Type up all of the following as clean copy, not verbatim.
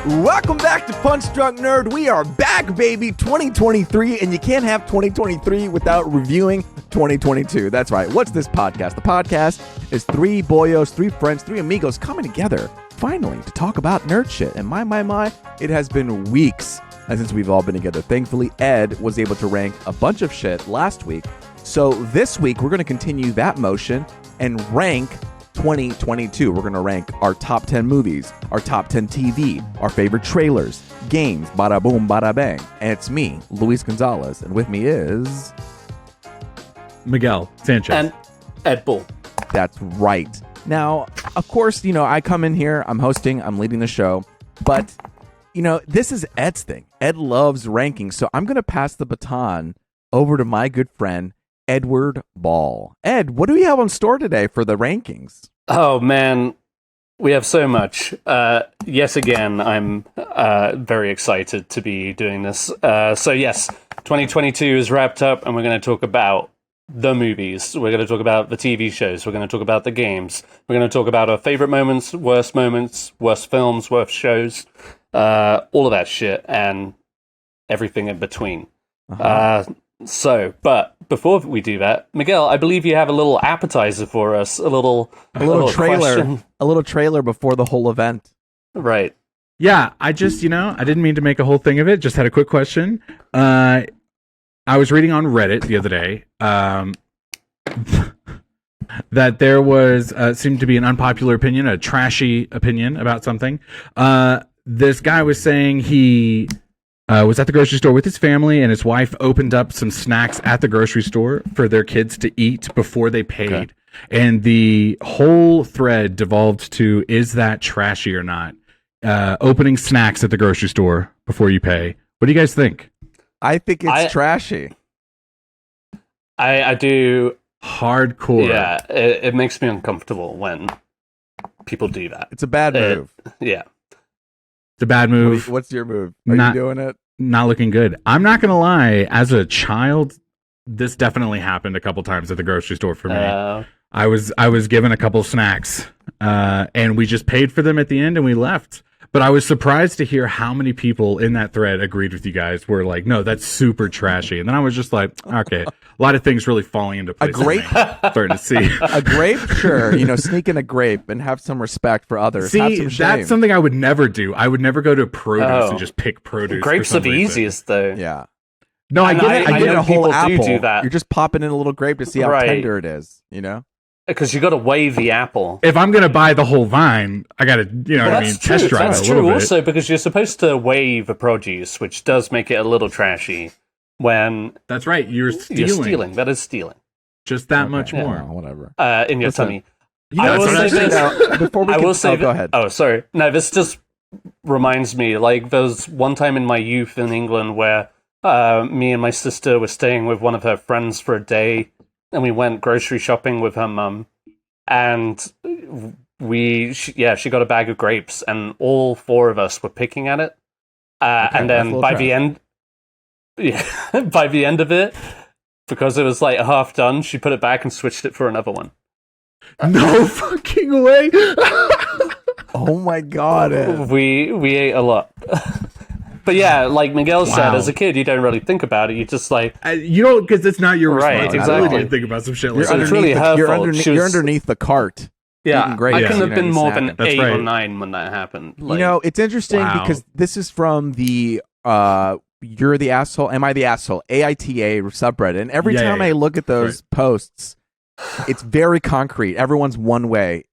Welcome back to Punch Drunk Nerd. We are back, baby, 2023, and you can't have 2023 without reviewing 2022. That's right. What's this podcast? The podcast is three boyos, three friends, three amigos coming together, finally, to talk about nerd shit. And my, it has been weeks since we've all been together. Thankfully, Ed was able to rank a bunch of shit last week. So this week, we're going to continue that motion and rank 2022. We're going to rank our top 10 movies, our top 10 TV, our favorite trailers, games, bada boom, bada bang. And it's me, Luis Gonzalez, and with me is Miguel Sanchez and Ed Bull. That's right. Now, of course, I come in here, I'm hosting, I'm leading the show, but this is Ed's thing. Ed loves ranking, so I'm going to pass the baton over to my good friend Edward Ball. Ed, what do we have on store today for the rankings? Oh man, we have so much. Yes, again, I'm very excited to be doing this. So yes, 2022 is wrapped up, and we're going to talk about the movies. We're going to talk about the TV shows. We're going to talk about the games. We're going to talk about our favorite moments, worst films, worst shows, all of that shit, and everything in between. But before we do that, Miguel, I believe you have a little appetizer for us, a little trailer, question. a little trailer before the whole event. Right. Yeah, I just, I didn't mean to make a whole thing of it. Just had a quick question. I was reading on Reddit the other day that there was seemed to be an unpopular opinion, a trashy opinion about something. This guy was saying he was at the grocery store with his family, and his wife opened up some snacks at the grocery store for their kids to eat before they paid. Okay. And the whole thread devolved to, is that trashy or not? Opening snacks at the grocery store before you pay. What do you guys think? I think it's trashy. I do. Hardcore. Yeah, it makes me uncomfortable when people do that. It's a bad move. Yeah. It's a bad move. What's your move? Are you doing it? Not looking good. I'm not going to lie. As a child, this definitely happened a couple times at the grocery store for me. I was given a couple snacks, and we just paid for them at the end and we left. But I was surprised to hear how many people in that thread agreed with you guys. Were like, no, that's super trashy. And then I was just like, okay, a lot of things really falling into place. A grape? Starting to see. A grape? Sure. Sneak in a grape and have some respect for others. See, have some shame. That's something I would never do. I would never go to produce and just pick produce. Grapes are the easiest, though. Yeah. No, I get a whole apple. Do that. You're just popping in a little grape to see how tender it is, Because you got to weigh the apple. If I'm going to buy the whole vine, I got to, test drive it a little bit. That's true also, because you're supposed to weigh the produce, which does make it a little trashy when... That's right, you're stealing. You're stealing. That is stealing. Just that much more. Whatever. In your tummy. I will say this. Before we go ahead. Oh, sorry. No, this just reminds me, there was one time in my youth in England where me and my sister were staying with one of her friends for a day, and we went grocery shopping with her mum, and she got a bag of grapes, and all four of us were picking at it. And then by the end of it, because it was half done, she put it back and switched it for another one. No fucking way! Oh my god! We ate a lot. But yeah, like Miguel said, as a kid, you don't really think about it. You just you don't, because it's not your responsibility exactly. to think about some shit. It's really her fault. You're underneath the cart. Yeah, grapes, I couldn't have been more than 8 right. or 9 when that happened. It's interesting because this is from the You're the Asshole, Am I the Asshole? AITA subreddit. And every time I look at those posts, it's very concrete. Everyone's one way.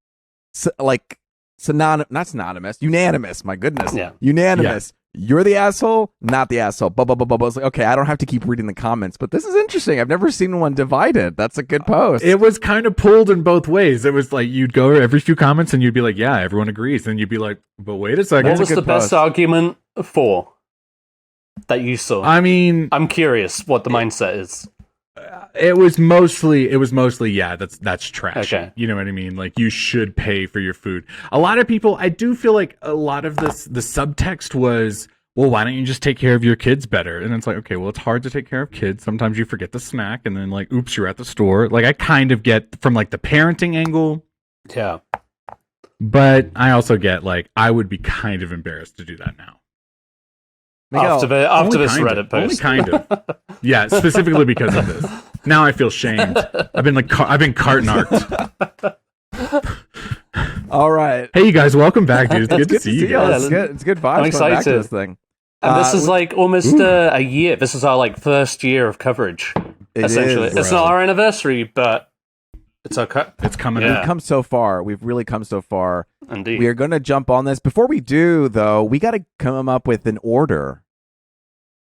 Not synonymous. Unanimous. My goodness. Yeah. Unanimous. Yeah. You're the asshole, not the asshole. Blah, blah, blah, blah, blah. It's like, okay, I don't have to keep reading the comments, but this is interesting. I've never seen one divided. That's a good post. It was kind of pulled in both ways. It was like you'd go every few comments and you'd be like, yeah, everyone agrees. And you'd be like, but wait a second. What was the best argument for that you saw? I mean, I'm curious what the mindset is. It was mostly, yeah, that's trash. Okay. You know what I mean? Like, you should pay for your food. A lot of people, I do feel like a lot of this, the subtext was, well, why don't you just take care of your kids better? And it's like, okay, well, it's hard to take care of kids. Sometimes you forget the snack and then like, oops, you're at the store. Like, I kind of get from like the parenting angle. Yeah. But I also get like I would be kind of embarrassed to do that now. Miguel, After this kind Reddit of, post. only kind of. Yeah, specifically because of this. Now I feel shamed. I've been cart-narked. all right. Hey, you guys, welcome back, dude. It's good to see you you. guys. It's good vibes I'm coming back to excited. this thing. And this is like almost a year. This is our like first year of coverage. It essentially, is, it's bro. not our anniversary, but it's our It's coming Yeah. up. We've come so far. We've really come so far. Indeed. We are going to jump on this. Before we do, though, we got to come up with an order.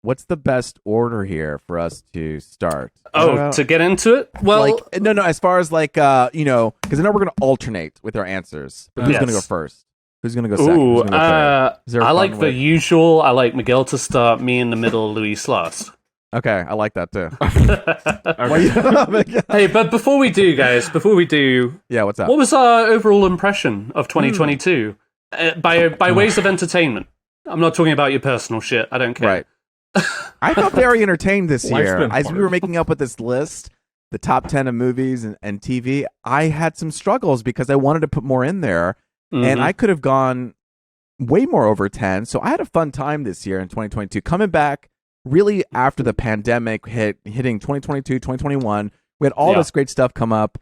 What's the best order here for us to start? To get into it? Well, like no, as far as like because I know we're going to alternate with our answers. But who's going to go first? Who's going to go second? ooh, Who's gonna go third? Is there a I fun like the way? usual. I like Miguel to start, me in the middle, Luis last. Okay, I like that too. Hey, but before we do, guys, Yeah, what's up? what was our overall impression of 2022 by ways of entertainment? I'm not talking about your personal shit. I don't care. Right. I felt very entertained this Life's year. been As hard. we were making up with this list, the top 10 of movies and TV, I had some struggles because I wanted to put more in there, and Mhm. I could have gone way more over 10. So I had a fun time this year in 2022. Coming back really after the pandemic hitting 2022, 2021, we had all Yeah. this great stuff come up.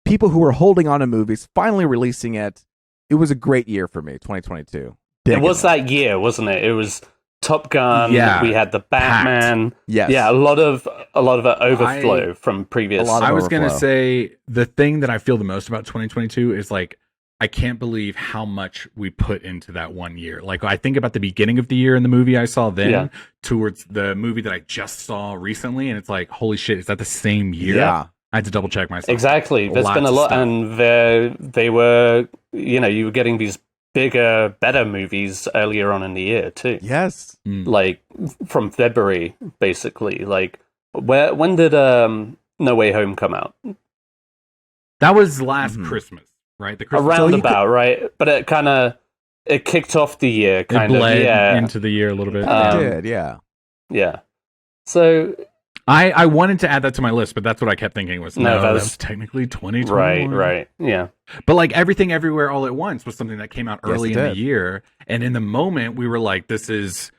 People who were holding on to movies, finally releasing it. It was a great year for me, 2022. It was that year, wasn't it? It was Top Gun. Yeah. We had the Batman. Yes. Yeah, a lot of it overflow from previous. A lot of I was going to overflow. say the thing that I feel the most about 2022 is like, I can't believe how much we put into that one year. Like, I think about the beginning of the year in the movie I saw then Yeah. towards the movie that I just saw recently. And it's like, holy shit, is that the same year? Yeah. I had to double check myself. Exactly. There's been a Lots lot, of and they were, you were getting these bigger, better movies earlier on in the year too. Yes. Like from February, basically. Like, when did No Way Home come out? That was last Mhm. Christmas, right? The Christmas Around you about, right? But it kicked off the year, it kind of. bled Yeah, into the year a little bit. It Um, did, yeah. yeah. So I wanted to add that to my list, but that's what I kept thinking was No, no, that that was- was technically 2021. right, yeah. But like Everything Everywhere All at Once was something that came out Yes, early it in the did. year, and in the moment we were like, this is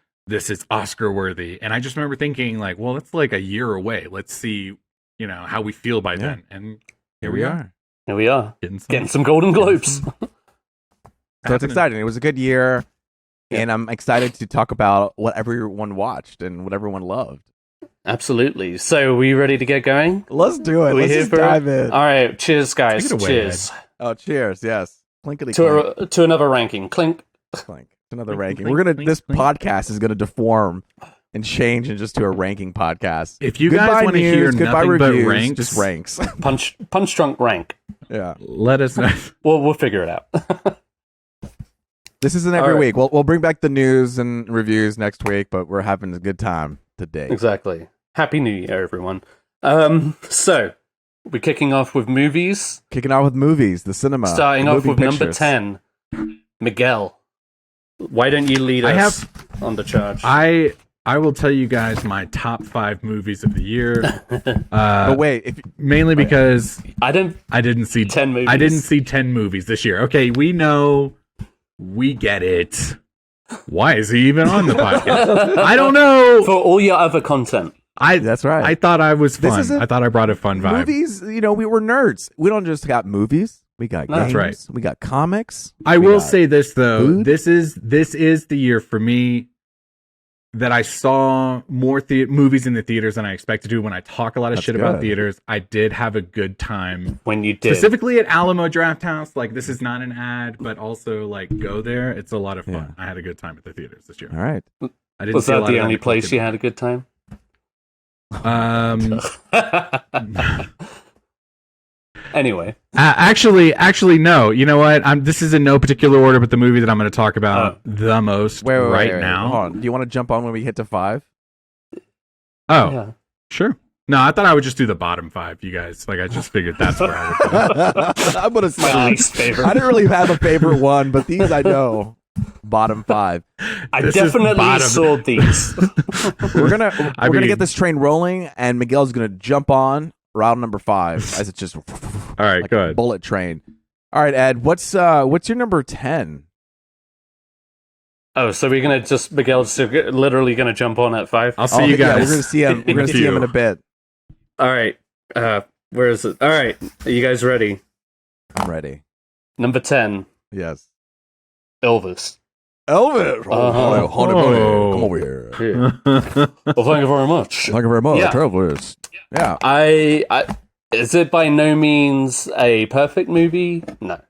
Oscar worthy. And I just remember thinking like, well, that's like a year away. Let's see, how we feel by then. And Here we are. Here we are, getting getting some Golden Globes. So it's happening. exciting. It was a good year, and I'm excited to talk about what everyone watched and what everyone loved. Absolutely. So, are we ready to get going? Let's do it. We Let's here just for it? dive in. All right, cheers, guys. Take it away, Cheers Oh, cheers! Yes, clinkety clink, to another ranking. Clink. clink. Another Clink, ranking. clink, We're gonna. clink, This clink. podcast is gonna deform and change and just to a ranking podcast. If you Goodbye guys want to news, hear goodbye nothing but reviews, ranks, just ranks. Punch drunk rank. Yeah, let us know. We'll figure it out. this isn't All every right. week. We'll bring back the news and reviews next week, but we're having a good time today. Exactly. Happy New Year, everyone. So we're kicking off with movies. Kicking off with movies, the cinema. Starting the off moving with number pictures. 10, Miguel. Why don't you lead I us on the charge? I will tell you guys my top 5 movies of the year. But wait, if Mainly because I didn't see 10 movies. I didn't see 10 movies this year. Okay, we know, we get it. Why is he even on the podcast? I don't know. For all your other content. that's right. I thought I was This fun. isn't- I thought I brought a fun vibe. Movies, we were nerds. We don't just got movies. We got No, games. that's right. We got comics. I we will got say this though. food. This is the year for me that I saw more movies in the theaters than I expected to. When I talk a lot of That's shit about good. theaters, I did have a good time. When you did. Specifically at Alamo Draft House. Like, this is not an ad, but also like go there. It's a lot of fun. Yeah. I had a good time at the theaters this year. All right. I didn't Was see a that lot the of only other place clicking. you had a good time? Anyway. Actually, no. You know what? This is in no particular order, but the movie that I'm going to talk about the most Wait, now. Hold on. Do you want to jump on when we hit to 5? Oh, Yeah. sure. No, I thought I would just do the bottom 5, you guys. Like, I just figured that's where I would go. I'm gonna My say least favorite. I didn't really have a favorite one, but these I know. Bottom 5. I This is definitely bottom. saw these. We're gonna I gonna mean- get this train rolling, and Miguel's gonna jump on route number 5 as it's just All right, like go a ahead. bullet train. All right, Ed. What's your number 10? Oh, so we're gonna just Miguel's literally gonna jump on at 5. I'll see you Yeah, guys. we're gonna see him. We're gonna see him in a bit. All right. Where is it? All right. Are you guys ready? I'm ready. Number 10, Yes. Elvis. Elvis. Uh-huh. Honey, Oh. come over here. Well, thank you very much. Thank you very much. Yeah. Elvis. Yeah. I is it by no means a perfect movie? No.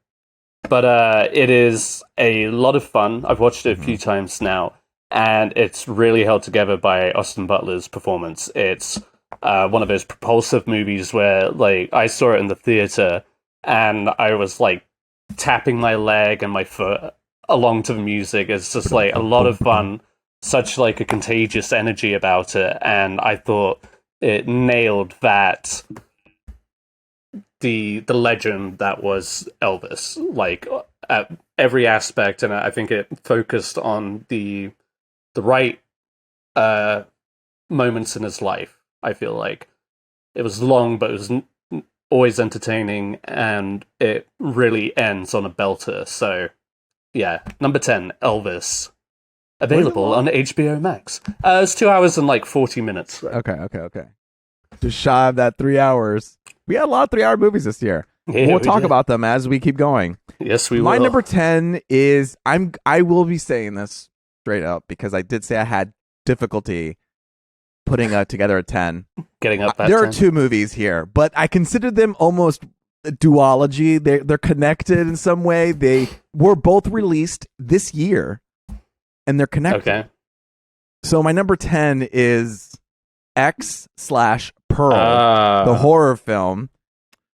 But it is a lot of fun. I've watched it a few times now, and it's really held together by Austin Butler's performance. It's one of those propulsive movies where, like, I saw it in the theater, and I was, like, tapping my leg and my foot along to the music. It's just, like, a lot of fun, such, like, a contagious energy about it, and I thought it nailed that... the legend that was Elvis, like at every aspect, and I think it focused on the right moments in his life. I feel like it was long, but it was always entertaining, and it really ends on a belter. So, yeah, number 10, Elvis, available on HBO Max. It's 2 hours and like 40 minutes. So. Okay. Just shy of that 3 hours. We had a lot of 3-hour movies this year. Yeah, we'll we talk did. about them as we keep going. Yes, we will. My number 10 is I will be saying this straight up because I did say I had difficulty putting together a 10. Getting up that There 10. are 2 movies here, but I consider them almost a duology. They're connected in some way. They were both released this year, and they're connected. Okay. So my number 10 is X/Pearl, the horror film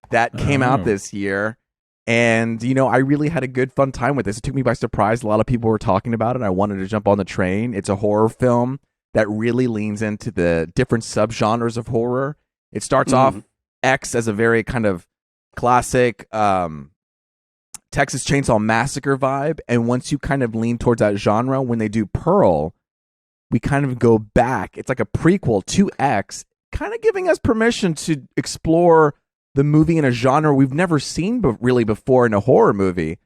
that came out this year. And, you know, I really had a good fun time with this. It took me by surprise. A lot of people were talking about it. I wanted to jump on the train. It's a horror film that really leans into the different subgenres of horror. It starts off X as a very kind of classic Texas Chainsaw Massacre vibe. And once you kind of lean towards that genre, when they do Pearl, we kind of go back. It's like a prequel to X, kind of giving us permission to explore the movie in a genre we've never seen really before in a horror movie.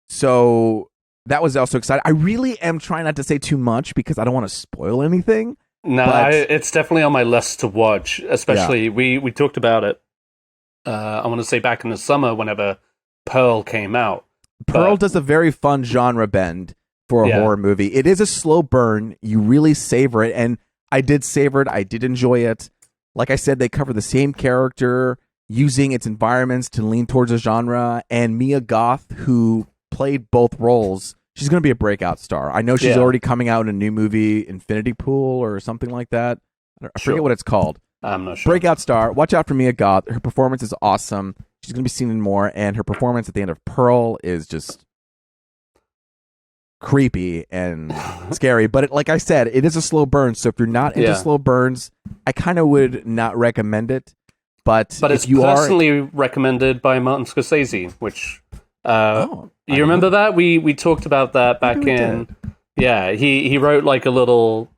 So that was also exciting. I really am trying not to say too much because I don't want to spoil anything. No, but it's definitely on my list to watch. Especially, we talked about it, I want to say back in the summer whenever Pearl came out. Pearl does a very fun genre bend for a horror movie. It is a slow burn. You really savor it. And I did savor it. I did enjoy it. Like I said, they cover the same character, using its environments to lean towards a genre. And Mia Goth, who played both roles, she's going to be a breakout star. I know she's already coming out in a new movie, Infinity Pool or something like that. I forget what it's called. I'm not sure. Breakout star. Watch out for Mia Goth. Her performance is awesome. She's going to be seen in more. And her performance at the end of Pearl is just creepy and scary. But like I said, it is a slow burn. So if you're not into slow burns, I kind of would not recommend it. But it's if you personally recommended by Martin Scorsese, which you remember that we talked about that back in. Yeah, he wrote like a little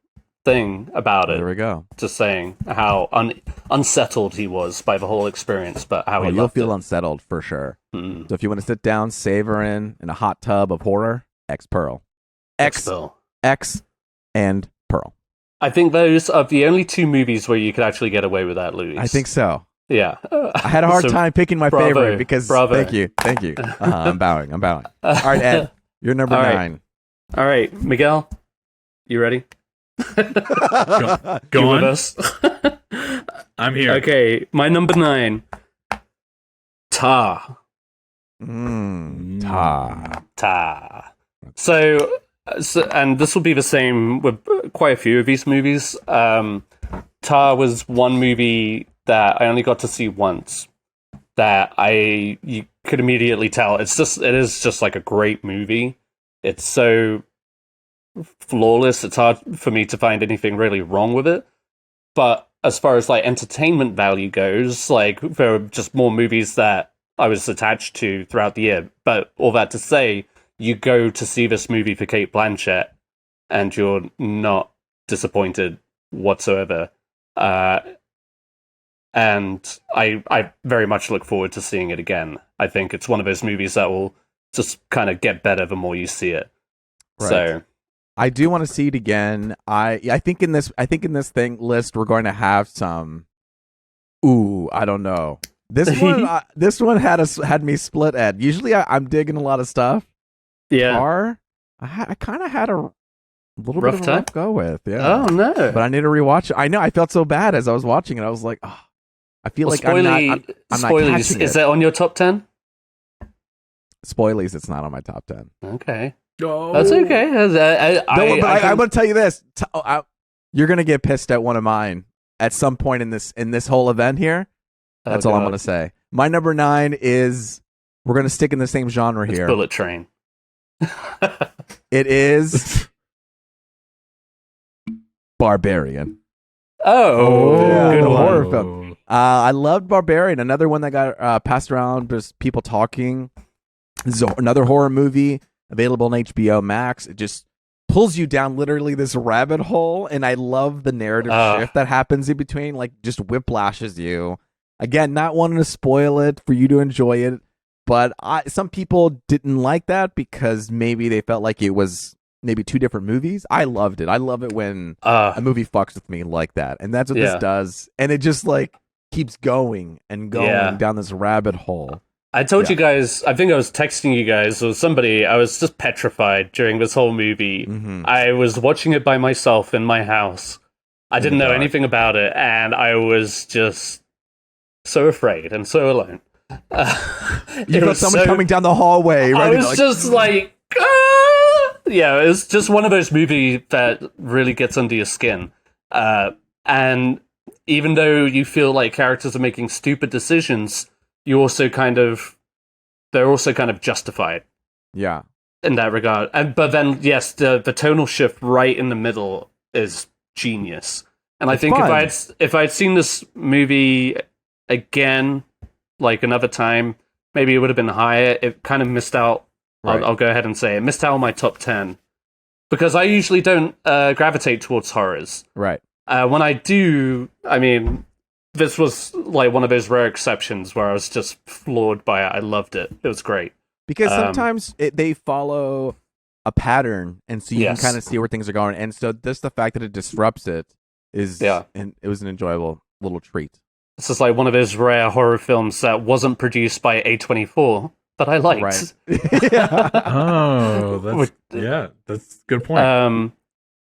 thing about it. There we go. Just saying how unsettled he was by the whole experience, but how he you'll loved feel it. unsettled for sure. So if you want to sit down, savor in a hot tub of horror, X/Pearl, X and Pearl. I think those are the only 2 movies where you could actually get away with that, Louis. I think so. Yeah. I had a hard time picking my favorite because thank you. I'm bowing. All right, Ed, you're number 9. All right, Miguel, you ready? Go You on. with us? I'm here. Okay, my number 9, Tar. Ta. So, and this will be the same with quite a few of these movies. Tar was one movie that I only got to see once. That you could immediately tell it is just like a great movie. It's so flawless. It's hard for me to find anything really wrong with it. But as far as like entertainment value goes, like there are just more movies that I was attached to throughout the year. But all that to say, you go to see this movie for Cate Blanchett, and you're not disappointed whatsoever. and I very much look forward to seeing it again. I think it's one of those movies that will just kind of get better the more you see it. Right. So I do want to see it again. I think in this thing list we're going to have some. Ooh, I don't know. This one had me split, Ed. Usually I'm digging a lot of stuff. yeah. I kind of had a little Rough bit of a time? rough go with. Yeah. Oh no. But I need to rewatch it. I know I felt so bad as I was watching it. I was like, oh, I feel like I'm not spoilies. catching Is it. that on your top 10? Spoilies, it's not on my top 10. Okay. Oh. That's okay. I'm going to tell you this. You're going to get pissed at one of mine at some point in this whole event here. That's all I'm going to say. My number 9 is, we're going to stick in the same genre It's here. Bullet Train. It is Barbarian. Oh, Yeah, good the one. horror film. I loved Barbarian. Another one that got passed around, just people talking. This is another horror movie available on HBO Max. It just pulls you down literally this rabbit hole, and I love the narrative shift that happens in between, like just whiplashes you. Again, not wanting to spoil it for you to enjoy it, but some people didn't like that because maybe they felt like it was maybe two different movies. I loved it. I love it when a movie fucks with me like that, and that's what this does. And it just like keeps going and going down this rabbit hole. I told you guys, I think I was texting you guys or somebody, I was just petrified during this whole movie. Mm-hmm. I was watching it by myself in my house. I didn't know anything about it, and I was just so afraid and so alone. You felt someone coming down the hallway. I was just like, yeah, it's just one of those movies that really gets under your skin. And even though you feel like characters are making stupid decisions, they're also kind of justified. Yeah. In that regard. But then, yes, the tonal shift right in the middle is genius. And I think fun. if I'd seen this movie again, like another time, maybe it would have been higher. It kind of missed out. Right. I'll go ahead and say it missed out on my top 10 because I usually don't gravitate towards horrors. Right. When I do, I mean, this was like one of those rare exceptions where I was just floored by it. I loved it. It was great. Because sometimes they follow a pattern, and so you can kind of see where things are going. And so just the fact that it disrupts it is, and it was an enjoyable little treat. This is like one of those rare horror films that wasn't produced by A24, but I liked. Right. Oh, that's a good point.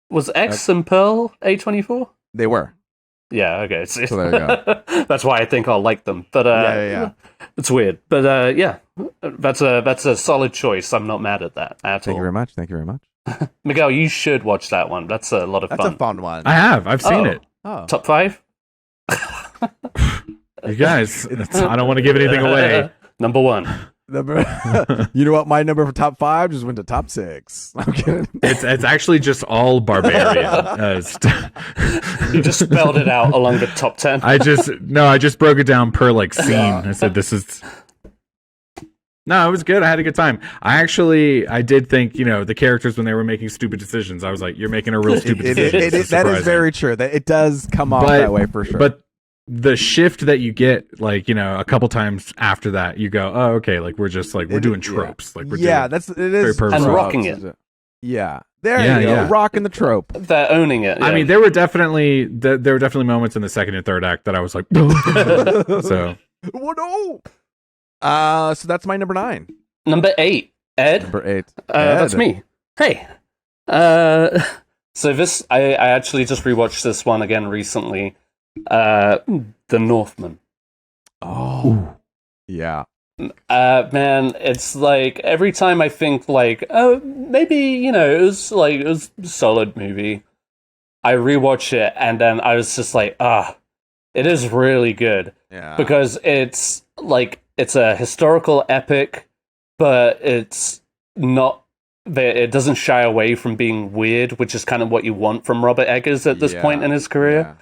Was X and Pearl A24? They were. Yeah, okay. So there you go. That's why I think I'll like them. But it's weird. But that's a solid choice. I'm not mad at that at all. Thank you very much. Thank you very much. Miguel, you should watch that one. That's a lot of fun. That's a fun one. I have. I've seen it. Oh. Top 5? You guys, I don't want to give anything away. Number 1. You know what? My number for top 5 just went to top 6. I'm kidding. It's actually just all Barbarian. You just spelled it out along the top 10. I just broke it down per like scene. I said this is. No, it was good. I had a good time. I did think, the characters when they were making stupid decisions, I was like, you're making a real stupid decision. That is very true. That it does come off that way for sure. But the shift that you get, like, a couple times after that, you go, oh, okay, like we're just like we're doing tropes. Like we're doing it is very purposeful. and rocking it. Yeah. There you go. Rocking the trope. They're owning it. Yeah. I mean, there were definitely moments in the second and third act that I was like, so. Oh, no. So that's my number 9. Number 8, Ed. Number 8. That's me. Hey. So this, I actually just rewatched this one again recently. The Northman. Oh. Yeah. Man, it's like every time I think like, oh, maybe, it was a solid movie. I rewatch it and then I was just like, it is really good. Yeah. Because it's like, it's a historical epic, but it's not, it doesn't shy away from being weird, which is kind of what you want from Robert Eggers at this point in his career. Yeah.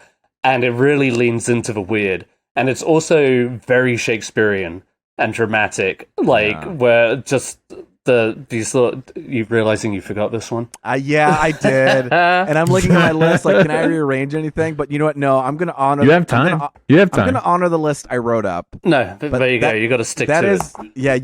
And it really leans into the weird. And it's also very Shakespearean and dramatic, where just you realizing you forgot this one? Yeah, I did. And I'm looking at my list, like, can I rearrange anything? But you know what? No, I'm going to honor. You have time. You have time. I'm going to honor the list I wrote up. No, but there you go. You got to stick to it. Yeah,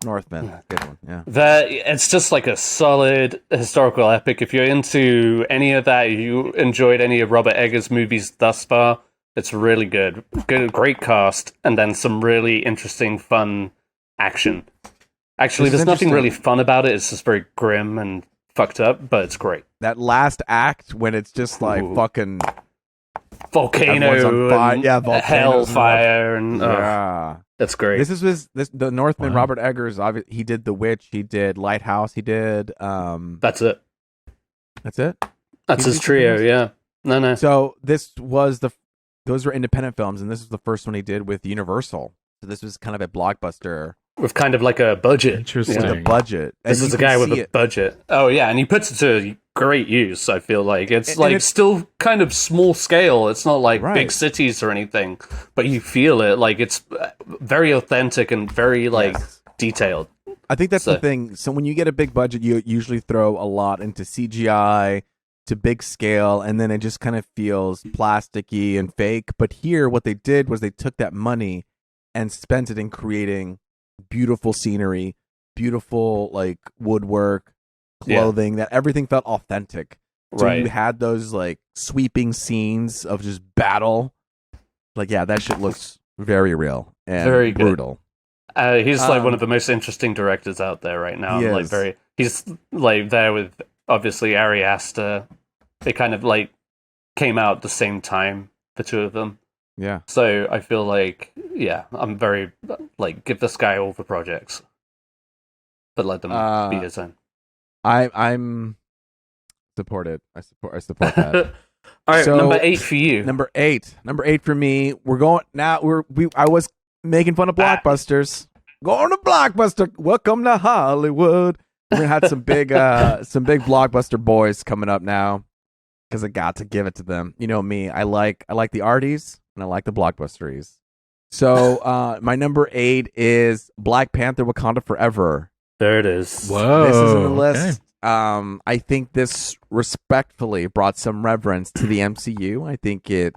Northman, good one. Yeah, it's just like a solid historical epic. If you're into any of that, you enjoyed any of Robert Eggers' movies thus far, it's really good. Great cast, and then some really interesting, fun action. Actually, there's nothing really fun about it. It's just very grim and fucked up, but it's great. That last act when it's just like fucking volcano, hellfire, and that's great. This is the Northman. Wow. Robert Eggers. He did The Witch. He did Lighthouse. He did. That's it. That's it. That's his trio. Yeah. No. So those were independent films, and this was the first one he did with Universal. So this was kind of a blockbuster. With kind of like a budget. Interesting. With a budget. This is a guy with a budget. Oh, yeah, and he puts it to great use, I feel like. It's still kind of small scale. It's not like big cities or anything, but you feel it. Like, it's very authentic and very, detailed. I think that's the thing. So when you get a big budget, you usually throw a lot into CGI, to big scale, and then it just kind of feels plasticky and fake. But here, what they did was they took that money and spent it in creating beautiful scenery, beautiful like woodwork, clothing, that everything felt authentic. So you had those like sweeping scenes of just battle. Like, yeah, that shit looks very real and very brutal. He's like one of the most interesting directors out there right now. He's like there with obviously Ari Aster. They kind of like came out at the same time, the two of them. Yeah. So I feel like, I'm very like, give this guy all the projects, but let them be his own. I'm supported. I support that. All right, so, number 8 for you. Number eight for me. We're going now. I was making fun of blockbusters. Going to Blockbuster. Welcome to Hollywood. We're gonna have some big blockbuster boys coming up now, because I got to give it to them. You know me. I like the arties and I like the blockbusteries. So my number 8 is Black Panther: Wakanda Forever. There it is. Whoa. This is in the list. Okay. I think this respectfully brought some reverence to the MCU. I think it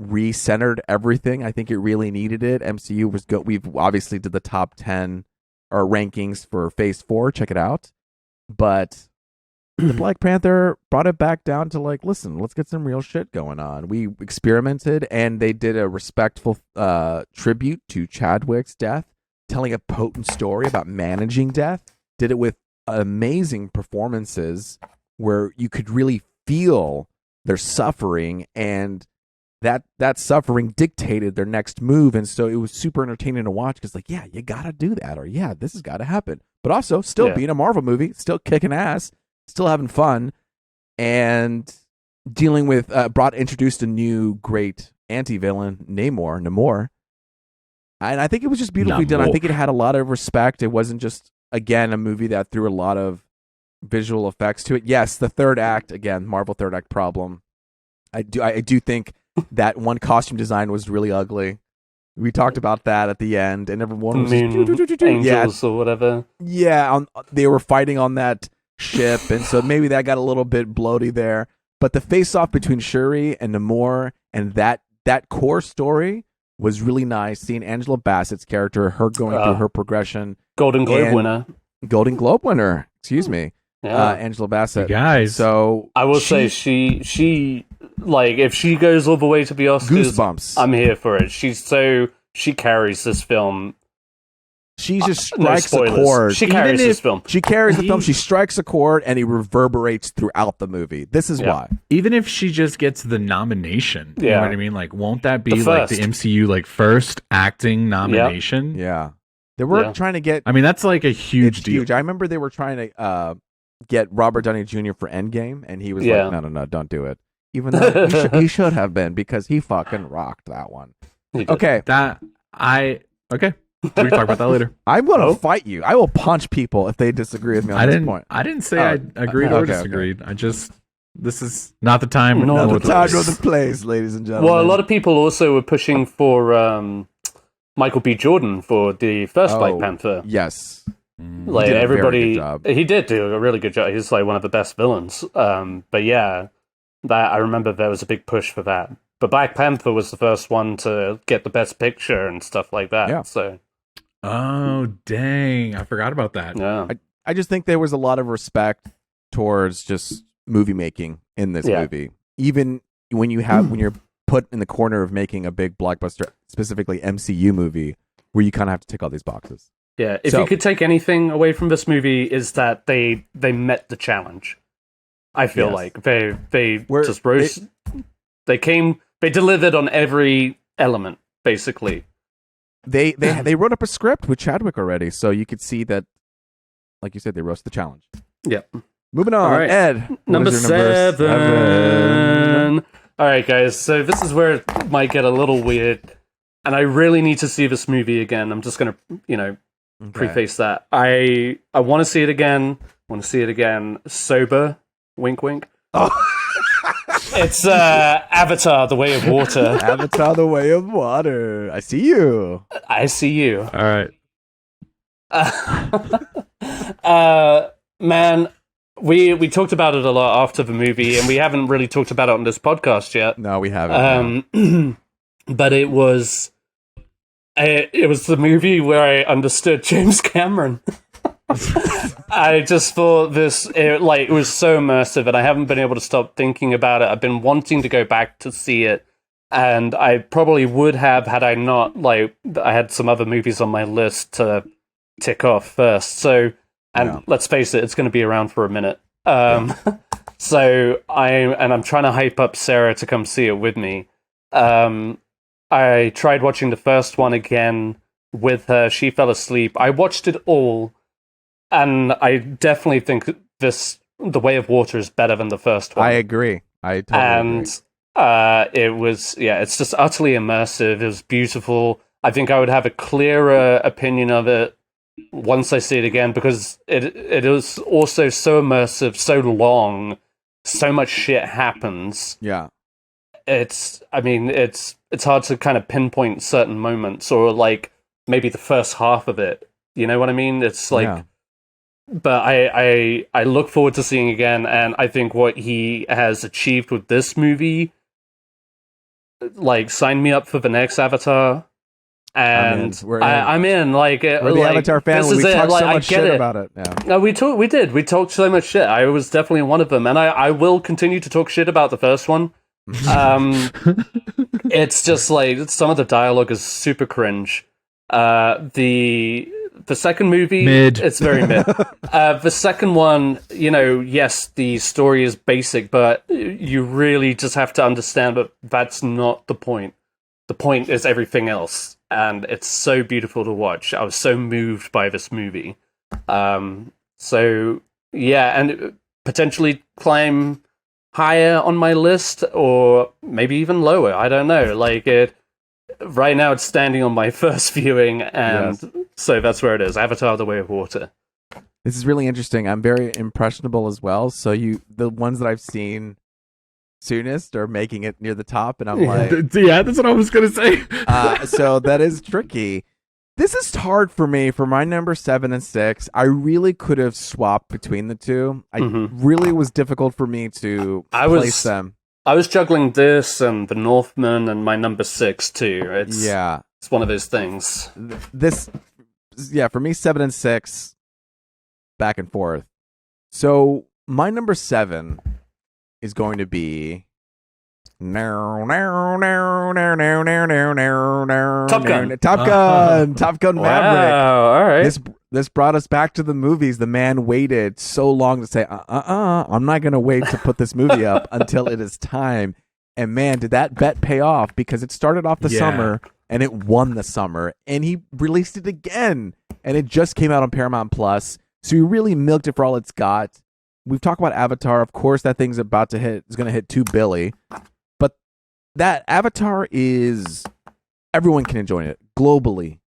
recentered everything. I think it really needed it. MCU was good. We've obviously did the top 10 or rankings for Phase 4. Check it out. But the Black Panther brought it back down to like, listen, let's get some real shit going on. We experimented, and they did a respectful tribute to Chadwick's death, telling a potent story about managing death. Did it with amazing performances where you could really feel their suffering, and that suffering dictated their next move. And so it was super entertaining to watch, because like, yeah, you gotta do that, or yeah, this has got to happen. But also still being a Marvel movie, still kicking ass, still having fun, and dealing with introduced a new great anti-villain, Namor. And I think it was just beautifully done. I think it had a lot of respect. It wasn't just, again, a movie that threw a lot of visual effects to it. Yes, the third act, again, Marvel third act problem. I do think that one costume design was really ugly. We talked about that at the end, and everyone was angels or whatever. Yeah, they were fighting on that ship, and so maybe that got a little bit bloaty there. But the face-off between Shuri and Namor, and that core story was really nice. Seeing Angela Bassett's character, her going through her progression. Golden Globe winner. Excuse me. Yeah. Angela Bassett. You guys. So I will say she like, if she goes all the way to the Oscars, goosebumps. I'm here for it. She carries this film. She just strikes a chord. She carries this film. She carries the film. She strikes a chord, and it reverberates throughout the movie. This is why. Even if she just gets the nomination, you know what I mean? Like, won't that be like the MCU like first acting nomination? Yeah. They were trying to get. I mean, that's like a huge deal. Huge. I remember they were trying to get Robert Downey Jr. for Endgame, and he was like, "No, don't do it." Even though he should have been, because he fucking rocked that one. Okay. We can talk about that later. I'm going to fight you. I will punch people if they disagree with me on this point. I didn't say I agreed or disagreed. Okay. This is not the time. Not the time nor the place, ladies and gentlemen. Well, a lot of people also were pushing for Michael B. Jordan for the first Black Panther. Yes. Like did a very everybody, good job. he did do a really good job. He's like one of the best villains. But yeah, that I remember there was a big push for that. But Black Panther was the first one to get the best picture and stuff like that. Yeah. So Oh, dang. I forgot about that. yeah, I just think there was a lot of respect towards just movie making in this movie. Even when you're put in the corner of making a big blockbuster, specifically MCU movie, where you kind of have to tick all these boxes. yeah. If you could take anything away from this movie, is that they met the challenge. I feel like they just rose. They delivered on every element, basically. They wrote up a script with Chadwick already, so you could see that, like you said, they rose to the challenge. Yep. Moving on, All right. Ed. Number what is your seven. All right, guys. So this is where it might get a little weird, and I really need to see this movie again. I'm just gonna, preface that. I want to see it again. Want to see it again sober. Wink, wink. Oh. It's Avatar: The Way of Water. Avatar: The Way of Water. I see you. I see you. All right. Man, we talked about it a lot after the movie, and we haven't really talked about it on this podcast yet. No, we haven't. But it was the movie where I understood James Cameron. I just thought it was so immersive, and I haven't been able to stop thinking about it. I've been wanting to go back to see it, and I probably would have had I not, I had some other movies on my list to tick off first. So, let's face it, it's going to be around for a minute. So I'm trying to hype up Sarah to come see it with me. I tried watching the first one again with her. She fell asleep. I watched it all. And I definitely think The Way of Water is better than the first one. I agree. I totally agree. It was, it's just utterly immersive. It was beautiful. I think I would have a clearer opinion of it once I see it again, because it is also so immersive, so long, so much shit happens. Yeah. It's hard to kind of pinpoint certain moments, or maybe the first half of it. You know what I mean? It's but I look forward to seeing again, and I think what he has achieved with this movie, sign me up for the next Avatar, and I'm in. We're the Avatar family. We talked so much shit about it. Yeah. No, we talked so much shit. I was definitely one of them, and I will continue to talk shit about the first one. It's just some of the dialogue is super cringe. The second movie, it's very mid. The second one, yes, the story is basic, but you really just have to understand that that's not the point. The point is everything else, and it's so beautiful to watch. I was so moved by this movie. So, yeah, and potentially climb higher on my list, or maybe even lower. I don't know. Right now, it's standing on my first viewing, and so that's where it is. Avatar: The Way of Water. This is really interesting. I'm very impressionable as well. So the ones that I've seen soonest are making it near the top, and I'm like, yeah, that's what I was gonna say. So that is tricky. This is hard for me. For my number 7 and 6, I really could have swapped between the two. Really was difficult for me to place them. I was juggling this and The Northman and my number 6 too. It's one of those things. For me, 7 and 6, back and forth. So my number 7 is going to be Top Gun. Top Gun Maverick. Wow, all right. This brought us back to the movies. The man waited so long to say, I'm not going to wait to put this movie up until it is time. And man, did that bet pay off, because it started off the summer and it won the summer, and he released it again, and it just came out on Paramount Plus. So he really milked it for all it's got. We've talked about Avatar. Of course, that thing's going to hit $2 billion. But that Avatar is, everyone can enjoy it globally.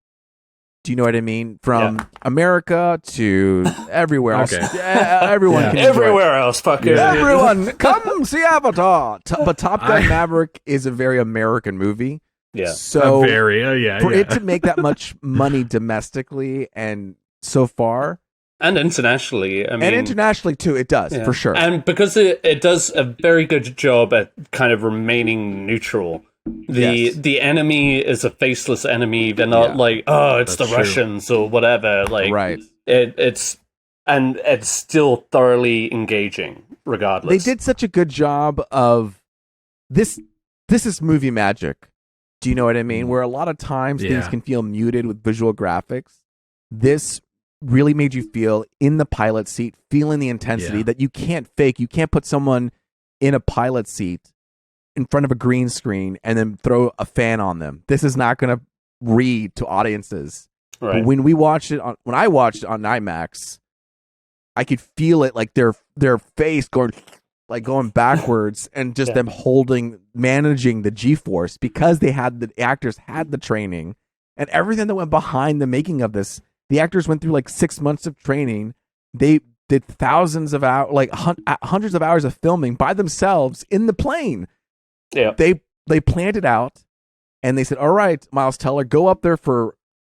Do you know what I mean? From America to everywhere else. Okay. Everyone can enjoy everywhere else, fucker. Yeah. Everyone, come see Avatar. But Top Gun Maverick is a very American movie. Yeah. So for it to make that much money domestically, and so far, And internationally, I mean, and internationally too, it does yeah. for sure. And because it does a very good job at kind of remaining neutral. The enemy is a faceless enemy. They're not like, oh, it's That's the true. Russians or whatever. Like, Right. It's still thoroughly engaging, regardless. They did such a good job of this. This is movie magic. Do you know what I mean? Where a lot of times things can feel muted with visual graphics. This really made you feel in the pilot seat, feeling the intensity that you can't fake. You can't put someone in a pilot seat in front of a green screen and then throw a fan on them. This is not going to read to audiences. Right. But when I watched it on IMAX, I could feel it, like their face going backwards, and just them managing the G-force, because the actors had the training and everything that went behind the making of this. The actors went through like 6 months of training. They did thousands of hours, like hundreds of hours of filming by themselves in the plane. Yeah. They planned it out, and they said, all right, Miles Teller, go up there for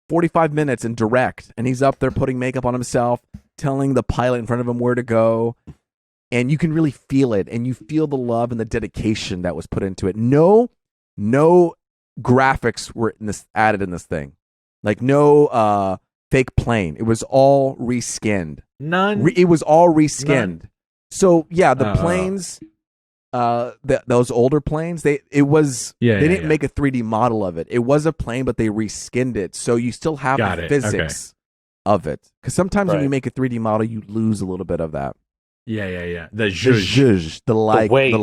45 minutes and direct. And he's up there putting makeup on himself, telling the pilot in front of him where to go. And you can really feel it, and you feel the love and the dedication that was put into it. No graphics were added in this thing. Like no fake plane. It was all reskinned. None. It was all reskinned. None. So yeah, the planes, those older planes, they didn't make a 3D model of it. It was a plane, but they reskinned it, so you still have the physics of it. Because sometimes when you make a 3D model, you lose a little bit of that. Yeah. The zhuzh, the weight,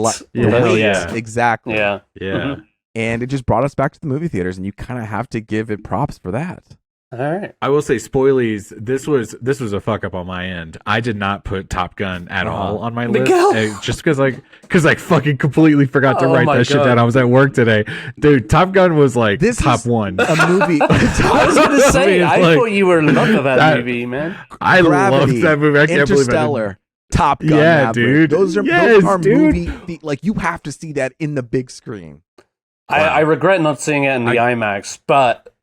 exactly. Yeah. Mm-hmm. And it just brought us back to the movie theaters, and you kind of have to give it props for that. All right. I will say, spoilies. This was a fuck up on my end. I did not put Top Gun at all on my list, just because I fucking completely forgot to write that shit down. I was at work today, dude. Top Gun was like top one. A movie. I was gonna say, I thought you were in love with that movie, man. I loved that movie. I can't believe Interstellar. Top Gun, Maverick. Dude. Those are movie. Like, you have to see that in the big screen. Wow. I regret not seeing it in the IMAX, but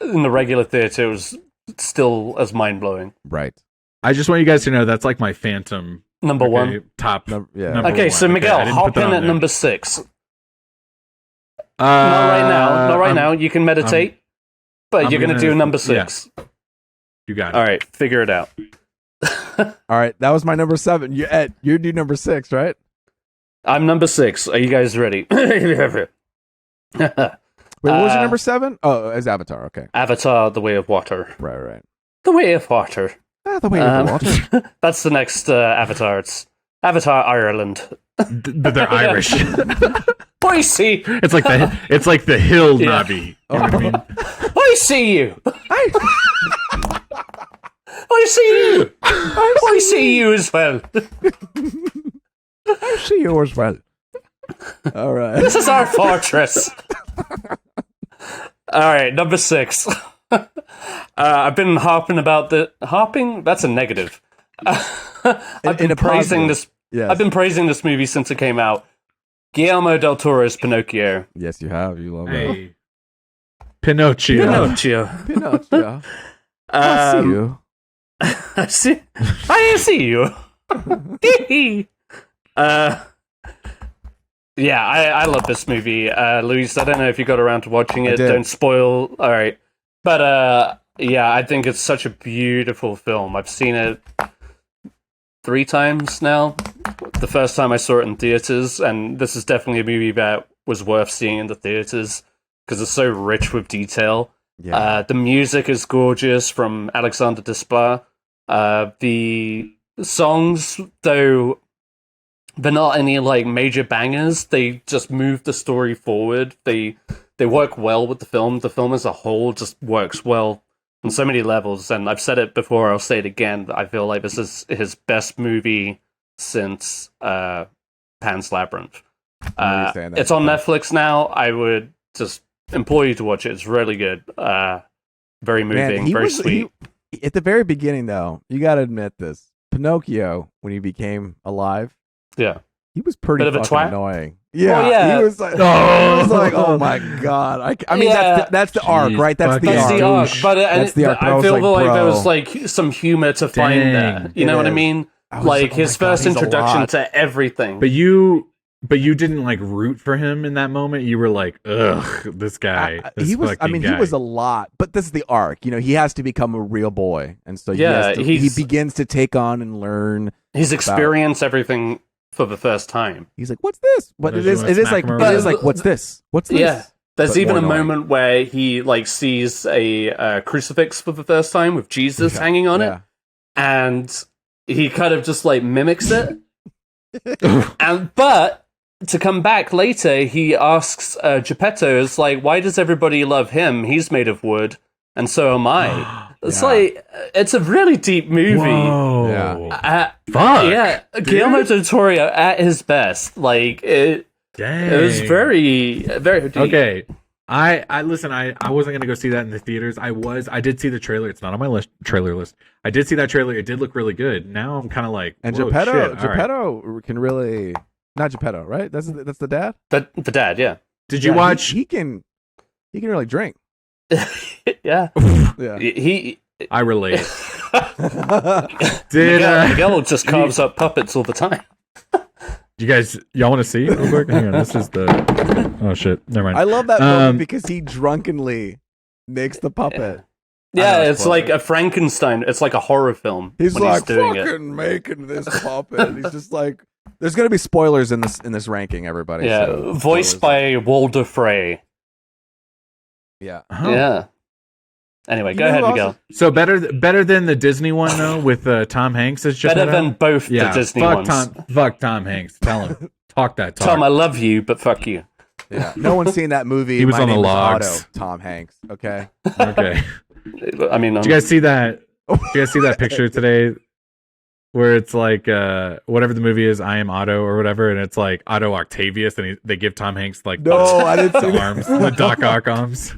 in the regular theater, it was still as mind blowing. Right. I just want you guys to know that's like my Phantom number one. Top. Number one. So Miguel, hop in at number 6. Not right now. You can meditate, but you're going to do number 6. Yeah. You got it. All right, figure it out. All right, that was my number 7. You're do number 6, right? I'm number 6. Are you guys ready? Wait, what was your number 7? Oh, it's Avatar. Okay. Avatar: The Way of Water. Right. The Way of Water. The Way of Water. That's the next Avatar. It's Avatar Ireland. But they're Irish. I see. It's like the hill Navi. You know what I mean? I see you. I see you. I see you as well. I see you as well. All right. This is our fortress. All right, number 6. I've been harping about harping. That's a negative. I've been praising this. Yes. I've been praising this movie since it came out. Guillermo del Toro's Pinocchio. Yes, you have. You love it. Pinocchio. I see you. I see you. Yeah, I love this movie. Luis, I don't know if you got around to watching it. Don't spoil. All right. But yeah, I think it's such a beautiful film. I've seen it 3 times now. The first time I saw it in theaters, and this is definitely a movie that was worth seeing in the theaters because it's so rich with detail. Yeah. The music is gorgeous from Alexander Desplat. The songs, though they're not any like major bangers, they just move the story forward. They work well with the film. The film as a whole just works well on so many levels. And I've said it before, I'll say it again. I feel like this is his best movie since Pan's Labyrinth. It's on Netflix now. I would just implore you to watch it. It's really good. Very moving, very sweet. At the very beginning, though, you got to admit this. Pinocchio, when he became alive, yeah, he was pretty fucking annoying. Yeah, Well, yeah. he was like, oh my god. I mean, Yeah. that's the arc, right? That's the That's arc. the arc, but That's the arc, but I I was feel like, like there bro. was like some humor to find there. You It know what I is. mean? I was Like oh his my God, first he's a introduction lot. to everything. But you didn't like root for him in that moment. You were like, ugh, this guy. This he was. I fucking mean, guy. he was a lot. But this is the arc. You know, he has to become a real boy, and so Yeah, he he's- begins to take on and learn. He's experienced everything for the first time. He's like, "What's this?" But Does it you is. wanna It is smack like. him It around? is like, "What's this? What's this?" Yeah. There's But even more a annoying. moment where he like sees a crucifix for the first time with Jesus hanging on it, and he kind of just like mimics it. But to come back later, he asks Geppetto, "Is like, why does everybody love him? He's made of wood, and so am I." It's Yeah. like it's a really deep movie. Whoa. Yeah. Fuck. Yeah, Guillermo del Toro at his best. Like it was Dang. very, very deep. Okay. I listen. I wasn't gonna go see that in the theaters. I did see the trailer. It's not on my trailer list. I did see that trailer. It did look really good. Now I'm kind of like, And whoa, Geppetto, shit. All right. Geppetto can really not Geppetto, right? That's the dad. The dad, yeah, Did you Yeah, watch? He can really drink. yeah. Yeah. He I relate. Did Miguel just carves up puppets all the time. y'all want to see real quick? Hang on. This is the. Oh shit. Never mind. I love that moment Um, because he drunkenly makes the puppet. Yeah, know, it's spoiler. like a Frankenstein. It's like a horror film. He's when like he's doing it. fucking making this puppet. He's just like, there's gonna be spoilers in this ranking, everybody. Yeah, so voiced spoilers. by Walder Frey. Yeah. Oh. Yeah. Anyway, You go know ahead, who Miguel. also- So better than the Disney one though, with Tom Hanks as Geppetto. Better than both yeah. the Disney fuck ones. Fuck Tom Hanks. Tell him. Talk that talk. Tom, I love you, but fuck you. Yeah. No one's seen that movie. He was My on the Name is logs. Otto, Tom Hanks. Okay. Okay. I mean, Did you guys see that? Did you guys see that picture today? Where it's like whatever the movie is, I Am Otto or whatever, and it's like Otto Octavius, and they give Tom Hanks like No, I didn't see the that. arms, the Doc Ock arms.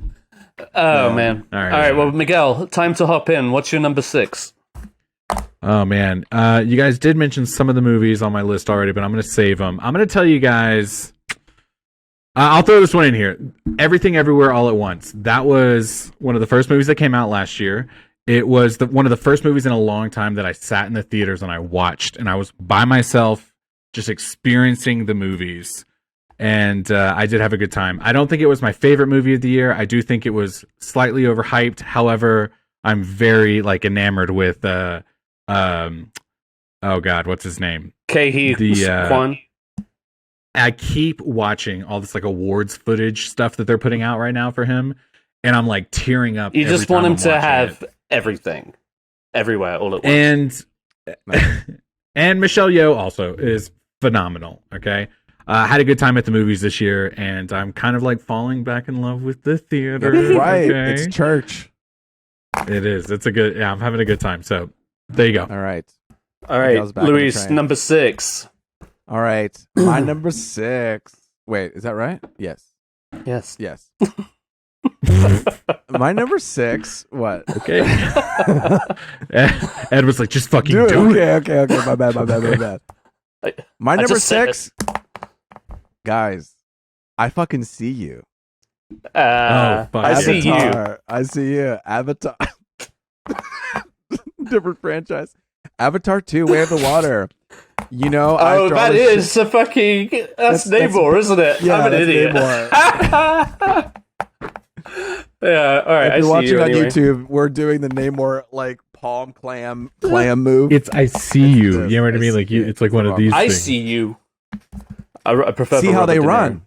oh Yeah. man. All right. All right. Well, Miguel, time to hop in. What's your number 6? Oh man, you guys did mention some of the movies on my list already, but I'm going to save them. I'm going to tell you guys. I'll throw this one in here. Everything, Everywhere, All at Once. That was one of the first movies that came out last year. It was one of the first movies in a long time that I sat in the theaters and I watched, and I was by myself, just experiencing the movies. And I did have a good time. I don't think it was my favorite movie of the year. I do think it was slightly overhyped. However, I'm very like enamored with oh god, what's his name? Kei Kwan. I keep watching all this like awards footage stuff that they're putting out right now for him, and I'm like tearing up. You every just want time him I'm to watching have it. everything, everywhere, all at once. And and Michelle Yeoh also is phenomenal. Okay, I had a good time at the movies this year, and I'm kind of like falling back in love with the theater. That's right. okay? It's church. It is. It's a good. Yeah, I'm having a good time. So there you go. All right. All Miguel's right, back on the Luis, train. number 6. All right. My number 6. Wait, is that right? Yes. Yes. Yes. My number 6. What? Okay. Ed was like, just fucking Dude, do it. okay. My bad. My I number just said 6. Guys, I fucking see you. Oh, fuck. I see you. Avatar. I see you. Avatar. Different franchise. Avatar 2, Way of the Water. You know, I Oh, draw that this is a fucking. That's That's- Namor, isn't it? yeah, I'm an that's idiot. Yeah, all right. If I you're see watching you on anyway. YouTube, we're doing the Namor like palm clam move. It's I see you. this. You know what I I mean? see Like you. it's like one of these. I things. see you. I prefer. See the how Robert they De Niro. run.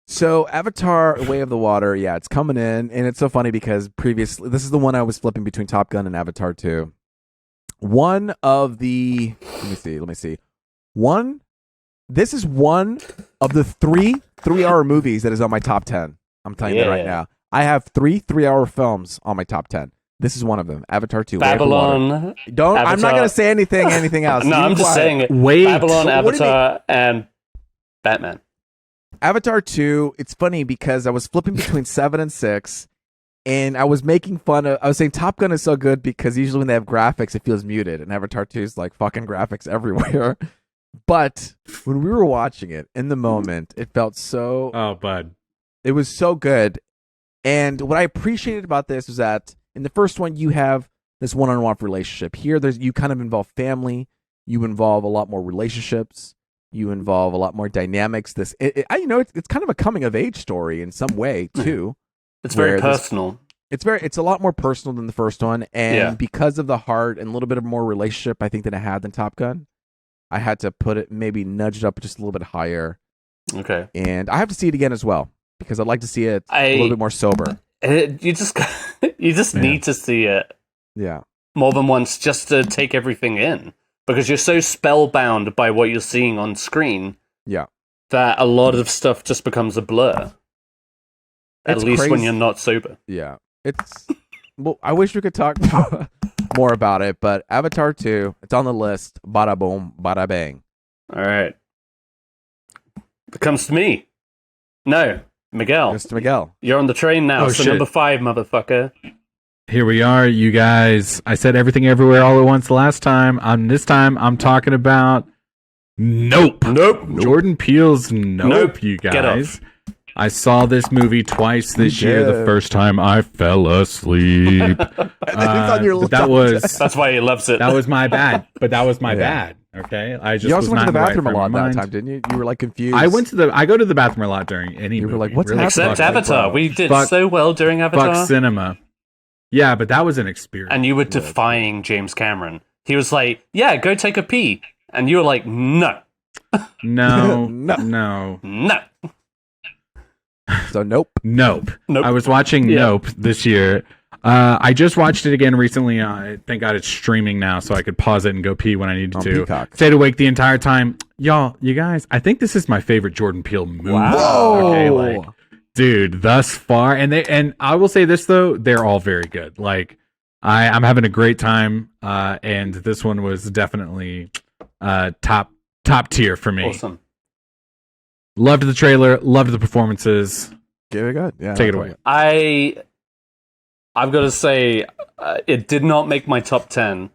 So Avatar: Way of the Water, yeah, it's coming in, and it's so funny because previously, this is the one I was flipping between Top Gun and Avatar 2. One of the, let me see. This is one of the 3-hour movies that is on my top 10. I'm telling you that right Yeah. now. I have 3-hour films on my top 10. This is one of them. Avatar 2. Way of the Water. Babylon. Don't. I'm not Avatar. going to say anything else. No, You I'm just quiet. saying it. Wait. Babylon, What do you Avatar, and Batman. Avatar 2, it's funny because I was flipping between 7 and 6, and I was making fun of, I was saying Top Gun is so good because usually when they have graphics, it feels muted, and Avatar 2 is like fucking graphics everywhere. But when we were watching it in the moment, it felt so. Oh, bud. It was so good. And what I appreciated about this was that in the first one, you have this one-on-one relationship. Here, you kind of involve family. You involve a lot more relationships. You involve a lot more dynamics. It's kind of a coming-of-age story in some way too. It's very personal. It's a lot more personal than the first one, and because of the heart and a little bit of more relationship, I think that it had than Top Gun. I had to put it maybe nudged up just a little bit higher. Okay. And I have to see it again as well because I'd like to see it a little bit more sober. You just need to see it more than once just to take everything in because you're so spellbound by what you're seeing on screen that a lot of stuff just becomes a blur. At least when you're not sober. Yeah. I wish we could talk more about it, but Avatar 2, it's on the list. Bada boom, bada bang. All right. It comes to me. No, Miguel. Just Miguel. You're on the train now, so shit. number 5, motherfucker. Here we are, you guys. I said everything everywhere all at once last time. This time I'm talking about Nope. Jordan Peele's Nope, you guys. Get off. I saw this movie twice this year. The first time I fell asleep. That's why he loves it. That was my bad. But that was my bad. Okay, I just you also went to the bathroom a lot that time, didn't you? You were like confused. I go to the bathroom a lot during any movie. You were like, what's happening? Except Avatar. We did so well during Avatar. Fuck cinema. Yeah, but that was an experience. And you were defying James Cameron. He was like, "Yeah, go take a pee," and you were like, "No, no." So Nope. I was watching Nope this year. I just watched it again recently. Thank God it's streaming now, so I could pause it and go pee when I needed to. Peacock. Stayed awake the entire time. You guys, I think this is my favorite Jordan Peele movie. Wow. Okay, dude, thus far, and I will say this though, they're all very good. Like, I'm having a great time, and this one was definitely top tier for me. Awesome. Loved the trailer, loved the performances. Very good. Yeah, take it away. I've got to say, it did not make my top 10.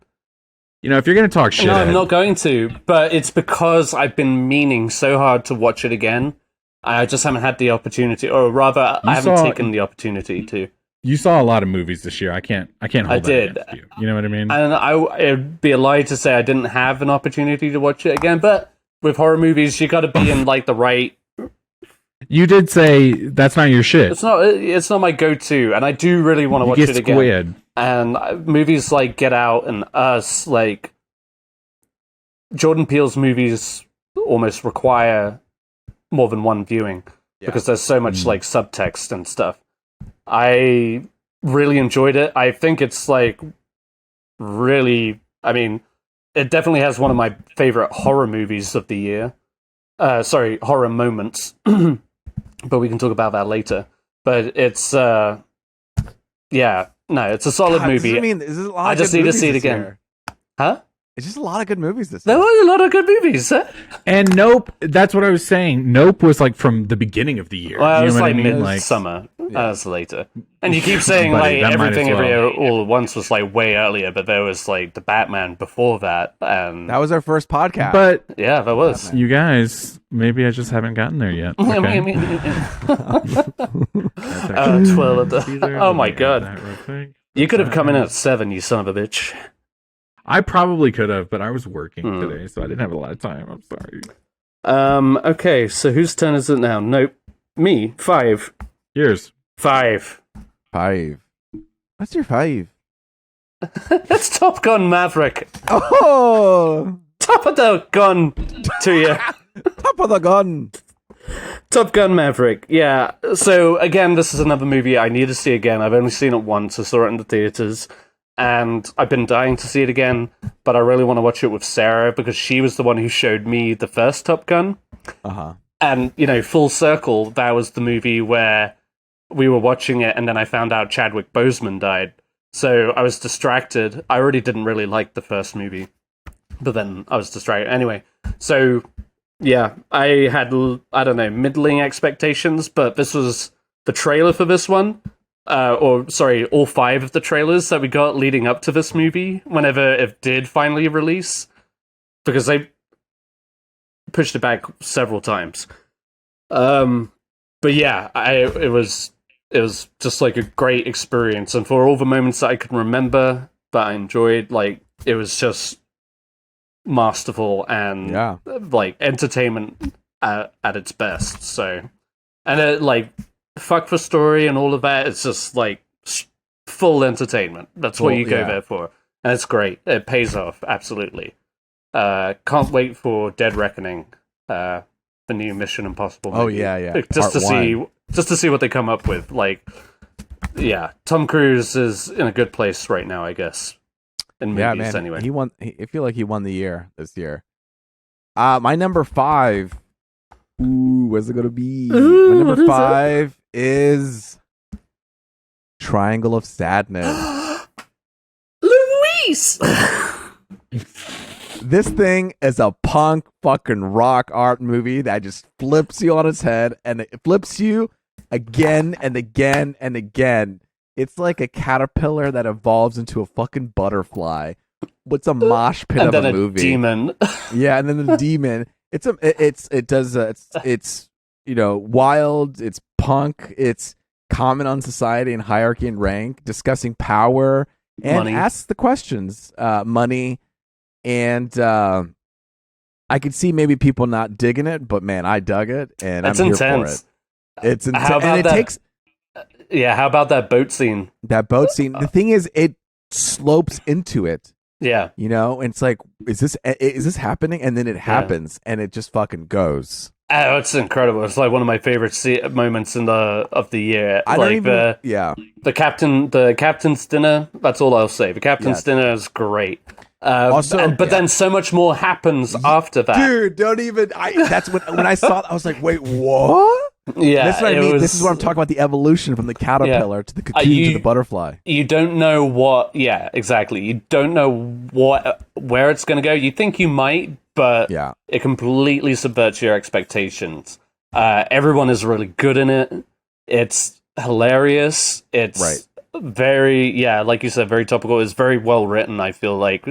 You know, if you're going to talk shit, no, I'm not going to. But it's because I've been meaning so hard to watch it again. I just haven't had the opportunity, or rather, I haven't taken the opportunity to. You saw a lot of movies this year. I can't hold that against you. You know what I mean? And it'd be a lie to say I didn't have an opportunity to watch it again. But with horror movies, you got to be in like the right. You did say that's not your shit. It's not my go-to, and I do really want to watch it again. Squid. And movies like Get Out and Us, like Jordan Peele's movies, almost require more than one viewing because there's so much like subtext and stuff. I really enjoyed it. I think it's like really. I mean, it definitely has one of my favorite horror movies of the year. Horror moments. But we can talk about that later. But it's, it's a solid movie. I just need to see it again. Year. Huh? It's just a lot of good movies this year. There were a lot of good movies. And Nope, that's what I was saying. Nope was like from the beginning of the year. Well, it was like mid-summer. That was later. And you keep saying like everything everywhere all at once was like way earlier, but there was like the Batman before that. And that was our first podcast. But yeah, that was. You guys, maybe I just haven't gotten there yet. Okay. Oh my god. You could have come in at 7, you son of a bitch. I probably could have, but I was working today, so I didn't have a lot of time. I'm sorry. Okay, so whose turn is it now? Nope. Me. 5. Yours. 5. 5. What's your 5? That's Top Gun Maverick. Oh! Top of the gun to you. Top of the gun. Top Gun Maverick. Yeah. So, again, this is another movie I need to see again. I've only seen it once. I saw it in the theaters. And I've been dying to see it again, but I really want to watch it with Sarah because she was the one who showed me the first Top Gun. Uh-huh. And, full circle, that was the movie where we were watching it and then I found out Chadwick Boseman died. So I was distracted. I already didn't really like the first movie, but then I was distracted. Anyway, so, yeah, I had, middling expectations, but this was the trailer for this one. All 5 of the trailers that we got leading up to this movie, whenever it did finally release. Because pushed it back several times. But yeah, it was just like a great experience, and for all the moments that I can remember that I enjoyed, like it was just masterful and like entertainment at its best. So, and it, like fuck the story and all of that, it's just like full entertainment. That's what you go there for, and it's great. It pays off absolutely. Can't wait for Dead Reckoning, the new Mission Impossible movie. Oh yeah. Just to see what they come up with. Like, yeah, Tom Cruise is in a good place right now, I guess. In movies, man. anyway. He won. I feel like he won the year this year. My number 5. Ooh, what's it gonna be? My number 5 is Triangle of Sadness. Luis. This thing is a punk fucking rock art movie that just flips you on its head, and it flips you again and again and again. It's like a caterpillar that evolves into a fucking butterfly. What's a mosh pit and of then a movie? Demon. Yeah, and then the demon. It's wild. It's punk. It's comment on society and hierarchy and rank, discussing power, and Money. asks the questions. Money. And I could see maybe people not digging it, but man, I dug it, and It's I'm intense. here for it. It's intense. How about and it takes Yeah, how about that boat scene? that boat scene. The thing is, it slopes into it. Yeah. You know, and it's like, is this happening? And then it happens, and it just fucking goes. Oh, it's incredible. It's like one of my favorite moments of the year. The captain's dinner. That's all I'll say. The captain's dinner is great. But then so much more happens after that. Dude, don't even. That's when I saw it, I was like, wait, what? Yeah, that's what I mean. This is what I'm talking about, the evolution from the caterpillar to the cocoon to the butterfly. You don't know what. Yeah, exactly. You don't know where it's going to go. You think you might, but it completely subverts your expectations. Everyone is really good in it. It's hilarious. It's very, like you said, very topical. It's very well written. I feel like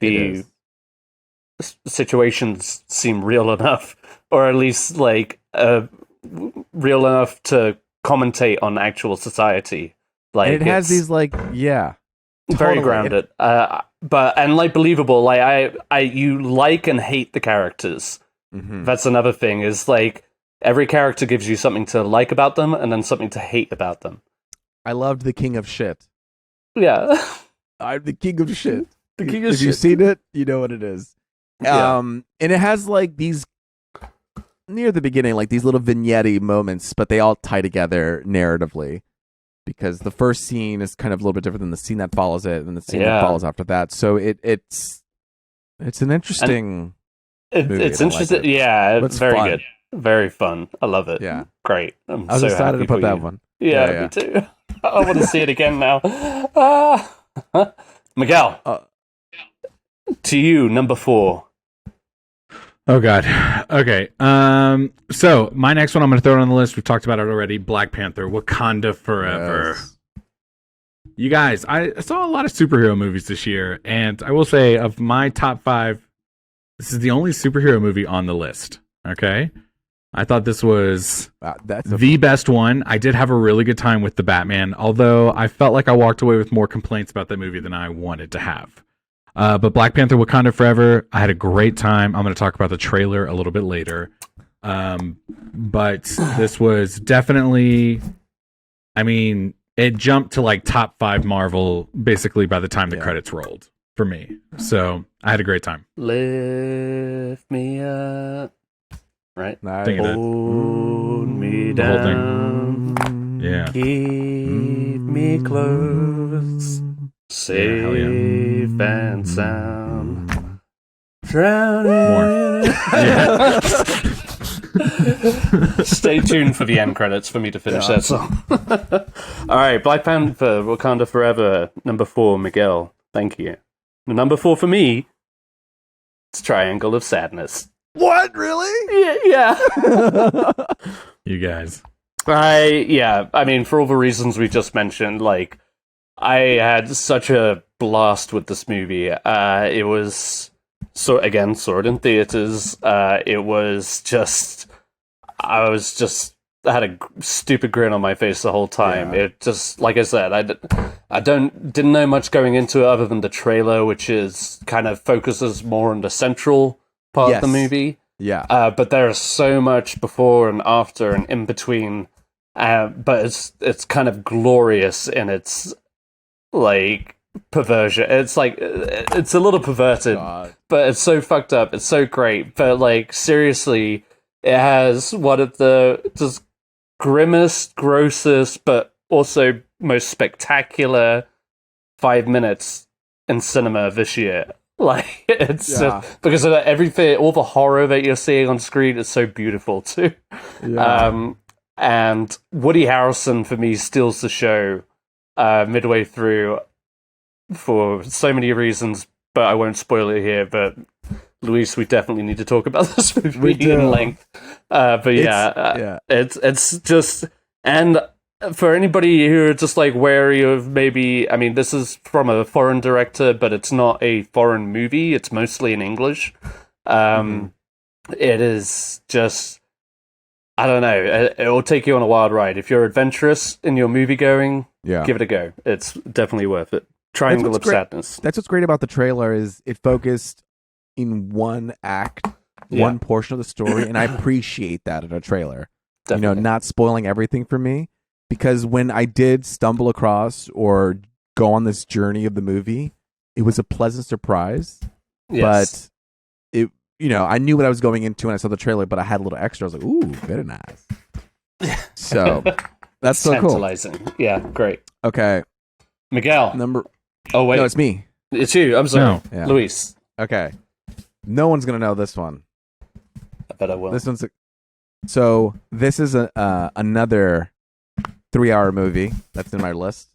the situations seem real enough, or at least like real enough to commentate on actual society. Like, and it has these very grounded, but like believable. Like you like and hate the characters. Mm-hmm. That's another thing. Is like every character gives you something to like about them, and then something to hate about them. I loved the King of Shit. Yeah, I'm the King of Shit. The King of Shit. If you've seen it, you know what it is. And it has like these near the beginning, like these little vignette moments, but they all tie together narratively. Because the first scene is kind of a little bit different than the scene that follows it, and the scene that follows after that. So it's an interesting. It's interesting. It's very fun. Good, very fun. I love it. Yeah, great. I was so excited to put that one. Yeah, me too. I want to see it again now. Miguel, to you, number 4. Oh God. Okay. So my next one, I'm going to throw it on the list. We've talked about it already. Black Panther: Wakanda Forever. Yes. You guys, I saw a lot of superhero movies this year, and I will say, of my top 5, this is the only superhero movie on the list. Okay. I thought this was the best one. I did have a really good time with the Batman, although I felt like I walked away with more complaints about that movie than I wanted to have. But Black Panther: Wakanda Forever, I had a great time. I'm going to talk about the trailer a little bit later. But this was definitely, I mean, it jumped to like top 5 Marvel basically by the time the credits rolled for me. So I had a great time. Lift me up. Right? Nice. Hold me down. Yeah. Keep me close. Safe and sound. Drowning. Yeah. Stay tuned for the end credits for me to finish that song. All right, Black Panther: Wakanda Forever, number 4, Miguel. Thank you. Number 4 for me, it's Triangle of Sadness. What? Really? Yeah. You guys. I mean, for all the reasons we just mentioned, like, I had such a blast with this movie. It was saw it in theaters. It was just, I had a stupid grin on my face the whole time. Yeah. It just, like I said, I didn't know much going into it other than the trailer, which is kind of focuses more on the central part of the movie. Yeah. But there is so much before and after and in between. But it's kind of glorious in its like perversion. It's like it's a little perverted, but it's so fucked up. It's so great. But like seriously, it has one of the just grimmest, grossest, but also most spectacular 5 minutes in cinema this year. Like it's just, because of everything, all the horror that you're seeing on screen is so beautiful too. Yeah. And Woody Harrelson for me steals the show midway through for so many reasons, but I won't spoil it here. But Luis, we definitely need to talk about this movie in length. It's just, and for anybody who are just like wary of maybe, I mean, this is from a foreign director, but it's not a foreign movie. It's mostly in English. It is just, I don't know. It will take you on a wild ride. If you're adventurous in your movie going, give it a go. It's definitely worth it. Triangle of Sadness. That's what's great about the trailer is it focused in one act, one portion of the story, and I appreciate that in a trailer. Definitely. You know, not spoiling everything for me, because when I did stumble across or go on this journey of the movie, it was a pleasant surprise. Yes. But it, you know, I knew what I was going into when I saw the trailer, but I had a little extra. I was like, ooh, very nice. So that's so cool. Yeah, great. Okay. Miguel. Oh, wait. No, it's me. It's you. I'm sorry. No. Yeah. Luis. Okay. No one's going to know this one. I bet I will. This one's so this is another 3-hour movie that's in my list.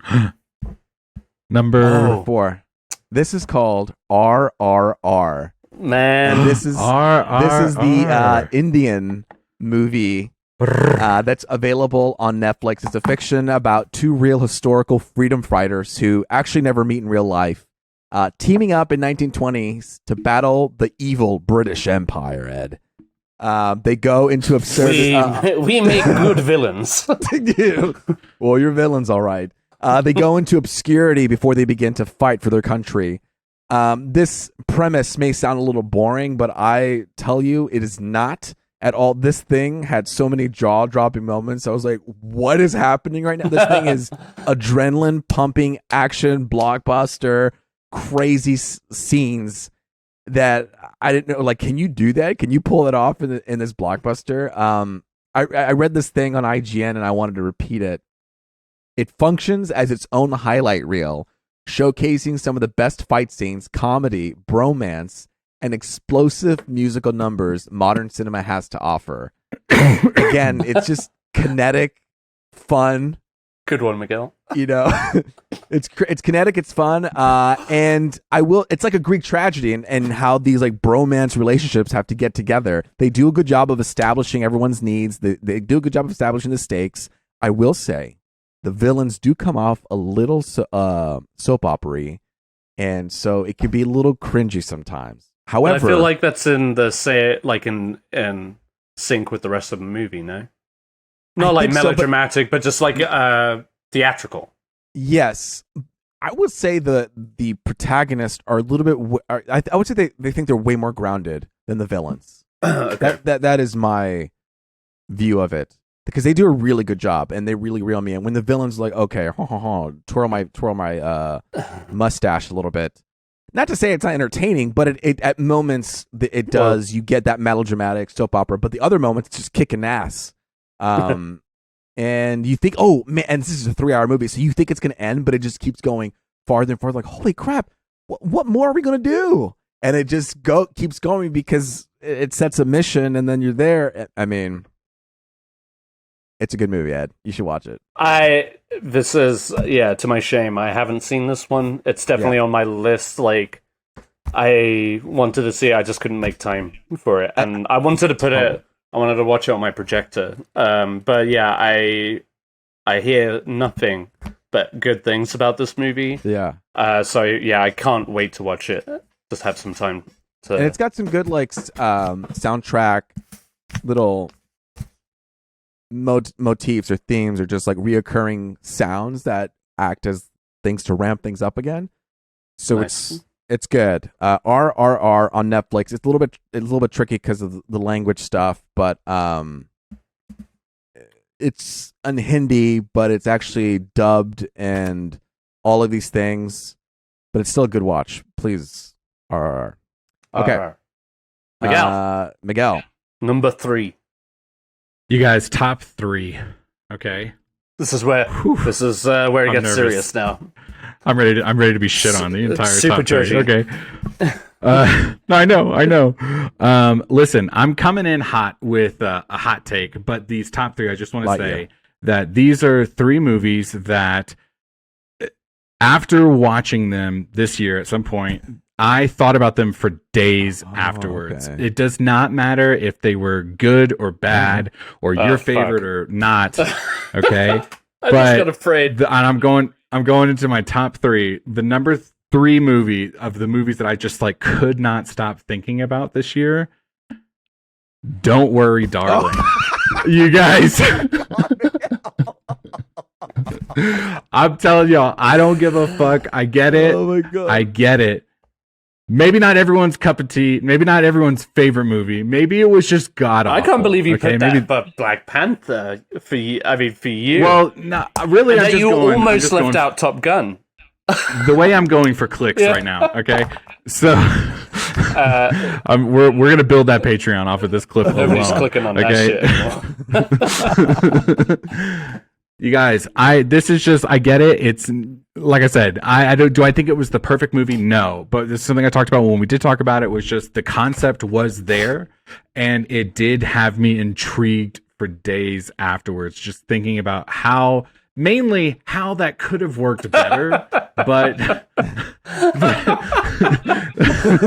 Number 4. This is called RRR. Man. And this is the Indian movie that's available on Netflix. It's a fiction about 2 real historical freedom fighters who actually never meet in real life, teaming up in 1920s to battle the evil British Empire, Ed. They go into absurdity. We make good villains. Well, you're villains, all right. They go into obscurity before they begin to fight for their country. This premise may sound a little boring, but I tell you, it is not at all. This thing had so many jaw-dropping moments. I was like, what is happening right now? This thing is adrenaline-pumping action, blockbuster, crazy scenes that I didn't know. Like, can you do that? Can you pull it off in this blockbuster? I read this thing on IGN and I wanted to repeat it. It functions as its own highlight reel, showcasing some of the best fight scenes, comedy, bromance, and explosive musical numbers modern cinema has to offer. Again, it's just kinetic, fun. Good one, Miguel. You know, it's kinetic, it's fun, and it's like a Greek tragedy and how these like bromance relationships have to get together. They do a good job of establishing everyone's needs. They do a good job of establishing the stakes. I will say, the villains do come off a little soap opera-y, and so it can be a little cringy sometimes. However, but I feel like that's in sync with the rest of the movie, no? Not like melodramatic, but just like theatrical. Yes. I would say the protagonists are a little bit... I would say they think they're way more grounded than the villains. Okay. That is my view of it. Because they do a really good job, and they really reel me in. When the villain's like, okay, twirl my mustache a little bit. Not to say it's not entertaining, but it at moments it does. You get that melodramatic soap opera, but the other moments it's just kicking ass. And you think, oh man, and this is a 3-hour movie, so you think it's gonna end, but it just keeps going farther and farther. Like, holy crap, what more are we gonna do? And it just keeps going because it sets a mission, and then you're there. I mean, it's a good movie, Ed. You should watch it. To my shame, I haven't seen this one. It's definitely on my list. Like, I wanted to see it, I just couldn't make time for it, and I wanted to put it. I wanted to watch it on my projector. But yeah, I hear nothing but good things about this movie. Yeah. So yeah, I can't wait to watch it. Just have some time So And it's got some good soundtrack little motifs or themes or just like reoccurring sounds that act as things to ramp things up again. So nice. it's good. RRR on Netflix. It's a little bit tricky because of the language stuff, but it's in Hindi, but it's actually dubbed and all of these things. But it's still a good watch. Please, RRR. Okay, Miguel. Number 3. You guys, top 3. Okay. This is where it gets nervous. serious now. I'm ready to be shit on the entire Super top 3. Jersey. Okay. I know. Listen, I'm coming in hot with a hot take, but these top 3, I just want to say that these are 3 movies that, after watching them this year at some point, I thought about them for days afterwards. Okay. It does not matter if they were good or bad or your favorite or not. Okay, I just got afraid. And I'm going into my top 3. The number 3 movie of the movies that I just could not stop thinking about this year. Don't Worry, Darling. You guys. I'm telling y'all, I don't give a fuck. I get it. Oh my God. I get it. Maybe not everyone's cup of tea. Maybe not everyone's favorite movie. Maybe it was just god awful. I can't believe you put maybe... that, but Black Panther for you. I mean, for you. Well, no, really, and you almost left out Top Gun. The way I'm going for clicks right now. Okay, so we're gonna build that Patreon off of this clip. Nobody's clicking on that shit anymore. You guys, this is just, I get it. It's like I said, do I think it was the perfect movie? No, but this is something I talked about when we did talk about it, was just the concept was there and it did have me intrigued for days afterwards, just thinking about mainly how that could have worked better, but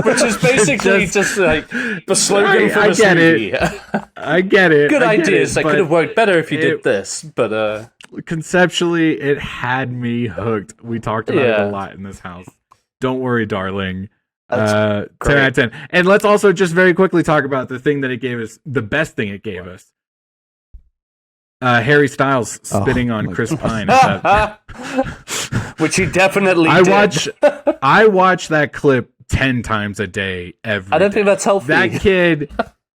which is basically just like the slogan for this movie. I get it. Good ideas that could have worked better if you did this, but conceptually, it had me hooked. We talked about it a lot in this house. Don't Worry, Darling. 10 out of 10. And let's also just very quickly talk about the thing that it gave us, the best thing it gave us. Harry Styles spitting on Chris Pine. Which he definitely did. I watch that clip 10 times a day every I don't day. think that's healthy.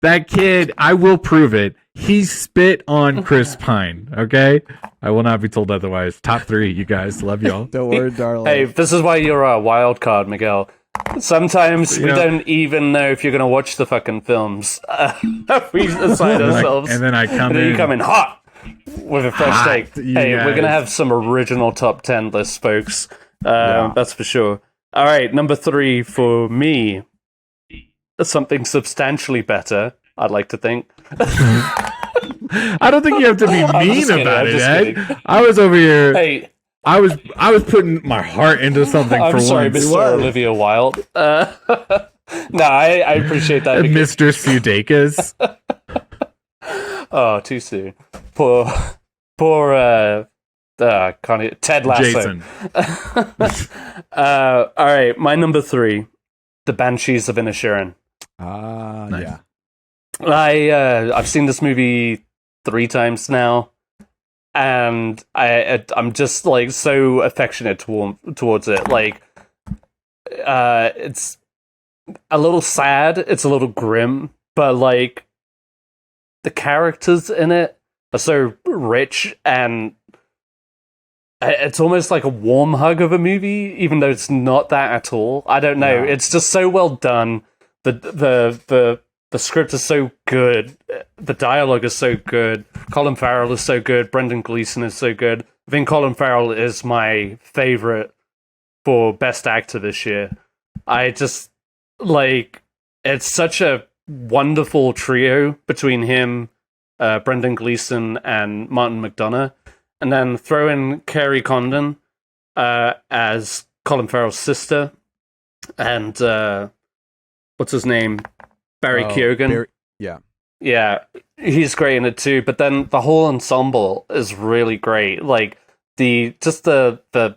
That kid, I will prove it. He spit on Chris Pine, okay? I will not be told otherwise. Top 3, you guys. Love y'all. Don't worry, darling. Hey, this is why you're a wild card, Miguel. Sometimes we don't even know if you're going to watch the fucking films. We decide ourselves. And then you come in hot with a fresh take. Hey, we're going to have some original top 10 lists, folks. That's for sure. All right, number 3 for me. Something substantially better, I'd like to think. I don't think you have to be mean about it, Ed. I was over here. Hey, I was putting my heart into something for once. I'm sorry, Mr. Olivia Wilde. No, I appreciate that. Mr. Sudeikis. Oh, too soon. Poor Ted Lasso. Jason. All right, my number 3, The Banshees of Inisherin. Nice. Yeah. I've seen this movie 3 times now, and I'm just so affectionate towards it. It's a little sad, it's a little grim, but the characters in it are so rich, and it's almost like a warm hug of a movie, even though it's not that at all. I don't know. Yeah. It's just so well done. The script is so good. The dialogue is so good. Colin Farrell is so good. Brendan Gleeson is so good. I think Colin Farrell is my favorite for Best Actor this year. I just, it's such a wonderful trio between him, Brendan Gleeson, and Martin McDonagh. And then throw in Kerry Condon as Colin Farrell's sister. And what's his name? Barry Keoghan. Yeah, he's great in it too. But then the whole ensemble is really great. The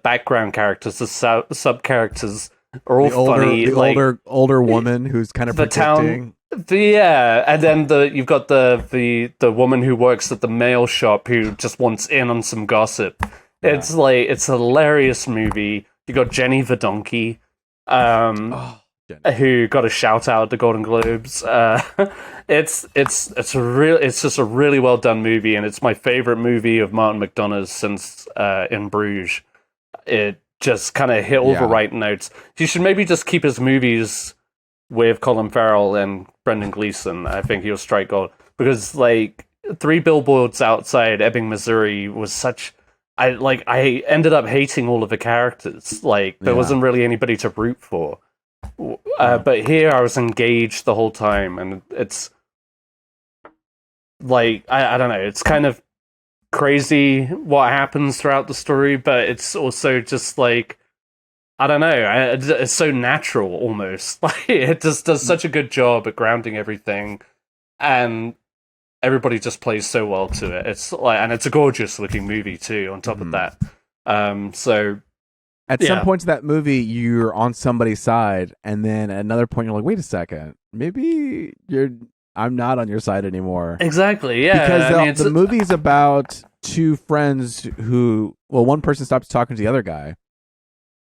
background characters, the sub characters are all funny. The older woman who's kind of the predicting. And then you've got the woman who works at the mail shop who just wants in on some gossip. Yeah. It's a hilarious movie. You got Jenny the Donkey, who got a shout out at the Golden Globes. It's just a really well done movie, and it's my favorite movie of Martin McDonagh's since In Bruges. It just kind of hit all the right notes. You should maybe just keep his movies with Colin Farrell and Brendan Gleeson. I think he'll strike gold, because Three Billboards Outside Ebbing, Missouri was such. I ended up hating all of the characters. There wasn't really anybody to root for. But here I was engaged the whole time, and it's I don't know. It's kind of crazy what happens throughout the story, but it's also just I don't know. It's so natural almost. It just does such a good job at grounding everything, and everybody just plays so well to it. And it's a gorgeous looking movie too. On top of that, so at some points of that movie, you're on somebody's side, and then at another point, you're like, "Wait a second, maybe I'm not on your side anymore." Exactly. Yeah, because the movie's about two friends who, one person stops talking to the other guy.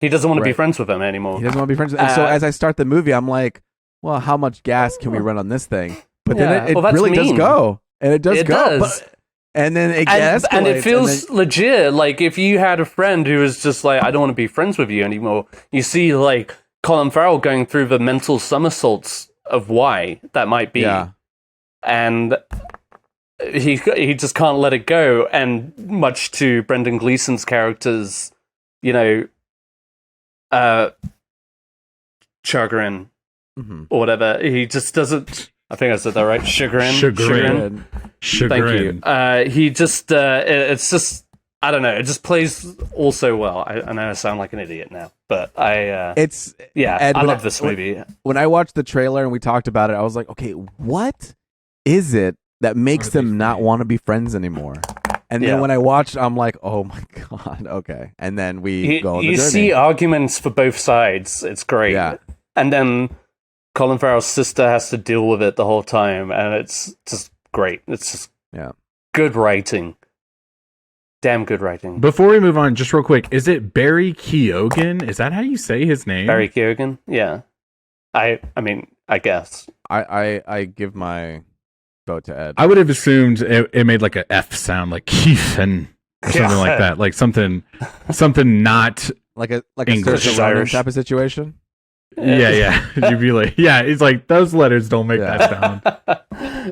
He doesn't want to be friends with him anymore. He doesn't want to be friends with him. And so as I start the movie, I'm like, well, how much gas can we run on this thing? But then it really does go. And it does go. And then it escalates. And it feels legit. If you had a friend who was just I don't want to be friends with you anymore, you see Colin Farrell going through the mental somersaults of why that might be. Yeah. And he just can't let it go. And much to Brendan Gleeson's character's, chagrin or whatever, he just doesn't. I think I said that right. Chagrin. Thank you. He just. It's just. I don't know. It just plays all so well. I know I sound like an idiot now, but I love this movie. When I watched the trailer and we talked about it, I was like, okay, what is it that makes them not want to be friends anymore? And then when I watched, I'm like, oh my god, okay. And then we go on the journey. You see arguments for both sides. It's great. Yeah. And then Colin Farrell's sister has to deal with it the whole time, and it's just great. It's just good writing. Damn good writing. Before we move on, just real quick, is it Barry Keoghan? Is that how you say his name? Barry Keoghan? Yeah. I mean, I guess. I give my vote to Ed. I would have assumed it made like a F sound, like Keithan or something like that, like something not like a English Irish type of situation. Yeah. You'd be like, it's like those letters don't make that sound.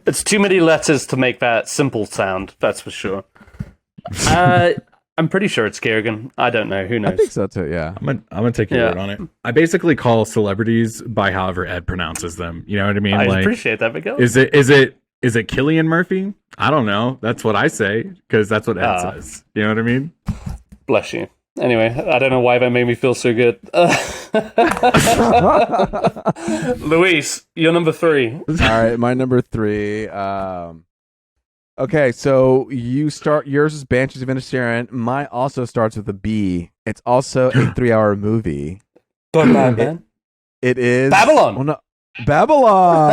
It's too many letters to make that simple sound. That's for sure. I'm pretty sure it's Keoghan. I don't know. Who knows? I think so too. Yeah, I'm gonna take your word on it. I basically call celebrities by however Ed pronounces them. You know what I mean? I appreciate that, Miguel. Is it Cillian Murphy? I don't know. That's what I say because that's what Ed says. You know what I mean? Bless you. Anyway, I don't know why that made me feel so good. Luis, you're number 3. All right, my number 3. Okay, so you start. Yours is Banshees of Inisherin. Mine also starts with a B. It's also a 3-hour movie. Man. It is Babylon. Well, no, Babylon.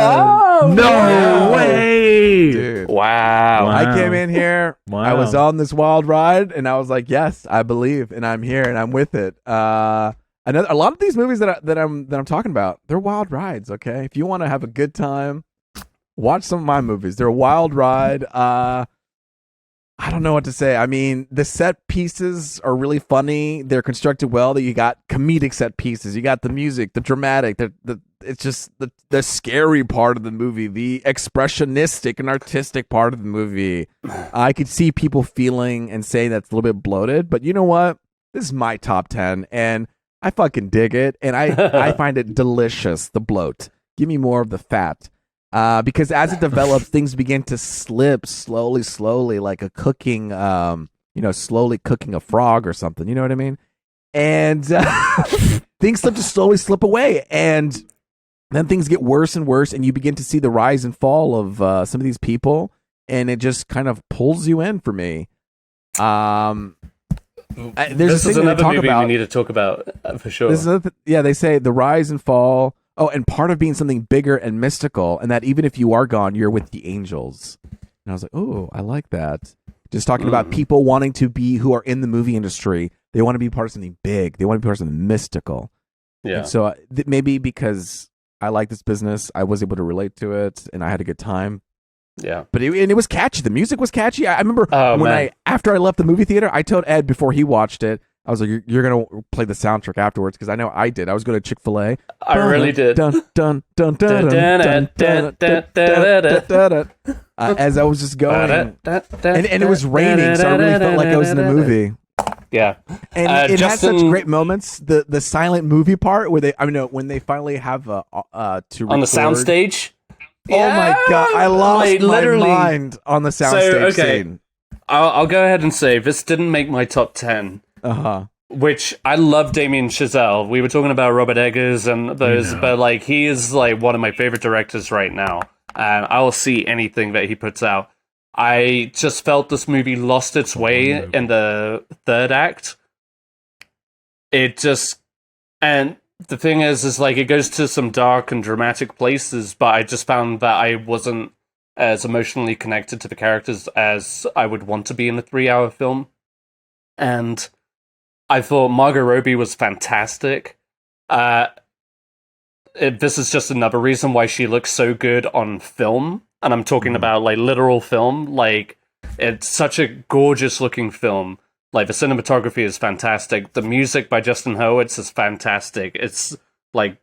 Oh, no way, dude! Wow. I came in here. Wow. I was on this wild ride, and I was like, "Yes, I believe, and I'm here, and I'm with it." A lot of these movies that I'm talking about, they're wild rides. Okay, if you want to have a good time, watch some of my movies. They're a wild ride. I don't know what to say. I mean, the set pieces are really funny. They're constructed well. That you got comedic set pieces. You got the music, the dramatic. It's just the scary part of the movie, the expressionistic and artistic part of the movie. I could see people feeling and saying that's a little bit bloated, but you know what? This is my top 10, and I fucking dig it, and I find it delicious. The bloat. Give me more of the fat. Because as it develops, things begin to slip slowly, like a cooking, slowly cooking a frog or something. You know what I mean? And things slip away, and then things get worse and worse, and you begin to see the rise and fall of some of these people, and it just kind of pulls you in for me. There's This a is thing they another talk movie about. we need to talk about for sure. This is they say the rise and fall. Oh, and part of being something bigger and mystical, and that even if you are gone, you're with the angels. And I was like, oh, I like that. Just talking about people wanting to be who are in the movie industry. They want to be part of something big. They want to be part of something mystical. Yeah. And so maybe because I like this business, I was able to relate to it, and I had a good time. Yeah. But it was catchy. The music was catchy. I remember man. after I left the movie theater, I told Ed before he watched it, I was like, "You're gonna play the soundtrack afterwards," because I know I did. I was going to Chick-fil-A. I really did. Dun dun dun dun as I was just going, and it was raining, so I really felt like I was in a movie. Yeah, and it has such great moments. The silent movie part where when they finally have to on record. the soundstage. Oh my god, I lost my mind on the soundstage scene. I'll go ahead and say this didn't make my top 10. Which I love Damien Chazelle. We were talking about Robert Eggers and those, but like he is like one of my favorite directors right now, and I will see anything that he puts out. I just felt this movie lost its way in the third act. And the thing is like it goes to some dark and dramatic places, but I just found that I wasn't as emotionally connected to the characters as I would want to be in a 3-hour film. And I thought Margot Robbie was fantastic. This is just another reason why she looks so good on film. And I'm talking about like literal film. Like it's such a gorgeous looking film. Like the cinematography is fantastic. The music by Justin Hurwitz is fantastic. It's like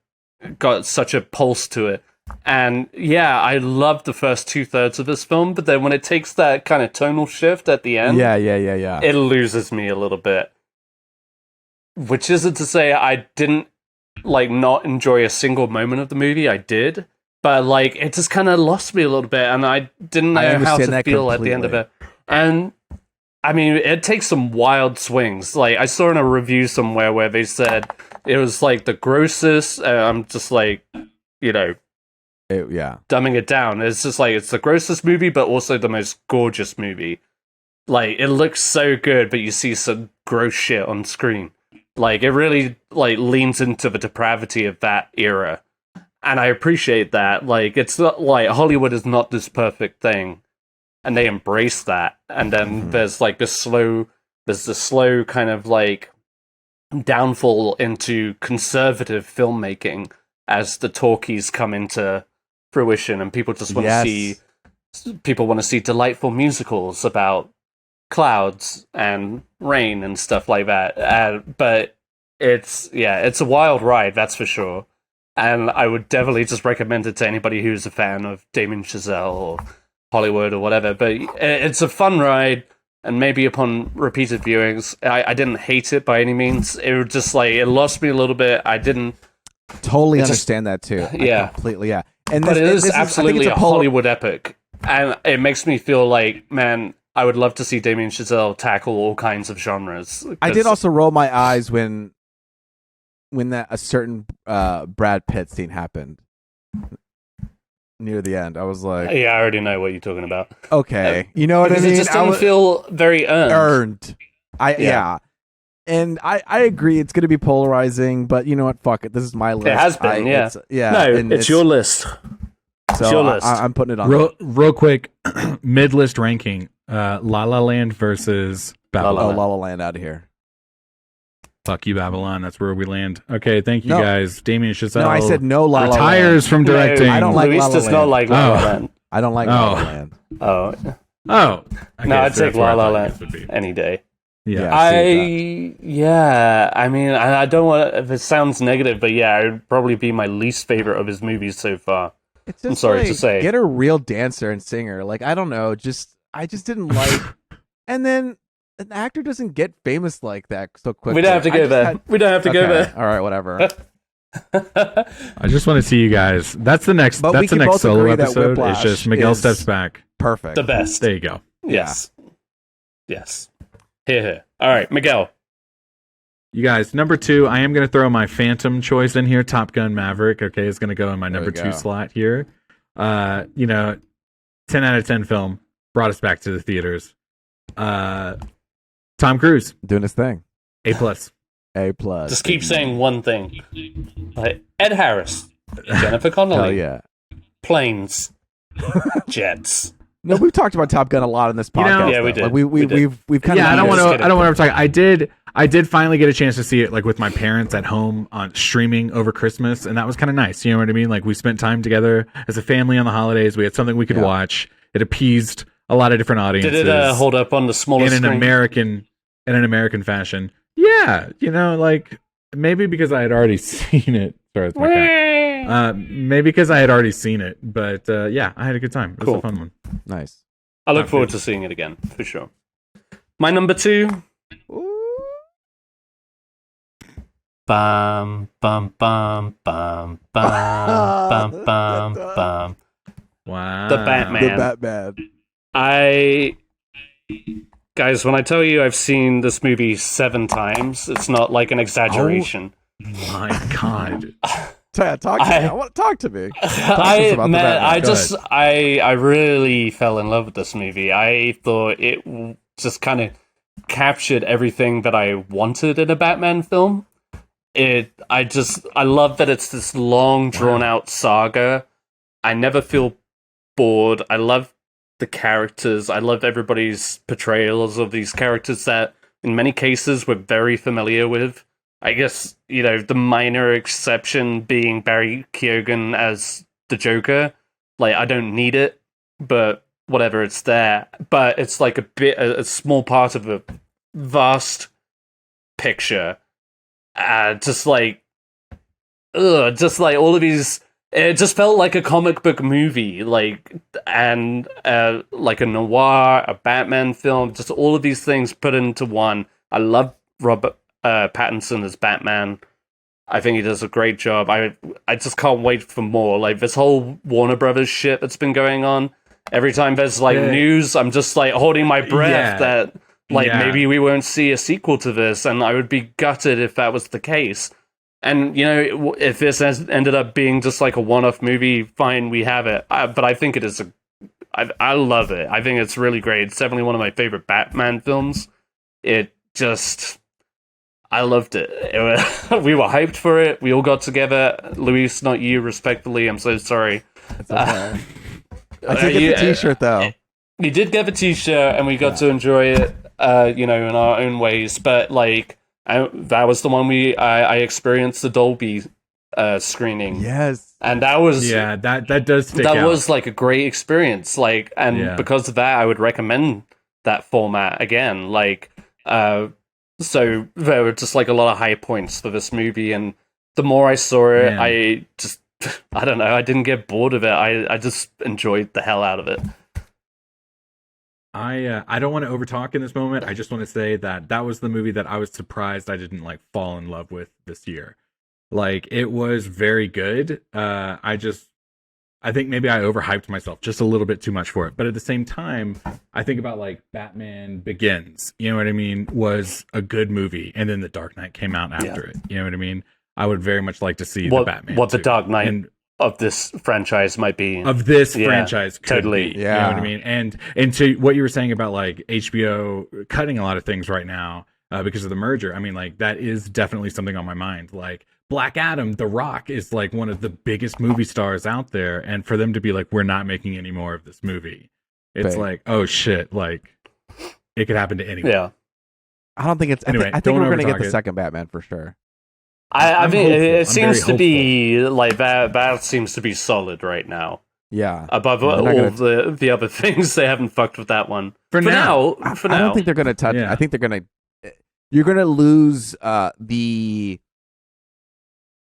got such a pulse to it. And yeah, I love the first 2/3 of this film, but then when it takes that kind of tonal shift at the end, it loses me a little bit. Which isn't to say I didn't like not enjoy a single moment of the movie. I did, but like it just kind of lost me a little bit, and I didn't know how to feel at the end of it. And I mean, it takes some wild swings. Like I saw in a review somewhere where they said it was like the grossest. I'm just like, dumbing it down. It's just like it's the grossest movie, but also the most gorgeous movie. Like it looks so good, but you see some gross shit on screen. Like it really like leans into the depravity of that era, and I appreciate that. Like it's not like Hollywood is not this perfect thing, and they embrace that. And then there's the slow kind of like downfall into conservative filmmaking as the talkies come into fruition, and people just want to see delightful musicals about clouds and rain and stuff like that. But it's a wild ride, that's for sure. And I would definitely just recommend it to anybody who's a fan of Damien Chazelle or Hollywood or whatever. But it's a fun ride, and maybe upon repeated viewings, I didn't hate it by any means. It was just like it lost me a little bit. I didn't totally understand that too. Yeah, completely. Yeah, and but it is absolutely a Hollywood epic, and it makes me feel like, man, I would love to see Damien Chazelle tackle all kinds of genres. I did also roll my eyes when a certain Brad Pitt scene happened near the end. I was like, yeah, I already know what you're talking about. Okay, you know what I mean? It just doesn't feel very earned. And I agree, it's going to be polarizing, but you know what? Fuck it. This is my list. It has been, No, it's your list. So it's your list. I'm putting it on. Real quick, mid-list ranking. La La Land versus Babylon. La La Land out of here. Fuck you, Babylon. That's where we land. Okay, thank you guys. Damien Chazelle. No, I said no La La Land. Retires from directing. No, I don't like Luis La La does Land. not like La La Land. I don't like La La Land. Oh. Okay, No, I'd so take that's where La I La thought Land this would be. any day. Yeah. I mean, I don't want to, if it sounds negative, but yeah, it would probably be my least favorite of his movies so far. It's just I'm sorry to say. Get a real dancer and singer. Like, I don't know, I just didn't like. And then an actor doesn't get famous like that so quickly. We don't have to go there. We don't have to go there. All right, whatever. I just want to see you guys. That's the next. But that's the next solo episode. It's Whiplash just Miguel is steps back. Perfect. The best. There you go. Yes. Yes. Here. All right, Miguel. You guys, number 2, I am going to throw my Phantom choice in here. Top Gun Maverick. Okay, it's going to go in my number 2 slot here. 10 out of 10 film brought us back to the theaters. Tom Cruise, doing his thing. A plus. A plus. Just keep saying one thing. Like, Ed Harris, Jennifer Connelly, Hell yeah. planes, jets. No, we've talked about Top Gun a lot in this podcast. Yeah, we though. did. Like, we've kind of. Yeah, I don't just want kidding. to talk. I did finally get a chance to see it like with my parents at home on streaming over Christmas, and that was kind of nice. You know what I mean? Like we spent time together as a family on the holidays. We had something we could watch. It appeased a lot of different audiences. Did it hold up on the smallest in an screen? American fashion? Yeah, like maybe because I had already seen it. Sorry, that's my cat. Maybe because I had already seen it, but yeah, I had a good time. It was a fun one. Nice. I look forward to seeing it again, for sure. My number 2. Bum, bum, bum, bum, bum, bum, bum, bum. Wow. The Batman. The Batman. Guys, when I tell you I've seen this movie 7 times, it's not like an exaggeration. My God. Talk to me. I want to talk to me. I really fell in love with this movie. I thought it just kind of captured everything that I wanted in a Batman film. I love that it's this long, drawn out saga. I never feel bored. I love the characters. I love everybody's portrayals of these characters that, in many cases, we're very familiar with. I guess, the minor exception being Barry Keoghan as the Joker. Like, I don't need it, but whatever, it's there. But it's like a small part of a vast picture. Just like all of these, it just felt like a comic book movie, like a noir, a Batman film, just all of these things put into one. I love Robert Pattinson as Batman. I think he does a great job. I just can't wait for more. Like this whole Warner Brothers shit that's been going on. Every time there's news, I'm just like holding my breath that maybe we won't see a sequel to this, and I would be gutted if that was the case. And if this ended up being just like a one-off movie, fine, we have it. But I think it is I love it. I think it's really great. It's definitely one of my favorite Batman films. I loved it. We were hyped for it. We all got together. Luis, not you, respectfully. I'm so sorry. It's okay. I did get the t-shirt, though. We did get the t-shirt, and we got to enjoy it, in our own ways. But, that was the one I experienced the Dolby screening. Yes. And that was... Yeah, that does stick out. That was, a great experience. Because of that, I would recommend that format again. So there were just a lot of high points for this movie, and the more I saw it, I don't know, I didn't get bored of it. I just enjoyed the hell out of it. I don't want to overtalk in this moment. I just want to say that was the movie that I was surprised I didn't fall in love with this year. It was very good. I think maybe I overhyped myself just a little bit too much for it. But at the same time, I think about Batman Begins, you know what I mean, was a good movie. And then The Dark Knight came out after it. You know what I mean? I would very much like to see the Batman. What The Dark Knight of this franchise might be. Of this franchise could totally. Be, yeah. You know what I mean? And to what you were saying about HBO cutting a lot of things right now because of the merger, I mean, that is definitely something on my mind. Black Adam, The Rock, is one of the biggest movie stars out there, and for them to be we're not making any more of this movie, it's oh shit, it could happen to anyone. Yeah, I don't think it's. Anyway, I think we're gonna get the second Batman for sure. I mean, it seems to be that. That seems to be solid right now. Yeah, above all the other things, they haven't fucked with that one. For now, I don't think they're gonna touch. I think they're gonna. You're gonna lose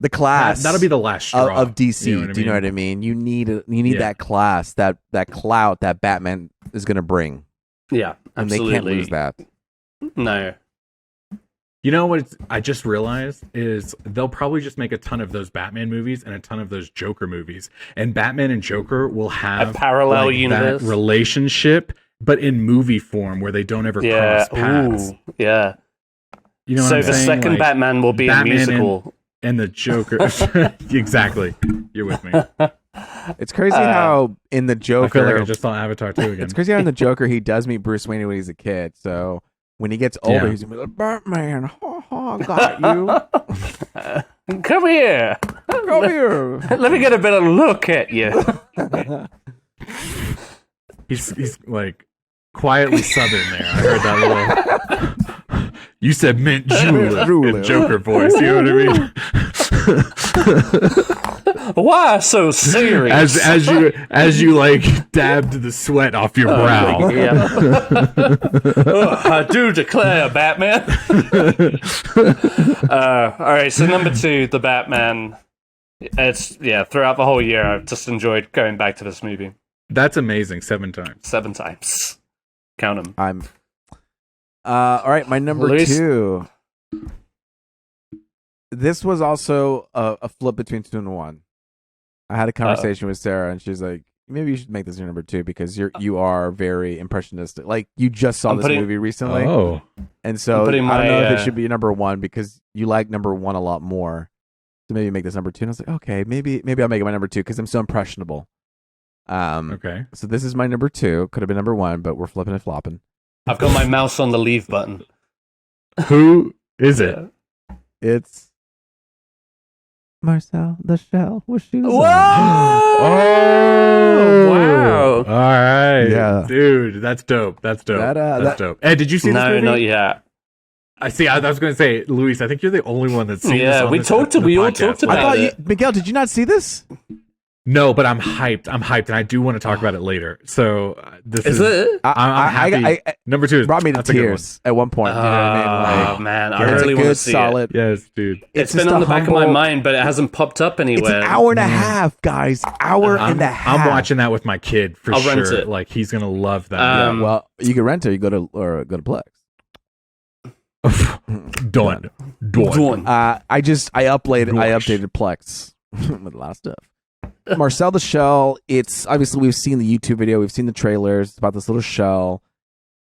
the class. That'll be the last straw of DC. Do you know what I mean? You need that class, that clout that Batman is going to bring. Yeah, absolutely. And they can't lose that. No. You know what I just realized is they'll probably just make a ton of those Batman movies and a ton of those Joker movies, and Batman and Joker will have a parallel universe that relationship, but in movie form where they don't ever cross paths. Ooh, yeah. You know what so I'm the saying? Second Batman will be a musical. And the Joker. Exactly. You're with me. It's crazy how in the Joker... I feel like I just saw Avatar 2 again. It's crazy how in the Joker he does meet Bruce Wayne when he's a kid. So when he gets older, Yeah. he's gonna be like, Batman, ha ha, got you. Come here. Come here. Let me get a better look at you. He's like quietly southern there. I heard that little. You said mint julep in Joker voice. You know what I mean? Why so serious? As you like dabbed the sweat off your brow. Yeah. I do declare, Batman. All right, so number 2, the Batman. It's throughout the whole year, I've just enjoyed going back to this movie. That's amazing. 7 times. 7 times. Count them. I'm. All right, my number Luis? 2. This was also a flip between 2 and 1. I had a conversation with Sarah, and she's like, "Maybe you should make this your number 2 because you are very impressionistic. Like you just saw this movie recently, and so I don't know if it should be number 1 because you like number 1 a lot more. So maybe make this number 2." And I was like, "Okay, maybe I'll make it my number 2 because I'm so impressionable." Okay. So this is my number 2. Could have been number 1, but we're flipping and flopping. I've got my mouse on the leave button. Who is it? It's Marcel the Shell with shoes Whoa! on. Oh, wow. All right. Yeah. Dude, that's dope. That's dope. Ed, did you see this No, movie? not yet. I see. I was going to say, Luis, I think you're the only one that's seen this. Yeah, on we this- talked. the We all podcast. talked I about thought it. Miguel, did you not see this? No, but I'm hyped. And I do want to talk about it later. So this Is it? I'm happy. Number 2 is Brought me to that's a good one. tears at one point. You know what I mean? Oh man, I Like, really want to good, see solid. Yes, dude. it. It's just been on a the back of my humble- mind, but it hasn't popped up It's anywhere. an hour and a half, guys. Hour and a half. I'm watching that with my kid for I'll sure. rent it. Like he's gonna love that. Um, Well, you can rent it. You go to Plex. Done. Done. I updated Gosh. Plex with a lot of stuff. Marcel the Shell. It's obviously we've seen the YouTube video, we've seen the trailers. It's about this little shell.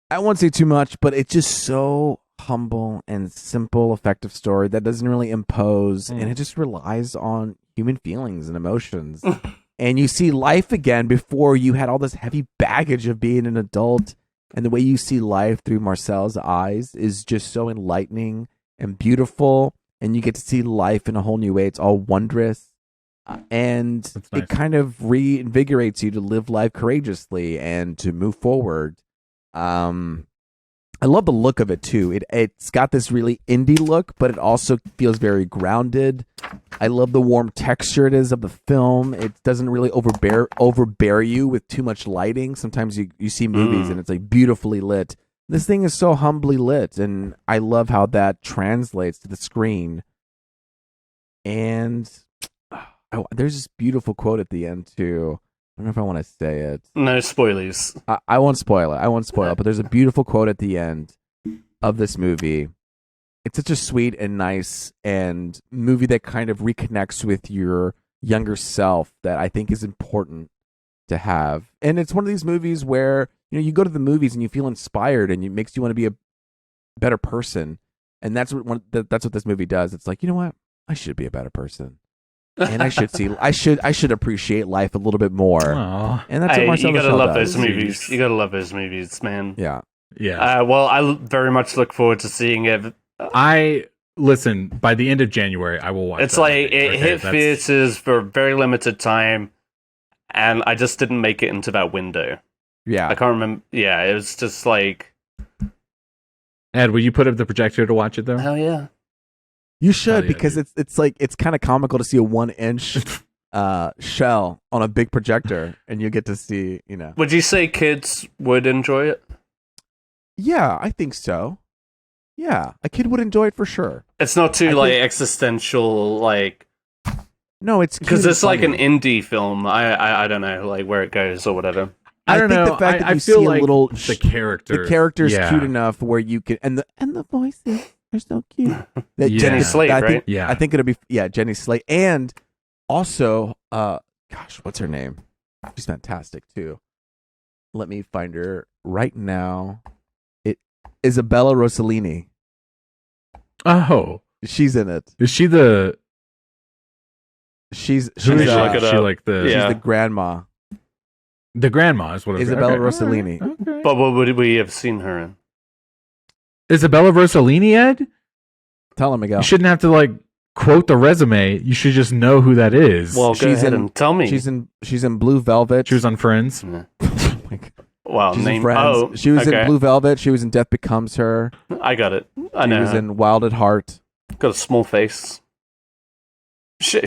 I won't say too much, but it's just so humble and simple, effective story that doesn't really impose, and it just relies on human feelings and emotions. And you see life again before you had all this heavy baggage of being an adult. And the way you see life through Marcel's eyes is just so enlightening and beautiful. And you get to see life in a whole new way. It's all wondrous. And That's nice. it kind of reinvigorates you to live life courageously and to move forward. I love the look of it too. It's got this really indie look, but it also feels very grounded. I love the warm texture it is of the film. It doesn't really overbear you with too much lighting. Sometimes you see movies and it's like beautifully lit. This thing is so humbly lit, and I love how that translates to the screen. And there's this beautiful quote at the end too. I don't know if I want to say it. No spoilers. I won't spoil it. But there's a beautiful quote at the end of this movie. It's such a sweet and nice and movie that kind of reconnects with your younger self that I think is important to have. And it's one of these movies where, you go to the movies and you feel inspired and it makes you want to be a better person. And that's what this movie does. It's like, you know what? I should be a better person. And I should appreciate life a little bit more. Aww. And that's what Marcel you gotta Michel love does. those movies. You gotta love those movies, man. Yeah. Yeah. Well, I very much look forward to seeing it. Listen, by the end of January, I will watch It's that like movie. it Okay, hit that's- theaters for a very limited time, and I just didn't make it into that window. Yeah. I can't remember. Yeah, it was just like, Ed, will you put up the projector to watch it though? hell yeah. You should, yeah, because dude. it's kind of comical to see a 1-inch shell on a big projector, and you get to see, Would you say kids would enjoy it? Yeah, I think so. Yeah, a kid would enjoy it for sure. It's not too I like think- existential, like, No, it's because cute it's and like an funny. indie film. I don't know, like where it goes or whatever. I don't think know. the fact that I you feel see a like little the character. the character's yeah. cute enough where you can, and the voices are so cute. That Yeah. Jenny Slate, I think, right? Yeah. I think it'll be Jenny Slate, and also gosh, what's her name? She's fantastic too. Let me find her right now. Isabella Rossellini. Oh, She's in it. is she the? She's Who is she? look it Is she up. like the? she's Yeah. the grandma. The grandma is what it was. Isabella Okay. Rossellini. Okay. But what would we have seen her in? Isabella Rossellini, Ed? Tell him, Miguel. You shouldn't have to like quote the resume. You should just know who that is. Well, go ahead and tell me. She's in Blue Velvet. She was on Friends. Wow, She's in name. Friends. Oh, she was okay. in Blue Velvet. She was in Death Becomes Her. I got it. I She know. was her. in Wild at Heart. Got a small face. She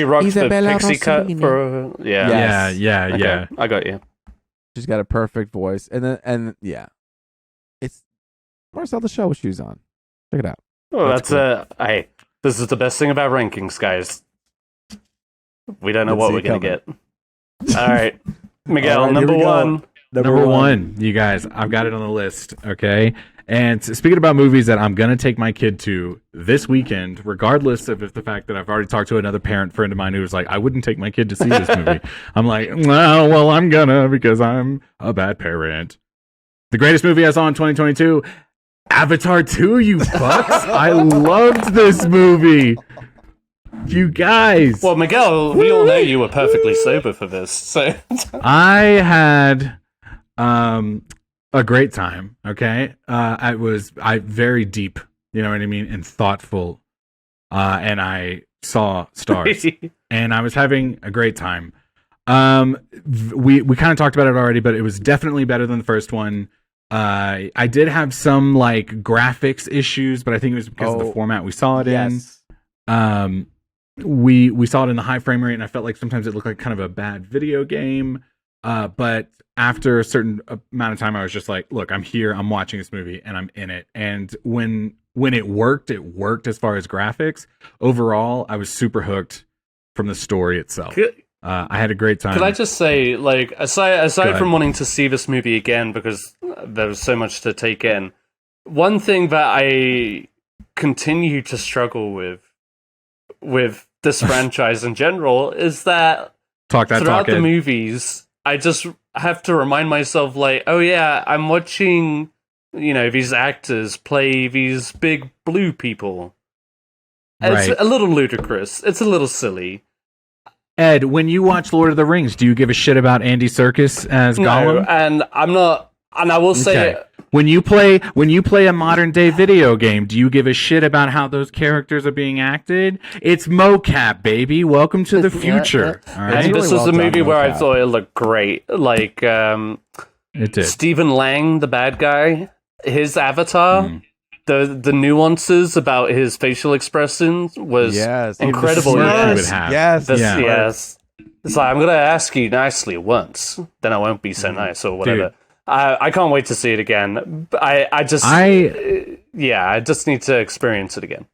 rocked Isabella the pixie cut Rossellini. for yeah. Yes. Yeah. Okay, I got you. She's got a perfect voice, and yeah, it's Marcel the show she's on. Check it out. Oh, That's hey, this is the best thing about rankings, guys. We don't know Let's what see we're it gonna get. All right, Miguel, All right, number here we go. one. Number one, you guys, I've got it on the list. Okay. And speaking about movies that I'm going to take my kid to this weekend, regardless of if the fact that I've already talked to another parent friend of mine who was like, I wouldn't take my kid to see this movie. I'm like, well, I'm gonna because I'm a bad parent. The greatest movie I saw in 2022, Avatar 2, you fucks. I loved this movie. You guys. Well, Miguel, we all know you were perfectly sober for this, so I had a great time. Okay, I very deep, you know what I mean, and thoughtful, and I saw stars, and I was having a great time. We kind of talked about it already, but it was definitely better than the first one. I did have some like graphics issues, but I think it was because of the format we saw it in. We saw it in the high frame rate, and I felt like sometimes it looked like kind of a bad video game. But after a certain amount of time, I was just like, look, I'm here, I'm watching this movie, and I'm in it. And when it worked as far as graphics. Overall, I was super hooked from the story itself. I had a great time. Could I just say, like, aside from wanting to see this movie again because there was so much to take in, one thing that I continue to struggle with this franchise in general is that throughout the movies, I just have to remind myself, like, oh yeah, I'm watching, these actors play these big blue people. Right. It's a little ludicrous. It's a little silly. Ed, when you watch Lord of the Rings, do you give a shit about Andy Serkis as Gollum? No, and I'm not. And I will say, when you play a modern day video game, do you give a shit about how those characters are being acted? It's mocap, baby. Welcome to the future. All right? And this was a movie where I thought it looked great. Like, it did. Stephen Lang, the bad guy, his avatar. The nuances about his facial expressions was incredible. Yes. It's like, I'm going to ask you nicely once, then I won't be so nice or whatever. Dude. I can't wait to see it again. I just need to experience it again.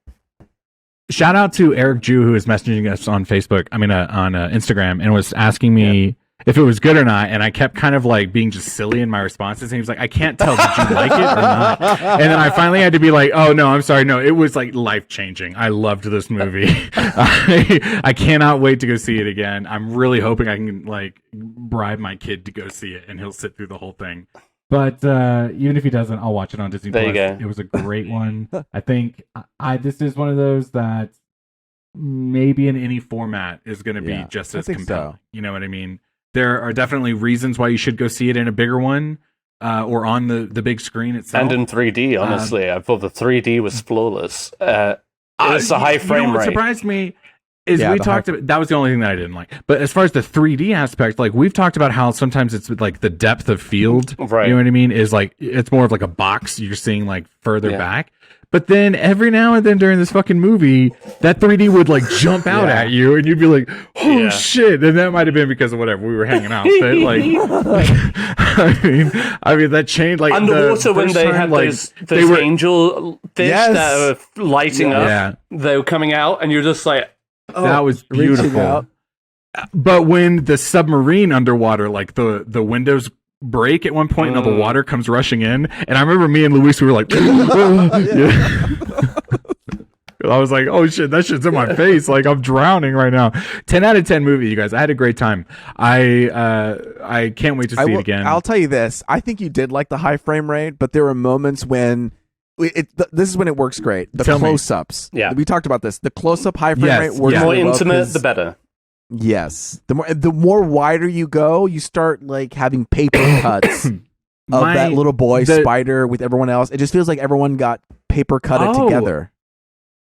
Shout out to Eric Jew, who is messaging us on Facebook, on Instagram, and was asking me if it was good or not, and I kept kind of like being just silly in my responses, and he was like, I can't tell, did you like it or not? And then I finally had to be like, oh no, I'm sorry, no, it was like life-changing. I loved this movie. I cannot wait to go see it again. I'm really hoping I can like bribe my kid to go see it, and he'll sit through the whole thing. But even if he doesn't, I'll watch it on Disney+. There you go. It was a great one. I think this is one of those that maybe in any format is going to be just as compelling. So. You know what I mean? There are definitely reasons why you should go see it in a bigger one or on the big screen itself. And in 3D, honestly. I thought the 3D was flawless. It's a high frame rate. What surprised me is we talked about... That was the only thing that I didn't like. But as far as the 3D aspect, like we've talked about how sometimes it's like the depth of field, right. You know what I mean, is like it's more of like a box you're seeing like further back. But then every now and then during this fucking movie, that 3D would like jump out at you, and you'd be like, "Oh shit!" And that might have been because of whatever we were hanging out. But like, I mean that changed. Like underwater when they had those angel fish that were lighting up, they were coming out, and you're just like, "Oh, that was beautiful." But when the submarine underwater, like the windows break at one point and all the water comes rushing in, and I remember me and Luis, we were like I was like, oh shit, that shit's in my face, like I'm drowning right now. 10 out of 10 movie, you guys. I had a great time. I can't wait to see it again. I'll tell you this, I think you did like the high frame rate, but there were moments when this is when it works great. The close-ups. We talked about this. The close-up high frame rate works the more really intimate, well, the better. Yes, the more wider you go, you start like having paper cuts of that little boy spider with everyone else. It just feels like everyone got paper cut it together.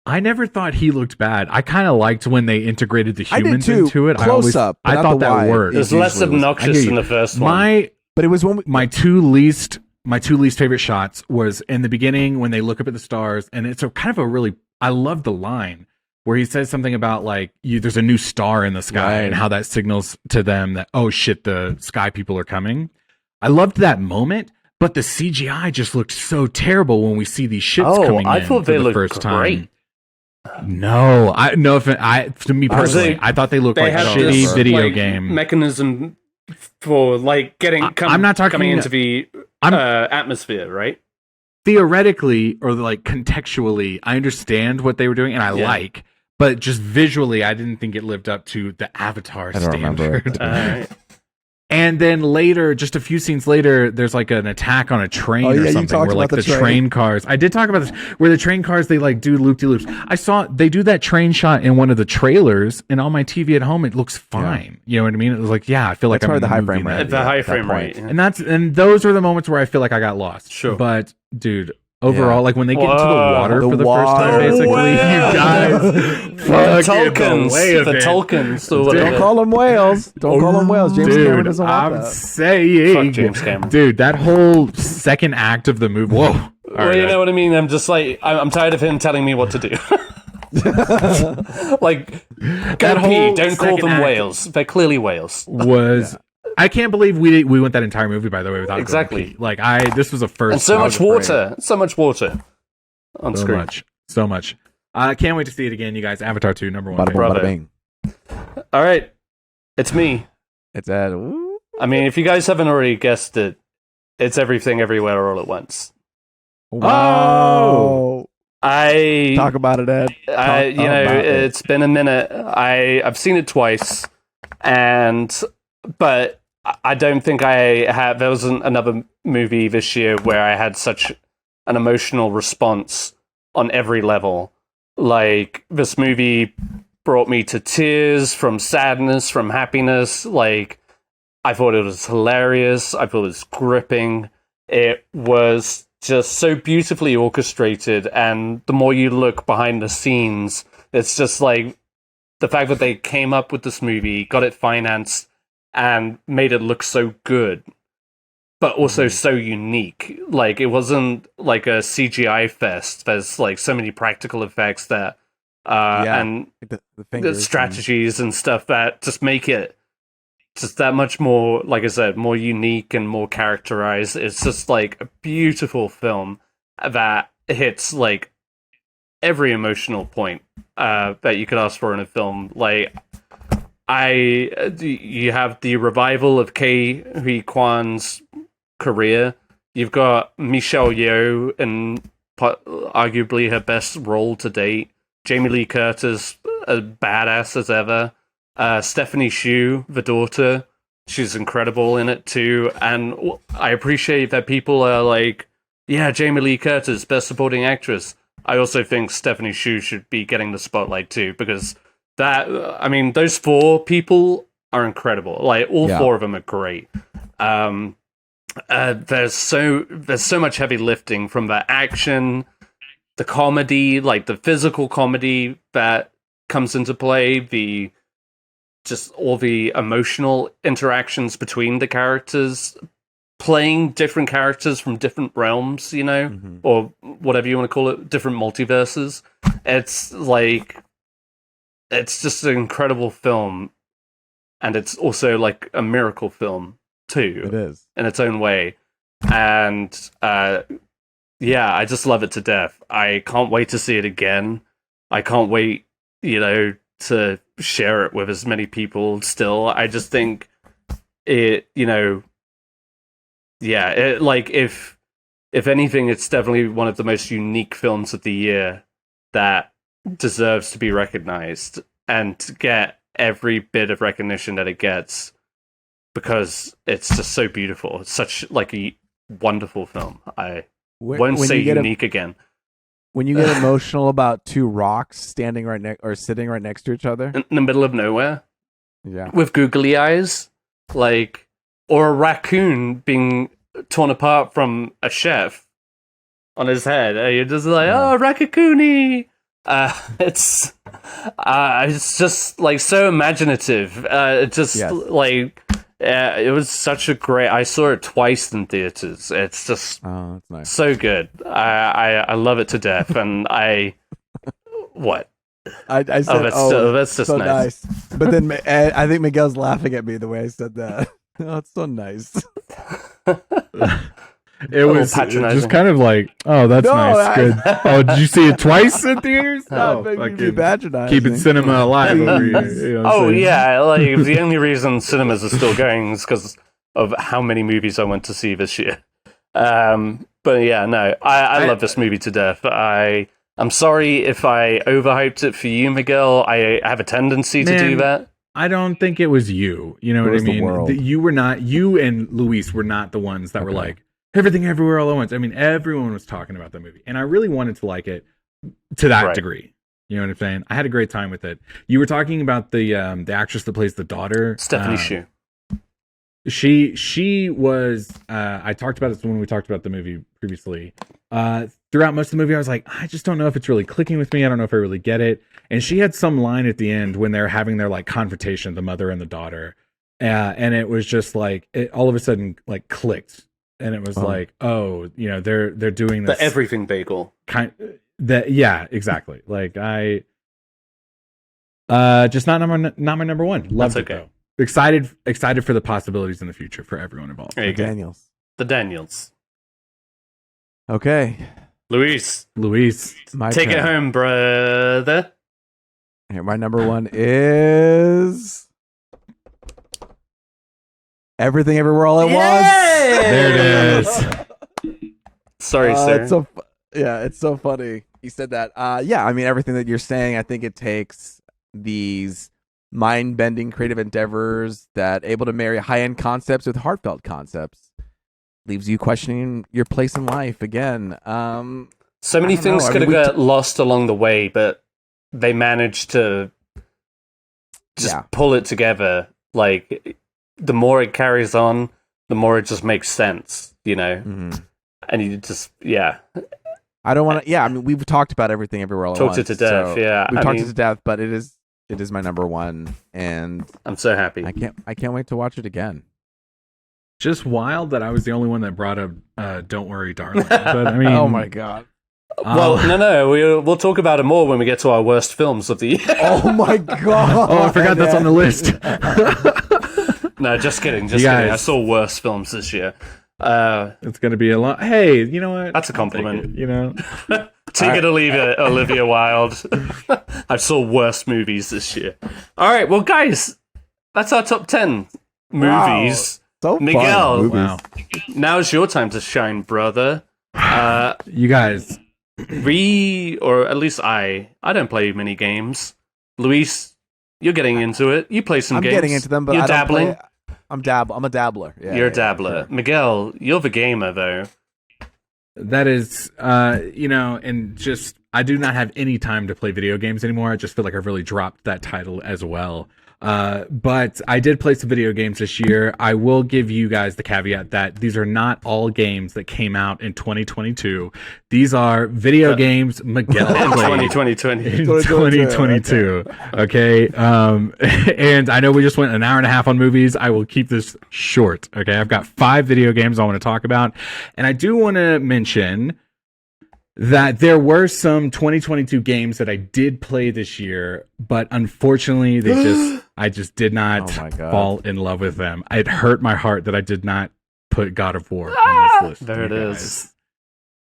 I never thought he looked bad. I kind of liked when they integrated the humans too. into it. Close up. I thought that worked. It was less obnoxious than the first one. But it was when my two least favorite shots was in the beginning when they look up at the stars, and it's a kind of a really, I love the line where he says something about like there's a new star in the sky and how that signals to them that, oh shit, the sky people are coming. I loved that moment, but the CGI just looked so terrible when we see these ships coming I in thought for they the looked first great. time. No, to me personally, I thought they looked like a shitty video game mechanism for like I'm not talking coming into the atmosphere, right? Theoretically or like contextually, I understand what they were doing and I like, but just visually, I didn't think it lived up to the Avatar standard. And then later, just a few scenes later, there's like an attack on a train or something where like the train cars. I did talk about this, where the train cars, they like do loop-de-loops. I saw they do that train shot in one of the trailers, and on my TV at home, it looks fine. You know what I mean? It was like, I feel like that's I'm in the high frame rate. The high frame rate. And those are the moments where I feel like I got lost. Sure. But dude, overall, like when they get into the water for the first time, basically, you guys, the Tolkiens. Don't call them whales. Don't call them whales. James Cameron doesn't want that. I'm saying, fuck James Cameron. Dude, that whole second act of the movie. Whoa. Well, you know what I mean? I'm just like, I'm tired of him telling me what to do. Like, go pee. Don't call them whales. They're clearly whales. I can't believe we went that entire movie, by the way, without exactly. Going pee. Like this was a first. And so much water on screen. So much. Can't wait to see it again, you guys. Avatar 2, number 1. Bada boom, bada bing. All right, it's me. It's Ed. I mean, if you guys haven't already guessed it, it's Everything Everywhere All at Once. Wow. Talk about it, Ed. It's been a minute. I've seen it twice, but I don't think there wasn't another movie this year where I had such an emotional response on every level. Like, this movie brought me to tears, from sadness, from happiness. Like, I thought it was hilarious. I thought it was gripping. It was just so beautifully orchestrated, and the more you look behind the scenes, it's just like the fact that they came up with this movie, got it financed, and made it look so good, but also so unique. Like, it wasn't like a CGI fest. There's like so many practical effects that and the strategies and stuff that just make it just that much more, like I said, more unique and more characterized. It's just like a beautiful film that hits like every emotional point that you could ask for in a film. Like, you have the revival of Ke Huy Quan's career. You've got Michelle Yeoh in arguably her best role to date. Jamie Lee Curtis, as badass as ever. Stephanie Hsu, the daughter, she's incredible in it too. And I appreciate that people are like, yeah, Jamie Lee Curtis, best supporting actress. I also think Stephanie Hsu should be getting the spotlight too, because those four people are incredible. Like, all four of them are great. There's so much heavy lifting from the action, the comedy, like the physical comedy that comes into play, just all the emotional interactions between the characters, playing different characters from different realms, or whatever you want to call it, different multiverses. It's just an incredible film, and it's also like a miracle film too. It is, in its own way, and I just love it to death. I can't wait to see it again. I can't wait, to share it with as many people still. I just think it, if anything, it's definitely one of the most unique films of the year that deserves to be recognized and to get every bit of recognition that it gets, because it's just so beautiful. It's such like a wonderful film. I won't say unique again. When you get emotional about two rocks standing sitting right next to each other in the middle of nowhere, yeah, with googly eyes, or a raccoon being torn apart from a chef on his head. You're just like, oh, Rakakuni. It's just like so imaginative. It was such a great. I saw it twice in theaters. It's just that's nice. So good. I love it to death, and what? I said, that's just so nice. But then I think Miguel's laughing at me the way I said that. Oh, it's so nice. It was just kind of like, oh, that's nice. Good. Oh, did you see it twice in theaters? Keeping cinema alive over here. You know like the only reason cinemas are still going is because of how many movies I went to see this year. But yeah, no, I love this movie to death. I'm sorry if I overhyped it for you, Miguel. I have a tendency to do that. I don't think it was you. You know what I mean? You and Luis were not the ones that were like, Everything Everywhere All at Once. I mean, everyone was talking about that movie, and I really wanted to like it to that degree. You know what I'm saying? I had a great time with it. You were talking about the actress that plays the daughter, Stephanie Hsu. She was. I talked about this when we talked about the movie previously. Throughout most of the movie, I was like, I just don't know if it's really clicking with me. I don't know if I really get it. And she had some line at the end when they're having their like confrontation, the mother and the daughter, and it was just like it all of a sudden like clicked. And it was like, oh, you know, they're doing this the everything bagel yeah, exactly. Like just not my number one. Loved it though. Excited for the possibilities in the future for everyone involved. There you go. The Daniels. Okay, Luis, take it home, brother. Here, my number one is Everything Everywhere All at Once. There it is. Sorry, sir. It's so funny you said that. I mean, everything that you're saying, I think it takes these mind-bending creative endeavors that able to marry high-end concepts with heartfelt concepts. Leaves you questioning your place in life again. So many things could have got lost along the way, but they managed to just pull it together. Like, the more it carries on, the more it just makes sense, you know? Mm-hmm. And you just, I don't want to, I mean, we've talked about Everything Everywhere All at Once. Talked it to death, We've talked it to death, but it is my number one, and I'm so happy. I can't wait to watch it again. Just wild that I was the only one that brought up Don't Worry, Darling. But I mean, oh my God. Well, no, we'll talk about it more when we get to our worst films of the year. Oh my God. Oh, I forgot that's on the list. No, just kidding. I saw worse films this year. It's going to be a lot. Hey, you know what? That's a compliment. You know, take it or leave it, Olivia Wilde. I saw worse movies this year. All right, well, guys, that's our top 10 movies. So Miguel, wow. Now's your time to shine, brother. You guys, or at least I don't play many games. Luis, you're getting into it. You play some games. I'm getting into them, but you're I don't dabbling. I'm a dabbler. Yeah, you're a dabbler. Sure. Miguel, you're the gamer, though. That is, and just, I do not have any time to play video games anymore. I just feel like I've really dropped that title as well. But I did play some video games this year. I will give you guys the caveat that these are not all games that came out in 2022. These are video games Miguel played in 2022. 2022. Okay. And I know we just went an hour and a half on movies. I will keep this short. Okay. I've got 5 video games I want to talk about. And I do want to mention that there were some 2022 games that I did play this year, but unfortunately I just did not fall in love with them. It hurt my heart that I did not put God of War on this list. There it is.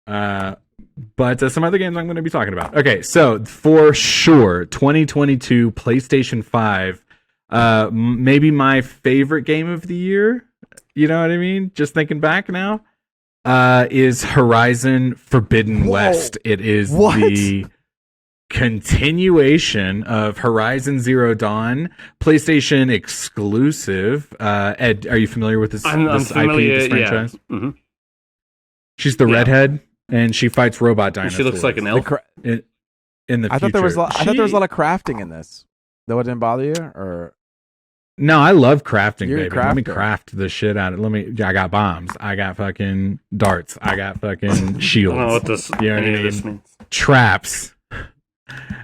But some other games I'm going to be talking about. Okay, so for sure, 2022 PlayStation 5, maybe my favorite game of the year. You know what I mean? Just thinking back now. Is Horizon Forbidden West. It is the continuation of Horizon Zero Dawn, PlayStation exclusive. Ed, are you familiar with this, I'm familiar, IP, this franchise? Yeah. Mm-hmm. She's the redhead, and she fights robot dinosaurs. She looks like an elf. In the I future. thought there was a lot of crafting in this. That didn't bother you, or No, I love crafting, You're a baby. Let me crafter. craft the shit out of it. I got bombs. I got fucking darts. I got fucking I don't know shields. what this, You know what I any of mean? this means. Traps.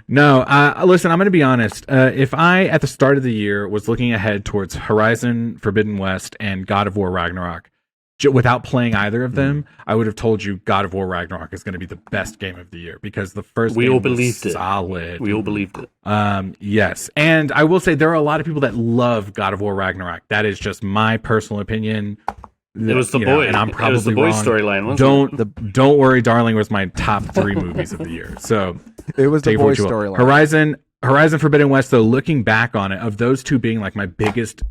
No, listen, I'm going to be honest. If I, at the start of the year, was looking ahead towards Horizon Forbidden West and God of War Ragnarok, without playing either of them, I would have told you God of War Ragnarok is going to be the best game of the year because the first We game all was believed it. solid. We all believed it. Yes. And I will say there are a lot of people that love God of War Ragnarok. That is just my personal opinion. It was the boy. And I'm probably it was the boy wrong. storyline, wasn't it? Don't worry, darling was my top 3 movies of the year. So It was the take it for boy what you will. storyline. Horizon Forbidden West, though, looking back on it, of those two being like my biggest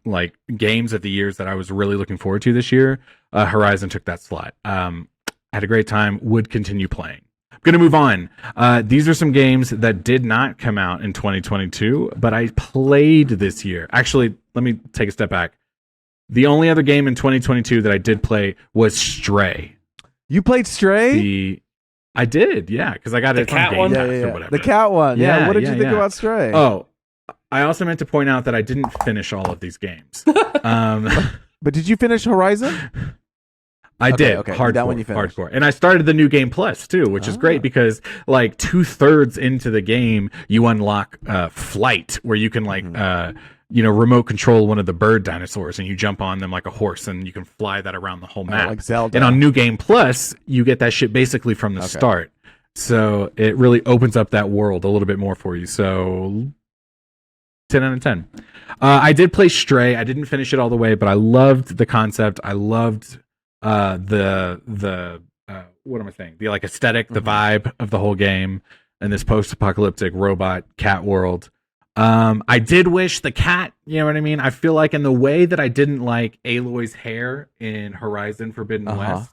like games of the years that I was really looking forward to this year, Horizon took that slot. I had a great time, would continue playing. I'm going to move on. These are some games that did not come out in 2022, but I played this year. Actually, let me take a step back. The only other game in 2022 that I did play was Stray. You played Stray? I did, yeah, because I got it The cat from one? Game Yeah, Pass yeah, or yeah. whatever. The cat one. Yeah. What did you Yeah, think yeah. about Stray? Oh, I also meant to point out that I didn't finish all of these games. But did you finish Horizon? I did. Okay. Hardcore, That one you finished. hardcore. And I started the new game plus too, which is great because like 2/3 into the game, you unlock flight where you can like, remote control one of the bird dinosaurs and you jump on them like a horse and you can fly that around the whole map. Like Zelda. And on New Game Plus, you get that shit basically from the start. So it really opens up that world a little bit more for you. So 10 out of 10. I did play Stray. I didn't finish it all the way, but I loved the concept. I loved the what am I saying? The like aesthetic, the vibe of the whole game and this post-apocalyptic robot cat world. I did wish the cat, you know what I mean? I feel like in the way that I didn't like Aloy's hair in Horizon Forbidden West,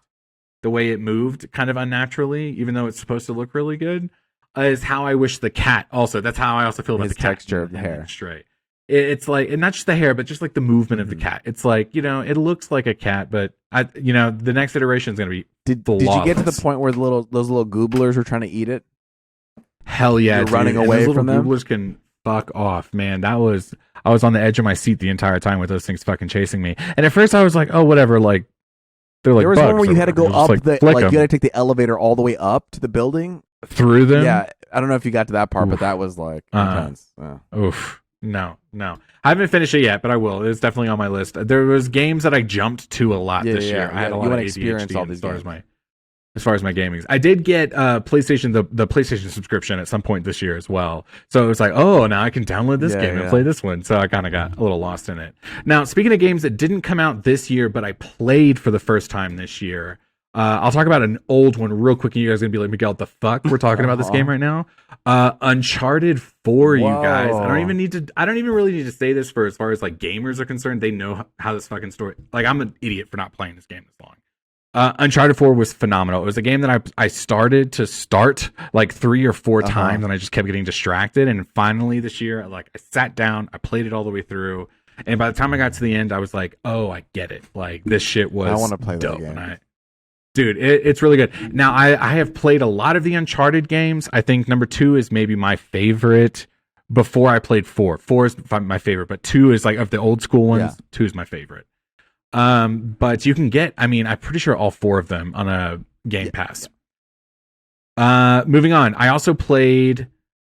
the way it moved kind of unnaturally, even though it's supposed to look really good, is how I wish the cat also. That's how I also feel about His the cat texture of the in hair. Stray. It's like, and not just the hair, but just like the movement of the cat. It's like, it looks like a cat, but the next iteration is going to be Did you get to the point where those little gooblers were trying to eat it? hell yeah, You're dude. running And away those from little them? Gooblers can fuck off, man. I was on the edge of my seat the entire time with those things fucking chasing me. And at first I was like, oh, whatever, like they're like There was bugs one where or you had to go whatever. up Just, flick you 'em had to take the elevator all the way up to the building. through them. Yeah, I don't know if you got to that part, but Oof. that was like Uh-uh. intense. Yeah. Oof. No. I haven't finished it yet, but I will. It's definitely on my list. There was games that I jumped to a lot this year. I had a lot You of wanna experience ADHD all these as far as my gaming. I did get PlayStation the PlayStation subscription at some point this year as well. So it was like, oh, now I can download this game and play this one. So I kind of got a little lost in it. Now, speaking of games that didn't come out this year, but I played for the first time this year, I'll talk about an old one real quick, and you guys are gonna be like, Miguel, what the fuck? We're talking about this game right now. Uncharted 4, you guys. I don't even really need to say this for as far as like gamers are concerned. They know how this fucking story. Like, I'm an idiot for not playing this game this long. Uncharted 4 was phenomenal. It was a game that I started to start like 3 or 4 times, and I just kept getting distracted. And finally this year, I sat down, I played it all the way through, and by the time I got to the end, I was like, oh, I get it. Like, this shit was I want to play that dope. game. Dude, it's really good. Now, I have played a lot of the Uncharted games. I think number 2 is maybe my favorite before I played 4. 4 is my favorite, but 2 is like of the old school ones. Yeah. 2 is my favorite. But you can get, I'm pretty sure all 4 of them on a Game Pass. Moving on. I also played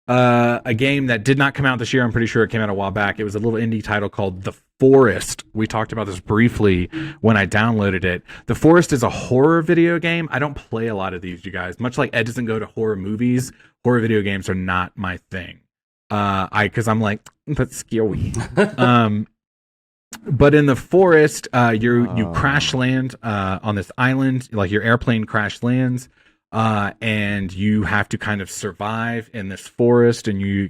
a game that did not come out this year. I'm pretty sure it came out a while back. It was a little indie title called The Forest. We talked about this briefly when I downloaded it. The Forest is a horror video game. I don't play a lot of these, you guys. Much like Ed doesn't go to horror movies, horror video games are not my thing. Because I'm like, that's scary. But in The Forest, you crash land on this island, like your airplane crash lands, and you have to kind of survive in this forest, and you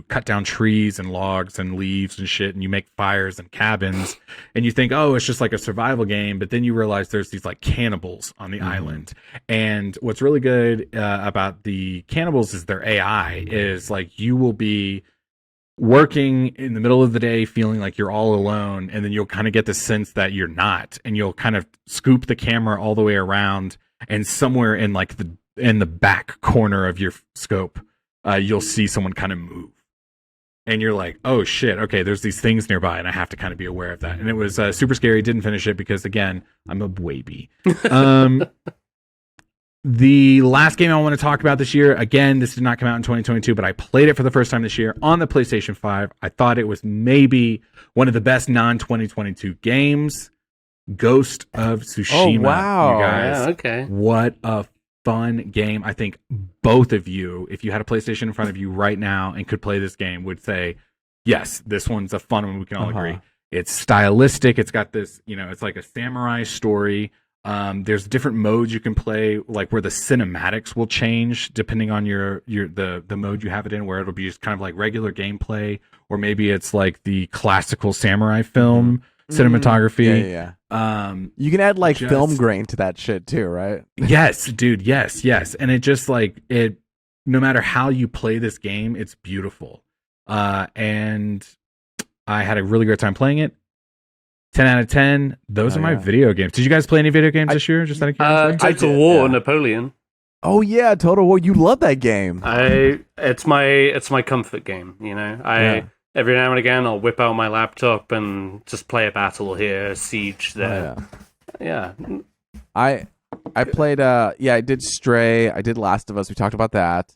cut down trees and logs and leaves and shit, and you make fires and cabins, and you think, oh, it's just like a survival game, but then you realize there's these like cannibals on the island. And what's really good about the cannibals is their AI is like you will be working in the middle of the day feeling like you're all alone, and then you'll kind of get the sense that you're not, and you'll kind of scoop the camera all the way around, and somewhere in like in the back corner of your scope you'll see someone kind of move, and you're like, oh shit, okay, there's these things nearby, and I have to kind of be aware of that. And it was super scary. Didn't finish it because, again, I'm a baby. The last game I want to talk about this year, again, this did not come out in 2022, but I played it for the first time this year on the PlayStation 5. I thought it was maybe one of the best non-2022 games. Ghost of Tsushima. Oh, wow. You guys. Yeah, okay. What a fun game. I think both of you, if you had a PlayStation in front of you right now and could play this game, would say, yes, this one's a fun one. We can all agree. It's stylistic. It's got this, it's like a samurai story. There's different modes you can play, like where the cinematics will change depending on the mode you have it in, where it'll be just kind of like regular gameplay, or maybe it's like the classical samurai film cinematography. Yeah. You can add like film grain to that shit too, right? Yes, dude. Yes. And it just like it, no matter how you play this game, it's beautiful. And I had a really great time playing it. 10 out of 10. Those are my video games. Did you guys play any video games this year? Just out of curiosity? Total War, Napoleon. Oh yeah, Total War. You love that game. It's my comfort game. Every now and again I'll whip out my laptop and just play a battle here, siege there. Yeah. I played. I did Stray. I did Last of Us. We talked about that.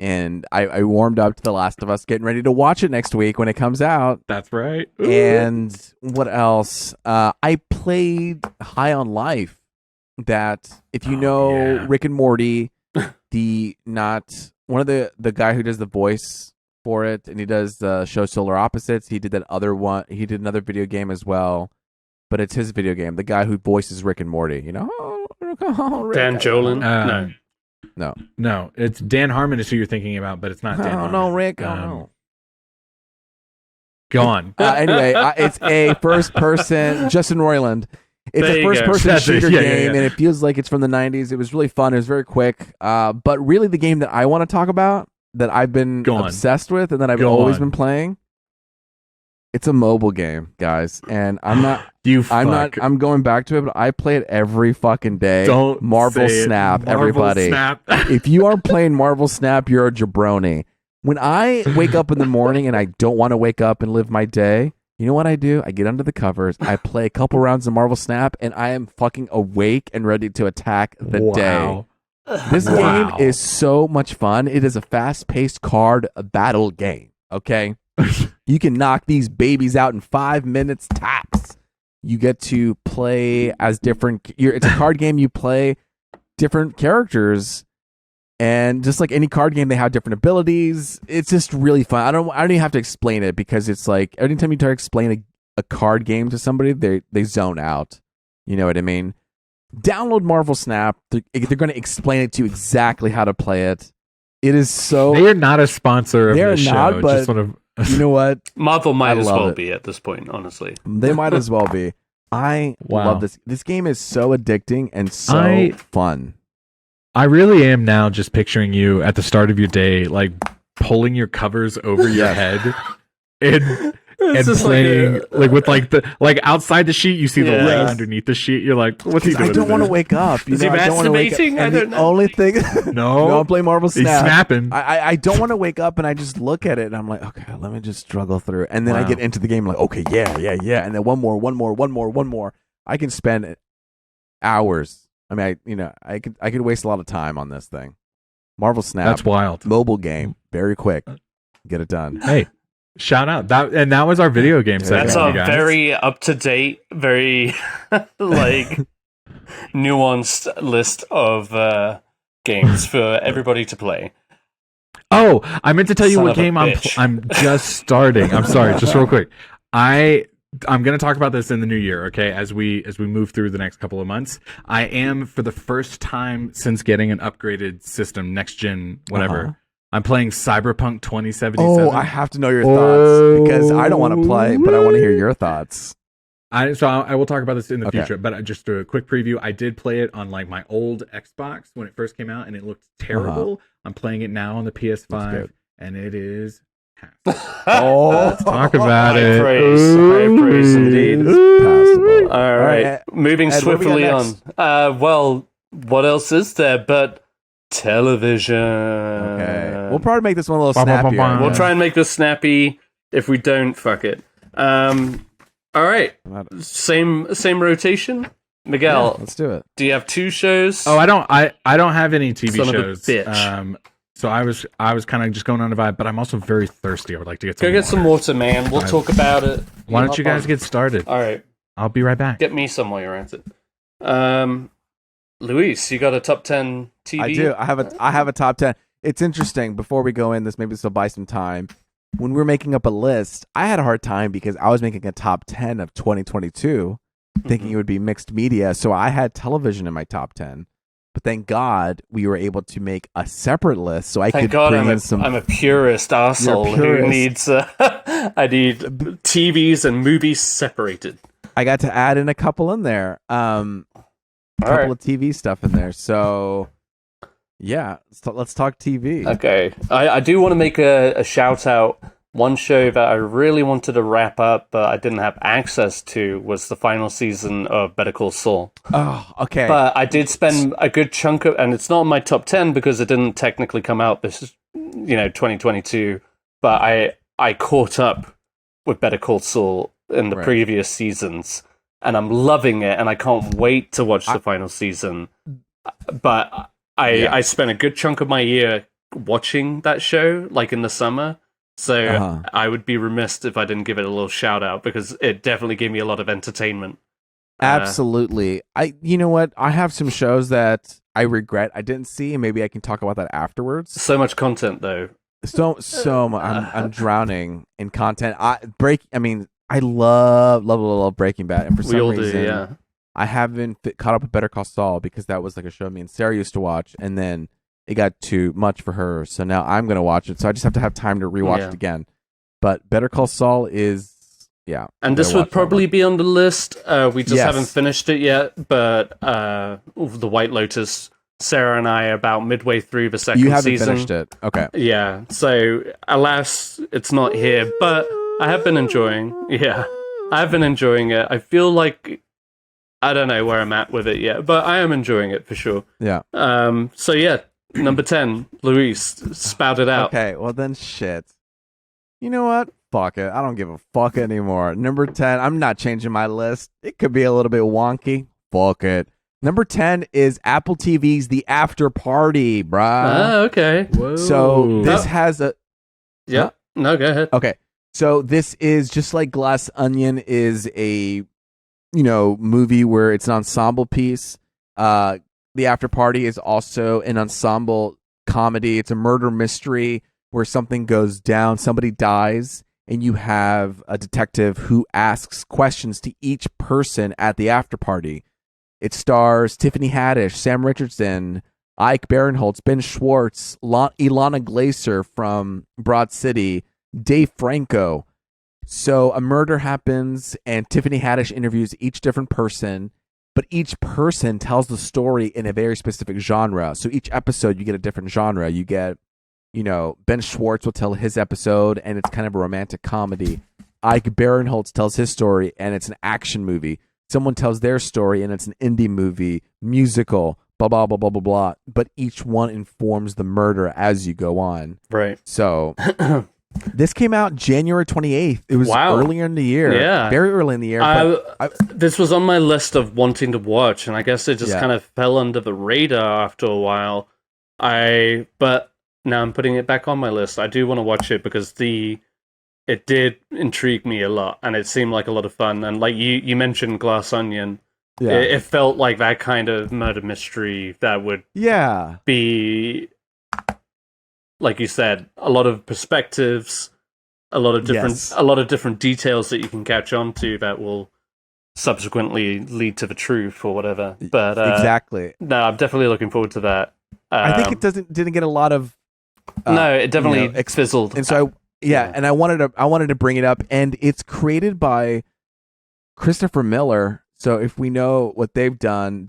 And I warmed up to The Last of Us, getting ready to watch it next week when it comes out. That's right. Ooh. And what else? I played High on Life. That, if you know Rick and Morty, one of the guy who does the voice for it, and he does the show Solar Opposites. He did that other one. He did another video game as well, but it's his video game. The guy who voices Rick and Morty. Rick, Dan Jolin. No, it's Dan Harmon is who you're thinking about, but it's not Dan Harmon. No, Rick. No. Go on. Anyway, it's a first-person Justin Roiland. It's a first-person shooter game, and it feels like it's from the 90s. It was really fun. It was very quick. But really, the game that I want to talk about, that I've been obsessed with, and that I've always been playing, it's a mobile game, guys. And I'm not. I'm going back to it, but I play it every fucking day. Don't Marvel say Snap, Marvel everybody. Snap. If you are playing Marvel Snap, you're a jabroni. When I wake up in the morning and I don't want to wake up and live my day, you know what I do? I get under the covers, I play a couple rounds of Marvel Snap, and I am fucking awake and ready to attack the day. This game is so much fun. It is a fast-paced card battle game, okay? You can knock these babies out in 5 minutes tops. You get to play as different... It's a card game. You play different characters, and just like any card game, they have different abilities. It's just really fun. I don't even have to explain it, because it's like every time you try to explain a card game to somebody, they zone out. You know what I mean? Download Marvel Snap. They're going to explain it to you exactly how to play it. It is so... They are not a sponsor of this show. But just sort of... You know what? Marvel might as well be at this point, honestly. They might as well be. I love this. This game is so addicting and so fun. I really am now just picturing you at the start of your day, like pulling your covers over your head and playing like with like the outside the sheet, you see the leg underneath the sheet. You're like, what's he doing? I don't want to wake up. Is he masturbating? I don't know. The only thing, no, I'm playing Marvel Snap. He's snapping. I don't want to wake up, and I just look at it, and I'm like, okay, let me just struggle through. And then I get into the game, like, okay, yeah, and then one more. I can spend hours. I mean, I could waste a lot of time on this thing. Marvel Snap. That's wild. Mobile game, very quick, get it done. Hey. Shout out that was our video game segment. That's a very up to date, very like nuanced list of games for everybody to play. Oh, I meant to tell you what game I'm just starting. I'm sorry, just real quick. I'm going to talk about this in the new year, okay? As we move through the next couple of months, I am, for the first time since getting an upgraded system, next gen, whatever. I'm playing Cyberpunk 2077. Oh, I have to know your thoughts, because I don't want to play, but I want to hear your thoughts. I will talk about this in the future, but just a quick preview. I did play it on like my old Xbox when it first came out, and it looked terrible. I'm playing it now on the PS5, and it is. Let's talk about it. High praise indeed. Passable. All right, moving swiftly on. Well, what else is there but television. Okay. We'll probably make this one a little snappier. We'll try and make this snappy. If we don't, fuck it. All right. Same rotation. Miguel, let's do it. Do you have 2 shows? Oh, I don't have any TV Son of a shows. bitch. So I was kind of just going on a vibe, but I'm also very thirsty. I would like to get some Go get some water, man. We'll talk about it. Why don't you guys get started? All right. I'll be right back. Get me some while you're at it. Luis, you got a top 10 TV? I do. I have a top 10. It's interesting. Before we go in this, maybe this will buy some time. When we're making up a list, I had a hard time because I was making a top 10 of 2022, thinking it would be mixed media. So I had television in my top 10. But thank God we were able to make a separate list, so I could bring in some. I'm a purist arsehole who needs. I need TVs and movies separated. I got to add in a couple in there, couple of TV stuff in there. So, yeah, let's talk TV. Okay, I do want to make a shout out. One show that I really wanted to wrap up, but I didn't have access to, was the final season of Better Call Saul. Oh, okay. But I did spend a good chunk of, and it's not in my top 10 because it didn't technically come out this, 2022. But I caught up with Better Call Saul in the previous seasons, and I'm loving it, and I can't wait to watch the final season. But I spent a good chunk of my year watching that show, like in the summer. So I would be remiss if I didn't give it a little shout out because it definitely gave me a lot of entertainment. Absolutely. You know what? I have some shows that I regret I didn't see, and maybe I can talk about that afterwards. So much content, though. So much. I'm drowning in content. I love Breaking Bad, and for some reason, I haven't caught up with Better Call Saul because that was like a show me and Sarah used to watch, and then it got too much for her, so now I'm going to watch it. So I just have to have time to rewatch it again. But Better Call Saul is, And this would probably be on the list. We just haven't finished it yet, but The White Lotus, Sarah and I are about midway through the second season. You haven't finished it. Okay. Yeah, so alas, it's not here, but I have been enjoying. Yeah, I have been enjoying it. I feel like, I don't know where I'm at with it yet, but I am enjoying it for sure. Yeah. So yeah. Number 10, Luis, spout it out. Okay, well then shit. You know what? Fuck it. I don't give a fuck anymore. Number 10, I'm not changing my list. It could be a little bit wonky. Fuck it. Number 10 is Apple TV's The After Party, bruh. Oh, okay. Whoa. So this has a... Yeah. No, go ahead. Okay. So this is just like Glass Onion is a, movie where it's an ensemble piece. The After Party is also an ensemble comedy. It's a murder mystery where something goes down, somebody dies, and you have a detective who asks questions to each person at the after party. It stars Tiffany Haddish, Sam Richardson, Ike Barinholtz, Ben Schwartz, Ilana Glazer from Broad City, Dave Franco. So a murder happens, and Tiffany Haddish interviews each different person, but each person tells the story in a very specific genre. So each episode, you get a different genre. You get, Ben Schwartz will tell his episode, and it's kind of a romantic comedy. Ike Barinholtz tells his story, and it's an action movie. Someone tells their story, and it's an indie movie, musical, blah, blah, blah, blah, blah, blah. But each one informs the murder as you go on. Right. So... This came out January 28th. It was earlier in the year. Yeah. Very early in the year. This was on my list of wanting to watch, and I guess it just kind of fell under the radar after a while. But now I'm putting it back on my list. I do want to watch it because it did intrigue me a lot, and it seemed like a lot of fun. And like you mentioned Glass Onion, it felt like that kind of murder mystery that would be... Like you said, a lot of perspectives, a lot of different details that you can catch on to that will subsequently lead to the truth or whatever. But exactly. No, I'm definitely looking forward to that. I think it didn't get a lot of. No, it definitely fizzled. And so and I wanted to bring it up, and it's created by Christopher Miller. So if we know what they've done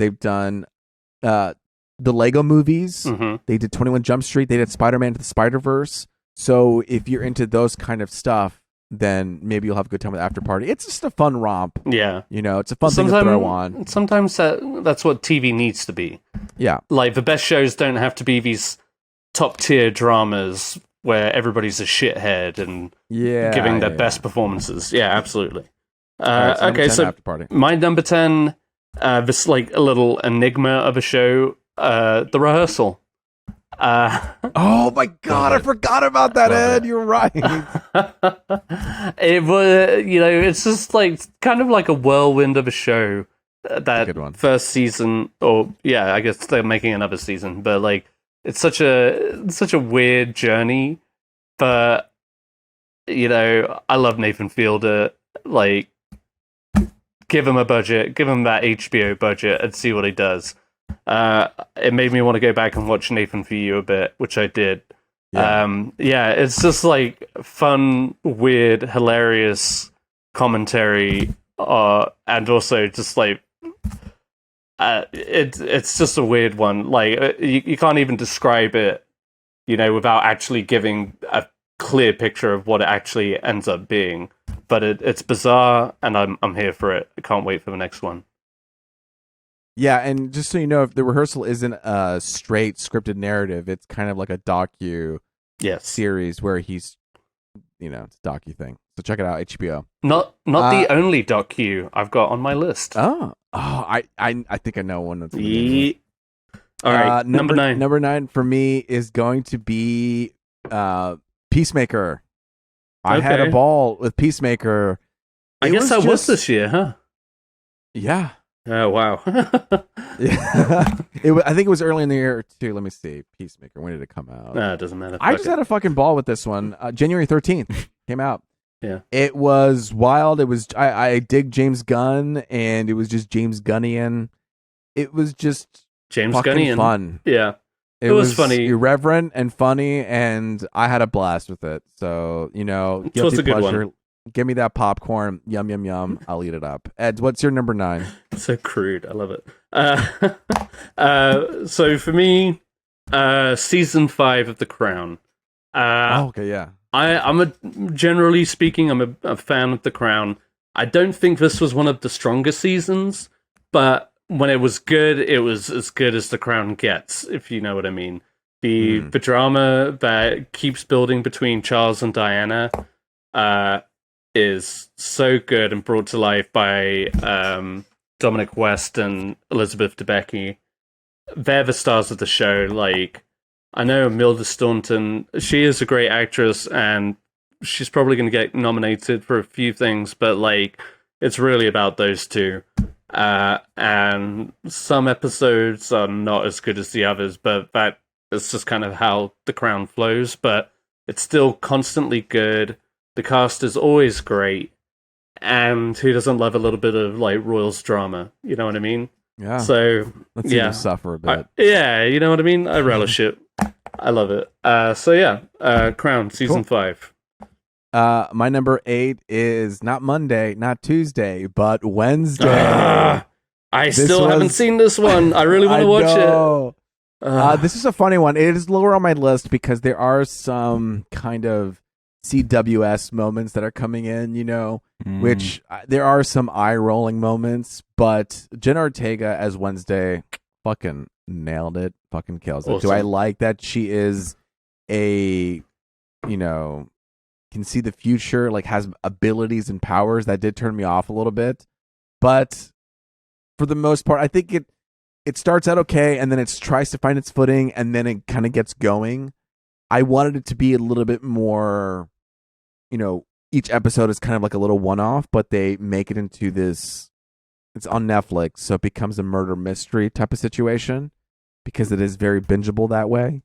the Lego movies. Mm-hmm. They did 21 Jump Street. They did Spider-Man to the Spider-Verse. So if you're into those kind of stuff, then maybe you'll have a good time with After Party. It's just a fun romp. Yeah. It's a fun thing to throw on. Sometimes that's what TV needs to be. Yeah. Like, the best shows don't have to be these top-tier dramas where everybody's a shithead and giving their best performances. Yeah, absolutely. Okay, so After Party. my number 10, this, like, a little enigma of a show, The Rehearsal. Oh my God, I forgot about that, Ed. You're right. It was, it's just like kind of like a whirlwind of a show. That first season, I guess they're making another season, but like it's such a weird journey. But I love Nathan Fielder. Like, give him a budget, give him that HBO budget, and see what he does. It made me want to go back and watch Nathan For You a bit, which I did. It's just like fun, weird, hilarious commentary, and also just like it's just a weird one. Like you can't even describe it, without actually giving a clear picture of what it actually ends up being. But it's bizarre, and I'm here for it. I can't wait for the next one. Yeah, and just so you know, if The Rehearsal isn't a straight scripted narrative, it's kind of like a docu series where he's, it's a docu thing. So check it out, HBO. Not the only docu I've got on my list. I think I know one that's. All right, number 9. Number 9 for me is going to be Peacemaker. I had a ball with Peacemaker. I guess that was this year, huh? Yeah. Oh, wow. Yeah. I think it was early in the year, too. Let me see. Peacemaker. When did it come out? No, it doesn't matter. I just had a fucking ball with this one. January 13th came out. Yeah. It was wild. It was, I dig James Gunn, and it was just James Gunnian. It was just James fucking Gunnian. fun. Yeah. It was funny. Irreverent and funny, and I had a blast with it. So, it was a good pleasure. One. Give me that popcorn. Yum, yum, yum. I'll eat it up. Ed, what's your number 9? So crude. I love it. So for me, season 5 of The Crown. Okay, yeah. Generally speaking, I'm a fan of The Crown. I don't think this was one of the stronger seasons, but when it was good, it was as good as The Crown gets, if you know what I mean. The drama that keeps building between Charles and Diana, is so good and brought to life by Dominic West and Elizabeth Debicki. They're the stars of the show. Like, I know Imelda Staunton, she is a great actress, and she's probably going to get nominated for a few things, but like, it's really about those two. And some episodes are not as good as the others, but that is just kind of how The Crown flows. But it's still constantly good. The cast is always great, and who doesn't love a little bit of like royals drama? You know what I mean? Yeah. So let's see them suffer a bit. You know what I mean? I relish it. I love it. Crown season 5. My number 8 is not Monday, not Tuesday, but Wednesday. I still haven't seen this one. I really want to watch it. This is a funny one. It is lower on my list because there are some kind of CWS moments that are coming in, which there are some eye-rolling moments, but Jenna Ortega as Wednesday fucking nailed it, fucking kills it. Awesome. Do I like that she is can see the future, like has abilities and powers? That did turn me off a little bit, but for the most part, I think it starts out okay, and then it tries to find its footing, and then it kind of gets going. I wanted it to be a little bit more, each episode is kind of like a little one-off, but they make it into this, it's on Netflix, so it becomes a murder mystery type of situation because it is very bingeable that way.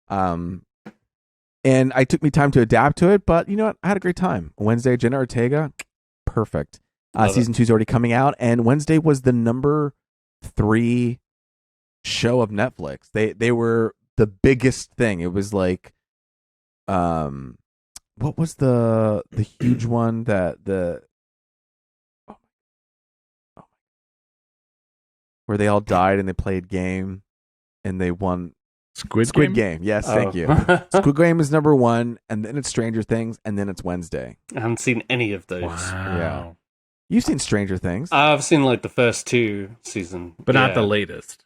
And I took me time to adapt to it, but you know what? I had a great time. Wednesday, Jenna Ortega, perfect. Season 2 is already coming out, and Wednesday was the number 3 show of Netflix. They were the biggest thing. It was like, what was the huge one that where they all died and they played game and they won Squid Game. Yes, thank you. Squid Game is number 1, and then it's Stranger Things, and then it's Wednesday. I haven't seen any of those. Wow. Yeah. You've seen Stranger Things. I've seen like the first 2 seasons, But not the latest.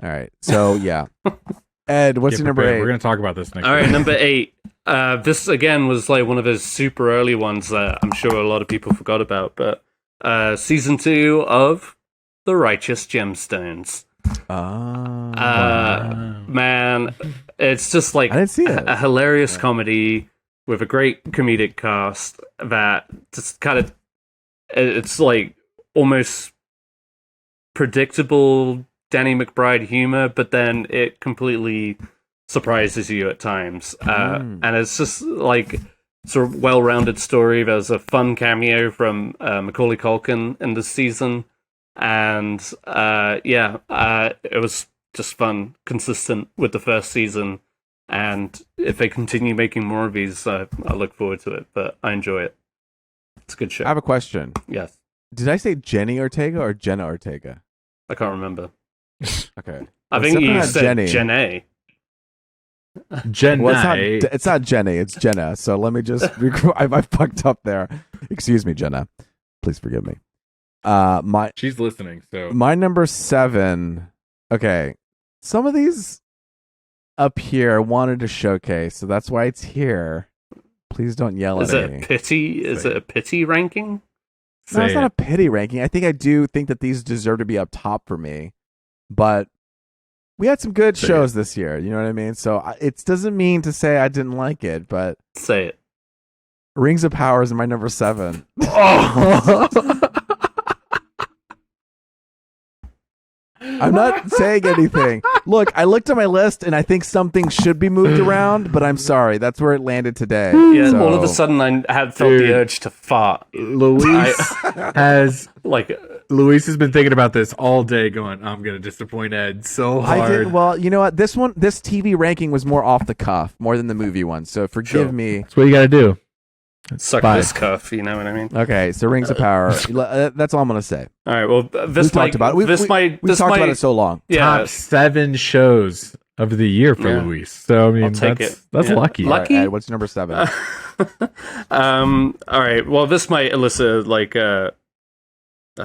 All right. So, yeah. Ed, what's your number 8? We're going to talk about this next All right, week. number 8. This, again, was like one of those super early ones that I'm sure a lot of people forgot about. But season 2 of The Righteous Gemstones. Man, it's just like I didn't see it. a hilarious comedy with a great comedic cast that just kind of, it's like almost predictable Danny McBride humor, but then it completely surprises you at times. And it's just like sort of well-rounded story. There's a fun cameo from Macaulay Culkin in this season. And it was just fun, consistent with the first season. And if they continue making more of these, I look forward to it. But I enjoy it. It's a good show. I have a question. Yes. Did I say Jenny Ortega or Jenna Ortega? I can't remember. Okay. I think you said Jenna. Jenna. Well, it's not Jenny, it's Jenna. So let me just I fucked up there. Excuse me, Jenna. Please forgive me. She's listening, so my number 7. Okay. Some of these up here I wanted to showcase, so that's why it's here. Please don't yell at me. Is it a pity ranking? No, it's not a pity ranking. I do think that these deserve to be up top for me. But we had some good shows this year, you know what I mean? So it doesn't mean to say I didn't like it, but say it. Rings of Power is my number 7. I'm not saying anything. Look, I looked at my list and I think something should be moved around, but I'm sorry. That's where it landed today. Yeah, so. all of a sudden I had felt the urge to fart. Luis has been thinking about this all day going, I'm going to disappoint Ed so hard. I did. Well, you know what? This TV ranking was more off the cuff, more than the movie one. So forgive me. That's what you got to do. Suck this cuff, you know what I mean? Okay, so Rings of Power. That's all I'm going to say. All right, well, we've talked about it so long. Yeah. Top 7 shows of the year for Luis. So, I mean, that's lucky. Lucky? Right, Ed, what's number 7? All right, well, this might elicit like a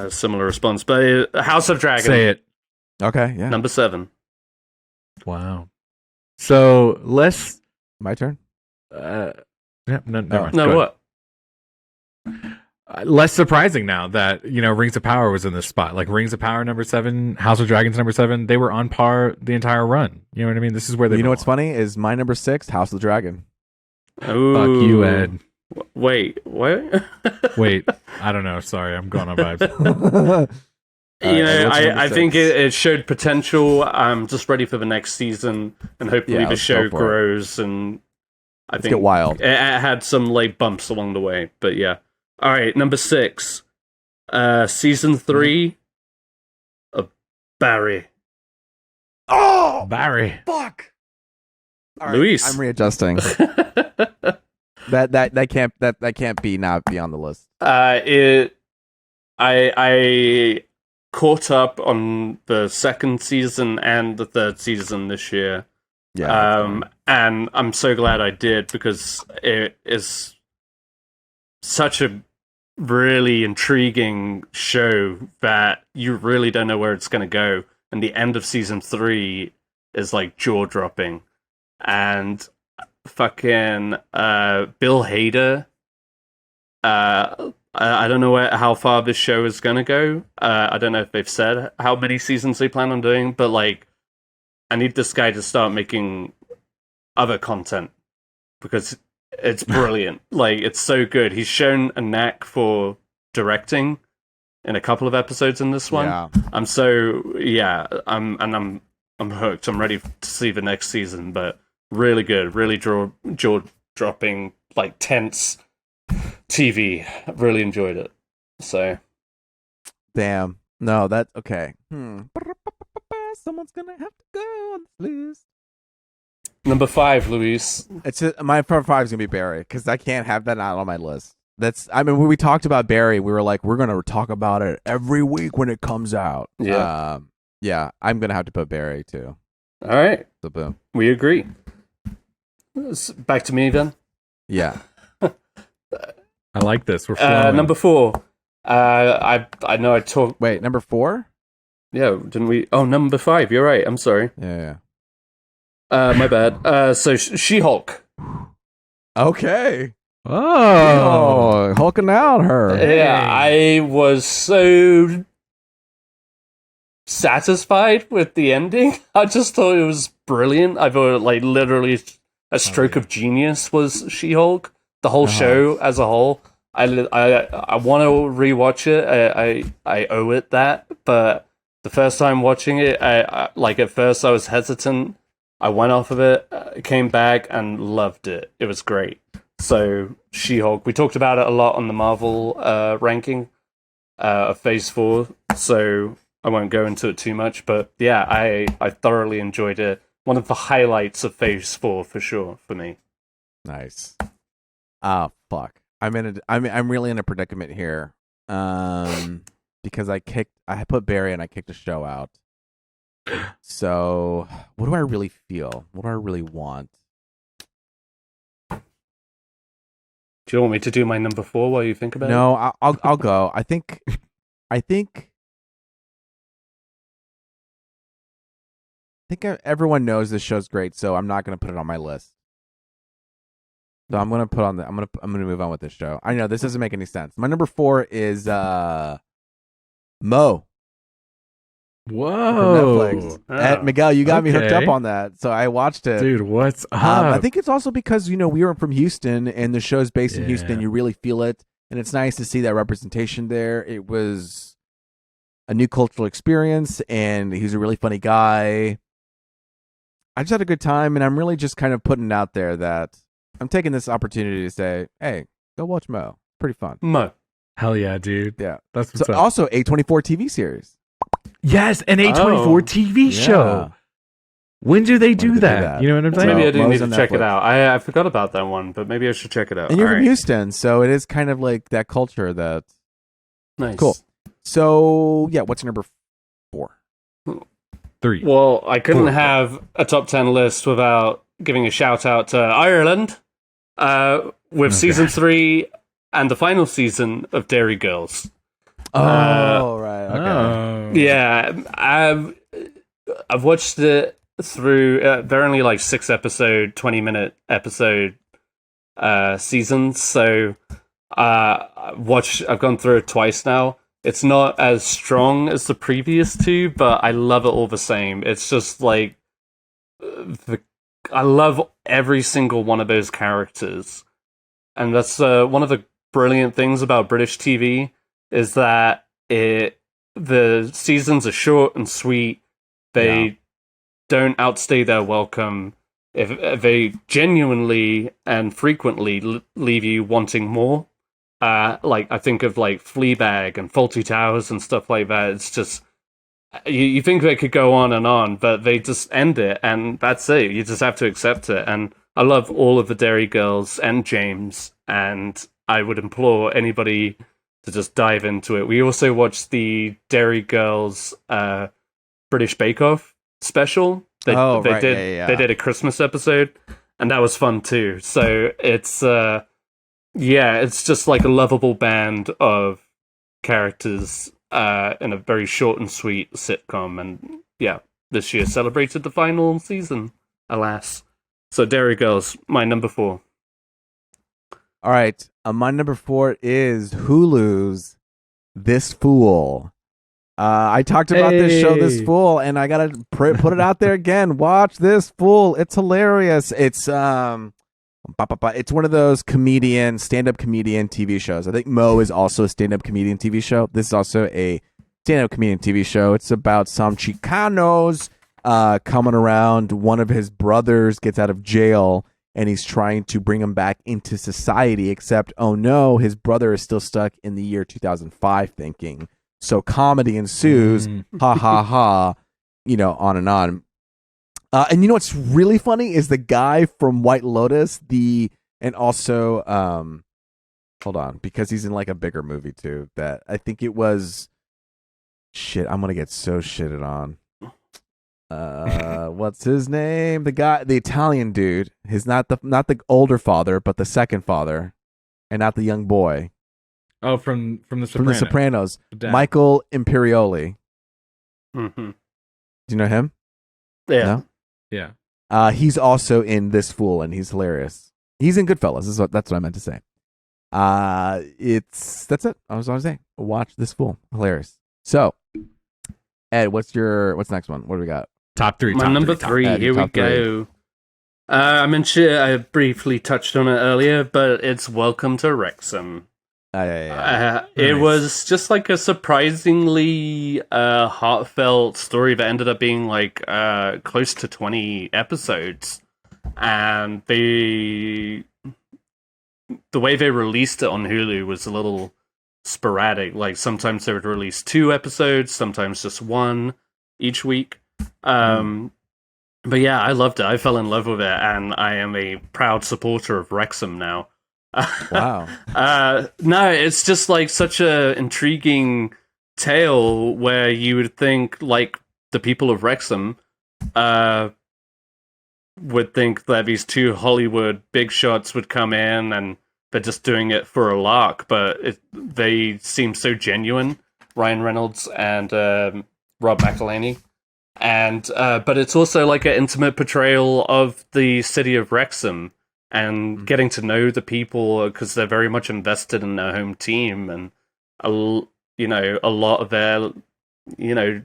similar response, but House of Dragon. Say it. Okay, yeah. Number 7. Wow. So, My turn? Yeah, no, what? Less surprising now that Rings of Power was in this spot. Like Rings of Power number 7, House of Dragons number 7. They were on par the entire run. You know what I mean? This is where they. You know what's funny is my number 6, House of the Dragon. Ooh. Fuck you, Ed. Wait, what? Wait, I don't know. Sorry, I'm going on vibes. I think it showed potential. I'm just ready for the next season, and hopefully the show grows and. Let's get wild. It had some late bumps along the way, but yeah. All right, number 6, season 3 of Barry. Oh, Barry! Fuck. All right, Luis, I'm readjusting. that can't be not be on the list. I caught up on the second season and the third season this year. Yeah. And I'm so glad I did because it is such a really intriguing show that you really don't know where it's going to go. And the end of season 3 is like jaw dropping. And fucking Bill Hader. I don't know how far this show is going to go. I don't know if they've said how many seasons they plan on doing, but like, I need this guy to start making other content because it's brilliant. Like, it's so good. He's shown a knack for directing in a couple of episodes in this one. Yeah. I'm hooked. I'm ready to see the next season, but really good, really jaw-dropping, like tense TV. I really enjoyed it. So, damn. No, that's okay. Someone's gonna have to go on this list. Number 5, Luis. My number 5 is gonna be Barry because I can't have that not on my list. When we talked about Barry, we were like, we're gonna talk about it every week when it comes out. Yeah. Yeah. I'm gonna have to put Barry too. All right. So boom. We agree. Back to me then. Yeah. I like this. We're flowing. Number 4. I know I talked. Wait, number 4? Yeah, didn't we? Oh, number 5. You're right. I'm sorry. Yeah. My bad. So She-Hulk. Okay. Oh, hulking out her. Yeah, I was so satisfied with the ending. I just thought it was brilliant. I thought, like, literally a stroke of genius was She-Hulk. The whole show as a whole. I want to rewatch it. I owe it that. But the first time watching it, I like at first I was hesitant. I went off of it, came back, and loved it. It was great. So She-Hulk. We talked about it a lot on the Marvel ranking of Phase 4. So I won't go into it too much. But yeah, I thoroughly enjoyed it. One of the highlights of Phase 4 for sure for me. Nice. Oh fuck. I'm really in a predicament here. Because I put Barry and I kicked a show out. So what do I really feel? What do I really want? Do you want me to do my number 4 while you think about it? No, I'll go. I think everyone knows this show's great, so I'm not going to put it on my list. So I'm going to put on the I'm going to move on with this show. I know this doesn't make any sense. My number 4 is Mo. whoa. Netflix. Miguel, you got me hooked up on that, so I watched it. Dude, what's up? I think it's also because we were from Houston, and the show's based in Houston. You really feel it, and it's nice to see that representation there. It was a new cultural experience, and he's a really funny guy. I just had a good time, and I'm really just kind of putting it out there that I'm taking this opportunity to say, hey, go watch Mo. Pretty fun. Mo. Hell yeah, dude. Yeah. That's what's up. Also, A24 TV series. Yes, an A24 TV show. When do they do that? You know what I'm saying? Maybe I do Mo's need to on check it Netflix. out. I forgot about that one, but maybe I should check it out. And you're All from right. Houston, so it is kind of like that culture that... Nice. Cool. So, yeah, what's your number 4? 3. Well, I couldn't have a top 10 list without giving a shout out to Ireland with season 3 and the final season of Dairy Girls. Right. Okay. Oh. Yeah, I've watched it through. They're only like 20-minute episode seasons, so I've gone through it twice now. It's not as strong as the previous 2, but I love it all the same. It's just like I love every single one of those characters, and that's one of the brilliant things about British TV is that the seasons are short and sweet. They don't outstay their welcome. If they genuinely and frequently leave you wanting more. Like I think of like Fleabag and Fawlty Towers and stuff like that. It's just you think they could go on, but they just end it, and that's it. You just have to accept it. And I love all of the Dairy Girls and James, and I would implore anybody to just dive into it. We also watched the Dairy Girls British Bake Off special. They did a Christmas episode, and that was fun too. So it's it's just like a lovable band of characters in a very short and sweet sitcom. And yeah, this year celebrated the final season, alas. So Dairy Girls, my number 4. All right. My number 4 is Hulu's This Fool. I talked about this show, This Fool, and I gotta put it out there again. Watch This Fool. It's hilarious. It's one of those stand-up comedian TV shows. I think Mo is also a stand-up comedian TV show. This is also a stand-up comedian TV show. It's about some Chicanos coming around. One of his brothers gets out of jail, and he's trying to bring him back into society, except, oh no, his brother is still stuck in the year 2005 thinking. So comedy ensues, ha ha ha, on and on. And what's really funny is the guy from White Lotus, and also, hold on, because he's in like a bigger movie too, that I think it was, I'm going to get so shitted on. What's his name? The Italian dude. He's not the older father, but the second father, and not the young boy Oh, from the Sopranos. from The Sopranos. Dad. Michael Imperioli. Mm-hmm. Do you know him? Yeah. No? Yeah. He's also in This Fool, and he's hilarious. He's in Goodfellas. That's what I meant to say. That's it. I was saying. Watch This Fool. Hilarious. So, Ed, what's next one? What do we got? Top three. My top number three. three. Here we top three. go. I mentioned I briefly touched on it earlier, but it's Welcome to Wrexham. Yeah. It Nice. was just like a surprisingly heartfelt story that ended up being like close to 20 episodes, and the way they released it on Hulu was a little sporadic. Like sometimes they would release 2 episodes, sometimes just 1 each week. But yeah, I loved it. I fell in love with it, and I am a proud supporter of Wrexham now. Wow. No, it's just like such a intriguing tale where you would think like the people of Wrexham would think that these 2 Hollywood big shots would come in and they're just doing it for a lark, but they seem so genuine, Ryan Reynolds and Rob McElhenney. And but it's also like an intimate portrayal of the city of Wrexham and getting to know the people, because they're very much invested in their home team, and a lot of their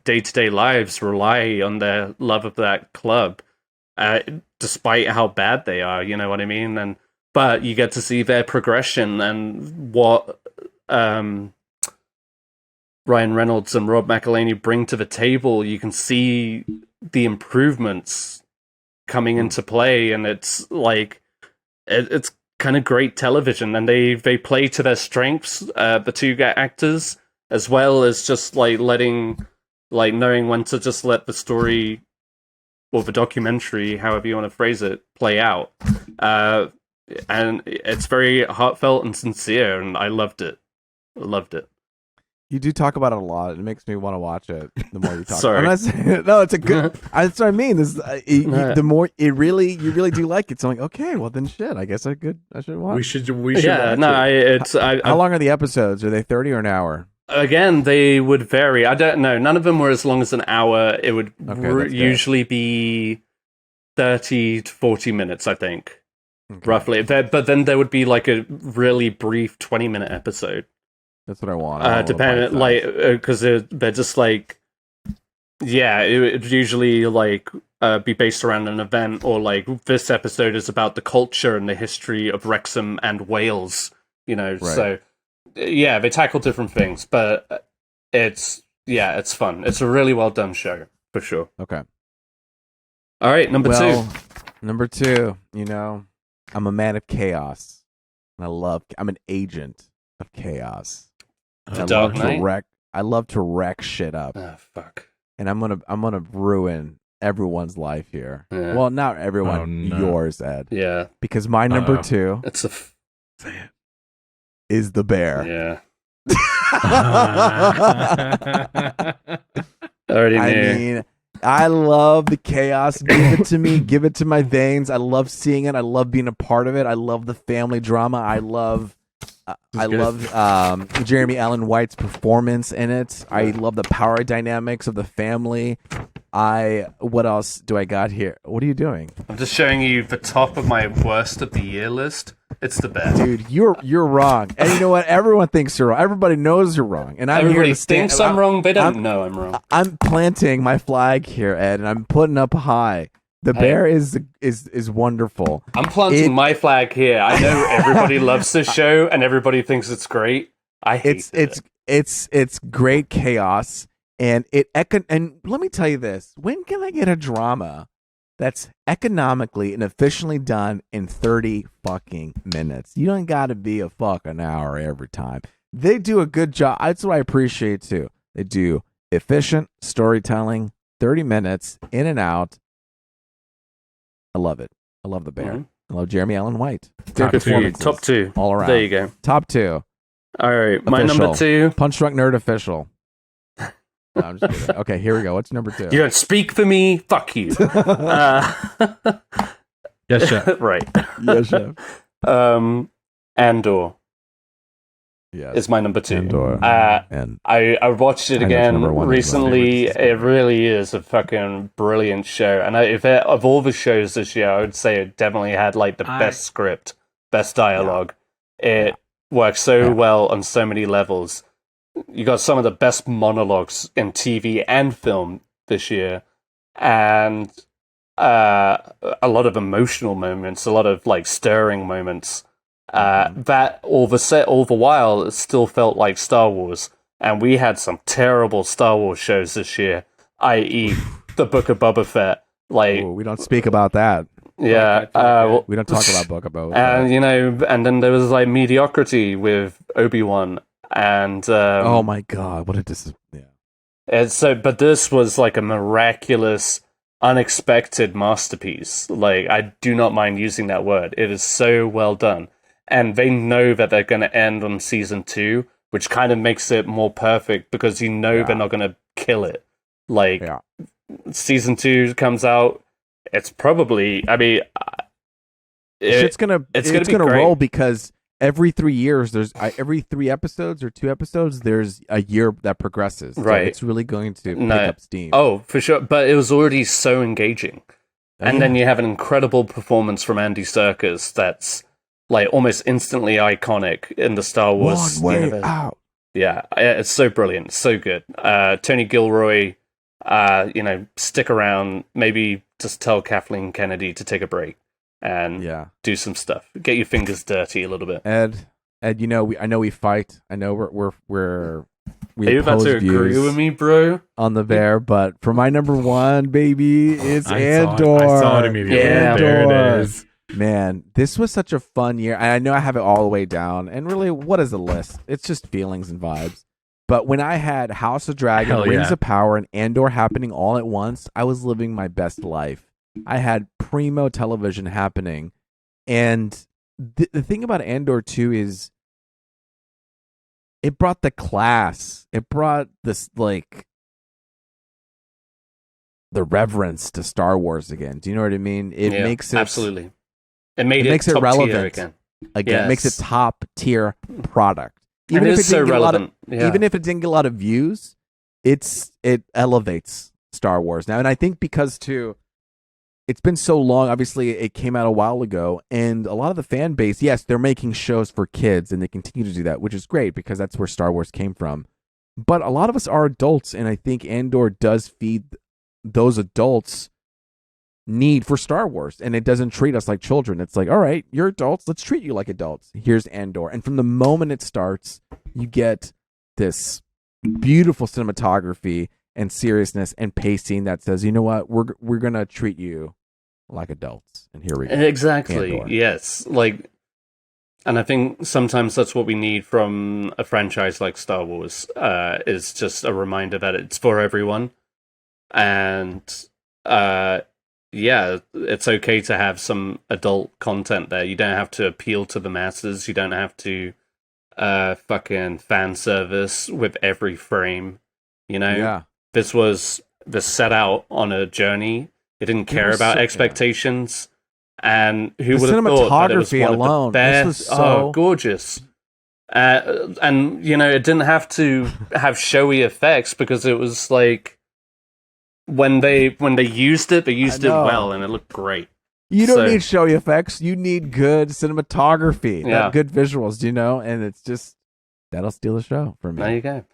day-to-day lives rely on their love of that club, despite how bad they are. You know what I mean? But you get to see their progression and what Ryan Reynolds and Rob McElhenney bring to the table. You can see the improvements coming into play, and it's like it's kind of great television, and they play to their strengths, the 2 actors, as well as just like knowing when to just let the story or the documentary, however you want to phrase it, play out. And it's very heartfelt and sincere, and I loved it. You do talk about it a lot. It makes me want to watch it. The more you talk, Sorry. I'm not saying, no, it's a good. That's what I mean. This, the more you really do like it. So I'm like, okay, well then, shit. I guess I should watch. We should. Yeah, watch no, it. How long are the episodes? Are they 30 or an hour? Again, they would vary. I don't know. None of them were as long as an hour. It would Okay, that's good. usually be 30 to 40 minutes, I think, roughly. But then there would be like a really brief 20-minute episode. That's what I want. Depending, like, because they're just like, yeah, it would usually like be based around an event, or like this episode is about the culture and the history of Wrexham and Wales. Right. So yeah, they tackle different things, but it's fun. It's a really well done show for sure. Okay. All right, number 2. Number 2. I'm a man of chaos. And I'm an agent of chaos. The Dark Knight. I love to wreck shit up. Oh fuck! And I'm gonna ruin everyone's life here. Yeah. Well, not everyone. Oh, no. Yours, Ed. Yeah, Because my number 2 it's a is the bear. yeah. Already I knew. mean, I love the chaos. Give it to me. Give it to my veins. I love seeing it. I love being a part of it. I love the family drama. I love Jeremy Allen White's performance in it. I love the power dynamics of the family. What else do I got here? What are you doing? I'm just showing you the top of my worst of the year list. It's the bear. Dude, you're wrong. And you know what? Everyone thinks you're wrong. Everybody knows you're wrong. And Everybody here to stand, thinks I'm wrong. They don't know I'm wrong. I'm planting my flag here, Ed, and I'm putting up high. The bear is wonderful. I'm planting my flag here. I know everybody loves this show and everybody thinks it's great. I hate it. It's great chaos, and and let me tell you this: when can I get a drama that's economically and efficiently done in 30 fucking minutes? You don't got to be a fucking hour every time. They do a good job. That's what I appreciate too. They do efficient storytelling, 30 minutes in and out. I love it. I love the bear. Mm-hmm. I love Jeremy Allen White. Top 2. All around. There you go. Top 2. All right. My Official. number 2. Punch Drunk Nerd official. No, I'm just kidding. Okay, here we go. What's number 2? You don't speak for me. Fuck you. Yes, chef. Right. Yes, chef. Andor Yes. is my number 2. Andor. And I watched it I know it's again number 1 as well. recently. It really is a fucking brilliant show. And of all the shows this year, I would say it definitely had like the best script, best dialogue. It works so well on so many levels. You got some of the best monologues in TV and film this year, and a lot of emotional moments, a lot of like stirring moments. That all the while it still felt like Star Wars, and we had some terrible Star Wars shows this year, i.e., the Book of Boba Fett. Like, Ooh, we don't speak about that. yeah, We don't talk about Book of Boba Fett. and you know, and then there was like mediocrity with Obi-Wan, and oh my god, what a and so, but this was like a miraculous, unexpected masterpiece. Like, I do not mind using that word. It is so well done. And they know that they're going to end on season 2, which kind of makes it more perfect because you know they're not going to kill it. Like, season 2 comes out, it's probably, I mean, it's gonna great. roll because every 3 years, there's every 3 episodes or 2 episodes, there's a year that progresses. Right. So it's really going to pick up steam. Oh, for sure. But it was already so engaging. And then you have an incredible performance from Andy Serkis that's like almost instantly iconic in the Star Wars universe. Out. Yeah, it's so brilliant, so good. Tony Gilroy, stick around. Maybe just tell Kathleen Kennedy to take a break and do some stuff. Get your fingers dirty a little bit. Ed, I know we fight. I know we Are you about to agree views with me, bro? on the bear, but for my number 1, baby, it's Andor. I saw it immediately. Yeah. There it is. Man, this was such a fun year. I know I have it all the way down. And really, what is a list? It's just feelings and vibes. But when I had House of Dragon, Rings of Power, and Andor happening all at once, I was living my best life. I had primo television happening. And the thing about Andor, too, is it brought the class. It brought this, like, the reverence to Star Wars again. Do you know what I mean? It makes it... Absolutely. It makes it relevant again. It makes it top tier product. Even if it so relevant. Even if it didn't get a lot of views, it elevates Star Wars now. And I think because too, it's been so long. Obviously, it came out a while ago, and a lot of the fan base, yes, they're making shows for kids, and they continue to do that, which is great because that's where Star Wars came from. But a lot of us are adults, and I think Andor does feed those adults' need for Star Wars, and it doesn't treat us like children. It's like, all right, you're adults, let's treat you like adults. Here's Andor. And from the moment it starts, you get this beautiful cinematography and seriousness and pacing that says, you know what, we're gonna treat you like adults. And here we go. Exactly. Andor. Yes. Like, and I think sometimes that's what we need from a franchise like Star Wars, is just a reminder that it's for everyone. And it's okay to have some adult content there. You don't have to appeal to the masses. You don't have to fucking fan service with every frame. You know? Yeah. This set out on a journey. It didn't care about expectations. And who would have thought that it was one alone, of the best? this was so gorgeous. And, you know, it didn't have to have showy effects because it was like, when they used it, they used it well, and it looked great. You don't need showy effects. You need good cinematography, good visuals, you know? And it's just, that'll steal the show for me. There you go.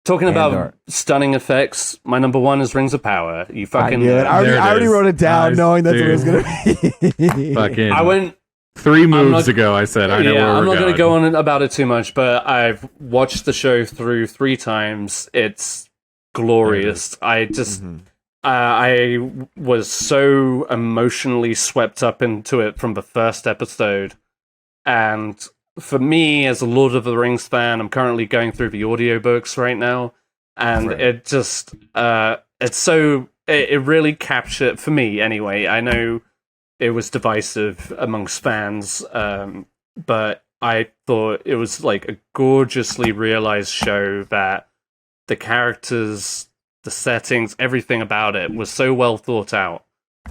Talking about stunning effects, my number 1 is Rings of Power. You fucking... I knew it. I already wrote it down knowing that's what it was going to be. Fucking... I went... 3 moves ago, I said, I know where I'm we're not going to go on about it too much, but I've watched the show through 3 times. It's glorious. I just... I was so emotionally swept up into it from the first episode. And for me, as a Lord of the Rings fan, I'm currently going through the audiobooks right now. And it just, it really captured, for me anyway, I know it was divisive amongst fans, but I thought it was like a gorgeously realized show that the characters the settings, everything about it was so well thought out.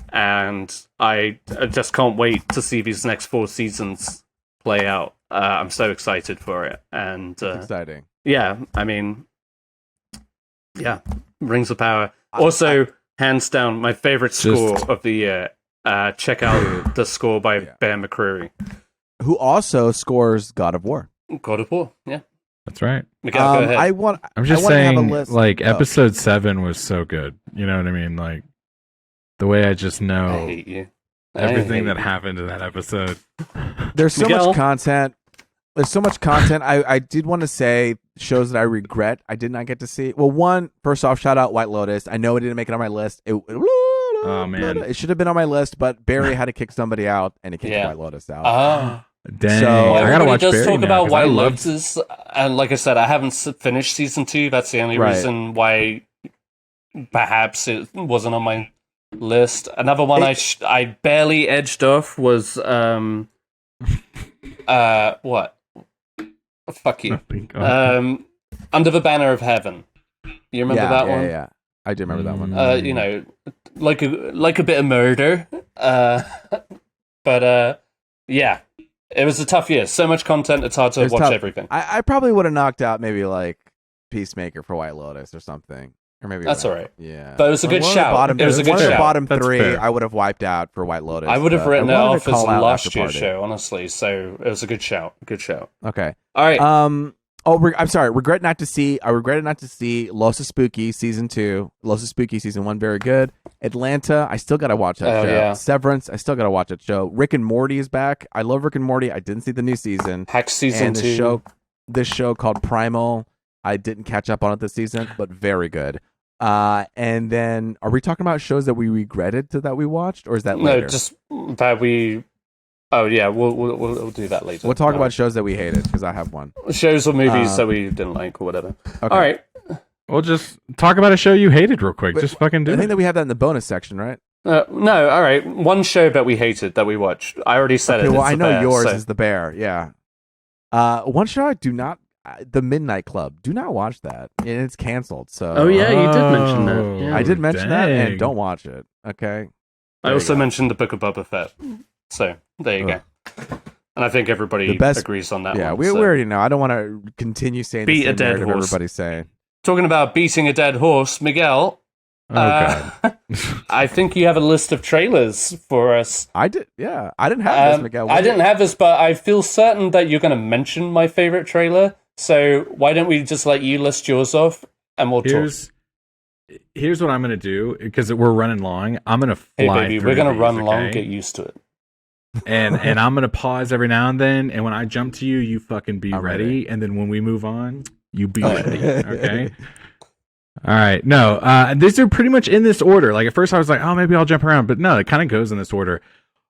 And I just can't wait to see these next 4 seasons play out. I'm so excited for it. And exciting. Yeah, I mean, yeah, Rings of Power. Also, hands down, my favorite score of the year. Check out the score by Bear McCreary, who also scores God of War. God of War, yeah. That's right. Miguel, go ahead. I'm just saying, like, episode 7 was so good. You know what I mean? Like, the way I just know I hate you. everything that happened in that episode. There's so much content. There's so much content. I did want to say shows that I regret I did not get to see. Well, first off, shout out White Lotus. I know it didn't make it on my list. Oh, man. It should have been on my list, but Barry had to kick somebody out, and he kicked White Lotus out. Dang. So, I gotta watch just Barry talk now, about White Lotus, and like I said, I haven't finished season 2. That's the only reason why perhaps it wasn't on my list. Another one I barely edged off was what? Fuck you. Under the Banner of Heaven. You remember that one? Yeah, I do remember that one. You know, like a bit of murder. But yeah, it was a tough year. So much content, it's hard to watch everything. I probably would have knocked out maybe like Peacemaker for White Lotus or something. Or maybe that's all right. Yeah, but it was a good shout. It was a good shout. The bottom 3 I would have wiped out for White Lotus. I would have written it off as last year's show, honestly. So it was a good shout. Good shout. Okay. All right. I'm sorry. I regretted not to see Los Spooky season 2. Los Spooky season 1, very good. Atlanta, I still gotta watch that show. Yeah. Severance, I still gotta watch that show. Rick and Morty is back. I love Rick and Morty. I didn't see the new season. Heck, season 2. This show called Primal. I didn't catch up on it this season, but very good. And then, are we talking about shows that we regretted that we watched, or is that later? No, just that we. Oh yeah, we'll do that later. We'll talk about shows that we hated because I have one. Shows or movies that we didn't like or whatever. Okay. All right. We'll just talk about a show you hated real quick. Just fucking do it. I think that we have that in the bonus section, right? No, all right. One show that we hated that we watched. I already said it. Well, I know yours is The Bear. Yeah. One show I do not. The Midnight Club. Do not watch that. And it's canceled. So. Oh yeah, you did mention that. Yeah. I did mention that, and don't watch it. Okay. I also mentioned the Book of Boba Fett. So there you go. And I think everybody agrees on that. Yeah, one, we already know. I don't want to continue saying beat the same a dead horse. Everybody's saying. Talking about beating a dead horse, Miguel. God. I think you have a list of trailers for us. I did. Yeah, I didn't have this, Miguel. I didn't have this, but I feel certain that you're going to mention my favorite trailer. So why don't we just let you list yours off, and we'll talk. Here's what I'm going to do, because we're running long. I'm going to fly. Hey, baby, we're going to run long. Okay? Get used to it. and I'm going to pause every now and then. And when I jump to you, you fucking be ready. And then when we move on, you be ready. Okay. All right. No, these are pretty much in this order. Like at first I was like, oh, maybe I'll jump around. But no, it kind of goes in this order.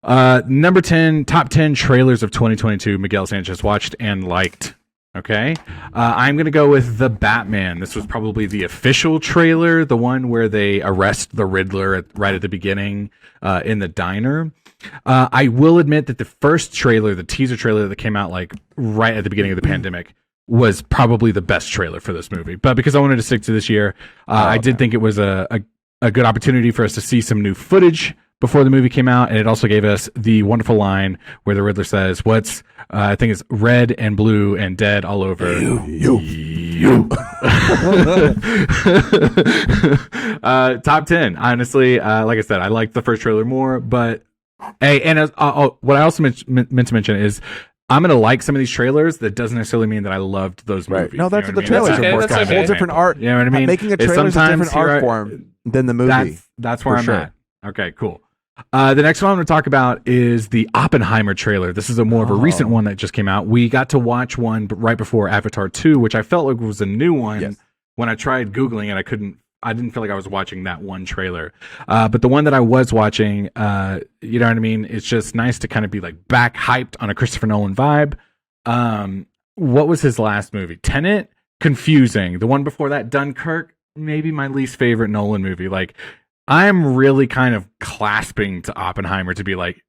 Number 10, top 10 trailers of 2022. Miguel Sanchez watched and liked. Okay. I'm going to go with The Batman. This was probably the official trailer, the one where they arrest the Riddler right at the beginning in the diner. I will admit that the first trailer, the teaser trailer that came out like right at the beginning of the pandemic, was probably the best trailer for this movie. But because I wanted to stick to this year, I did think it was a good opportunity for us to see some new footage before the movie came out, and it also gave us the wonderful line where the Riddler says, "What's I think it's red and blue and dead all over you." Top 10. Honestly, like I said, I liked the first trailer more, but hey, and what I also meant to mention is I'm going to like some of these trailers. That doesn't necessarily mean that I loved those movies. No, that's what the trailers are for. It's a whole different art. You know what I mean? Making a trailer is a different art form than the movie. That's where I'm at. Okay, cool. The next one I'm going to talk about is the Oppenheimer trailer. This is more of a recent one that just came out. We got to watch one right before Avatar 2, which I felt like was a new one. Yes. When I tried Googling it, I didn't feel like I was watching that one trailer. But the one that I was watching, you know what I mean? It's just nice to kind of be like back hyped on a Christopher Nolan vibe. What was his last movie? Tenet? Confusing. The one before that, Dunkirk, maybe my least favorite Nolan movie. Like, I'm really kind of clasping to Oppenheimer to be like,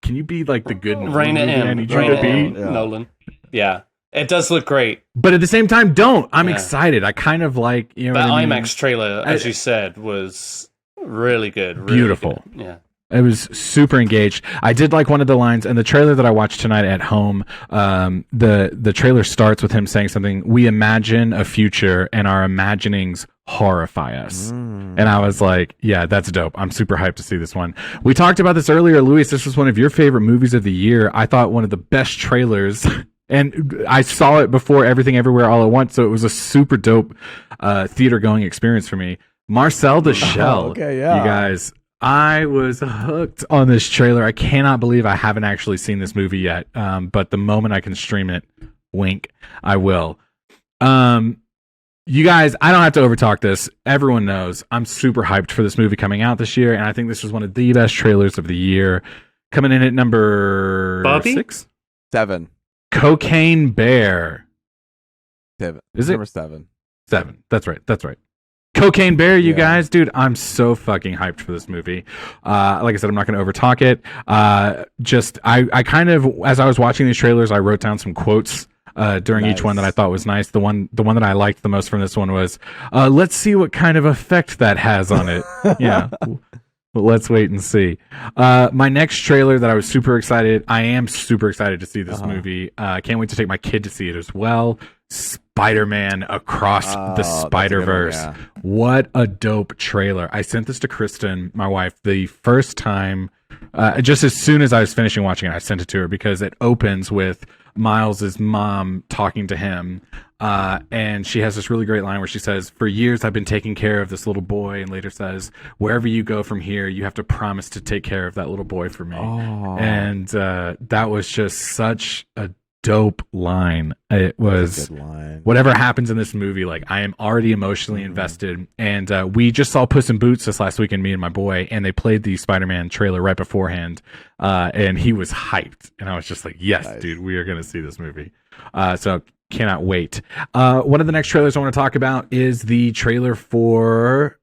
can you be like the good Nolan? Rein it in, Nolan. Yeah. It does look great. But at the same time, don't. I'm excited. I kind of like, you know, that what I mean? IMAX trailer, as you said, was really good. Really Beautiful. Good. Yeah. I was super engaged. I did like one of the lines, and the trailer that I watched tonight at home, the trailer starts with him saying something, "We imagine a future, and our imaginings horrify us." And I was like, yeah, that's dope. I'm super hyped to see this one. We talked about this earlier, Luis. This was one of your favorite movies of the year. I thought one of the best trailers, and I saw it before Everything Everywhere All at Once, so it was a super dope theater-going experience for me. Marcel the Shell. Okay, yeah. You guys, I was hooked on this trailer. I cannot believe I haven't actually seen this movie yet. But the moment I can stream it, wink, I will. You guys, I don't have to overtalk this. Everyone knows I'm super hyped for this movie coming out this year, and I think this was one of the best trailers of the year. Coming in at number Bobby? 6? 7. Cocaine Bear. 7. Is it? Number 7. 7. That's right. Cocaine Bear, you Yeah. guys, dude, I'm so fucking hyped for this movie. Like I said, I'm not going to overtalk it. I kind of, as I was watching these trailers, I wrote down some quotes during each one that I thought was nice. The one that I liked the most from this one was, "Let's see what kind of effect that has on it." Yeah. Well, let's wait and see. My next trailer that I was I am super excited to see this movie. I can't wait to take my kid to see it as well. Spider-Man Across the Spider-Verse. Yeah. What a dope trailer. I sent this to Kristen, my wife, the first time, just as soon as I was finishing watching it, I sent it to her because it opens with Miles's mom talking to him. And she has this really great line where she says, "For years I've been taking care of this little boy," and later says, "Wherever you go from here, you have to promise to take care of that little boy for me." And that was just such a dope line. It was Good line. whatever happens in this movie, like I am already emotionally invested. And we just saw Puss in Boots this last weekend, me and my boy, and they played the Spider-Man trailer right beforehand, and he was hyped, and I was just like, yes, Nice. dude, we are going to see this movie. So cannot wait. One of the next trailers I want to talk about is the trailer for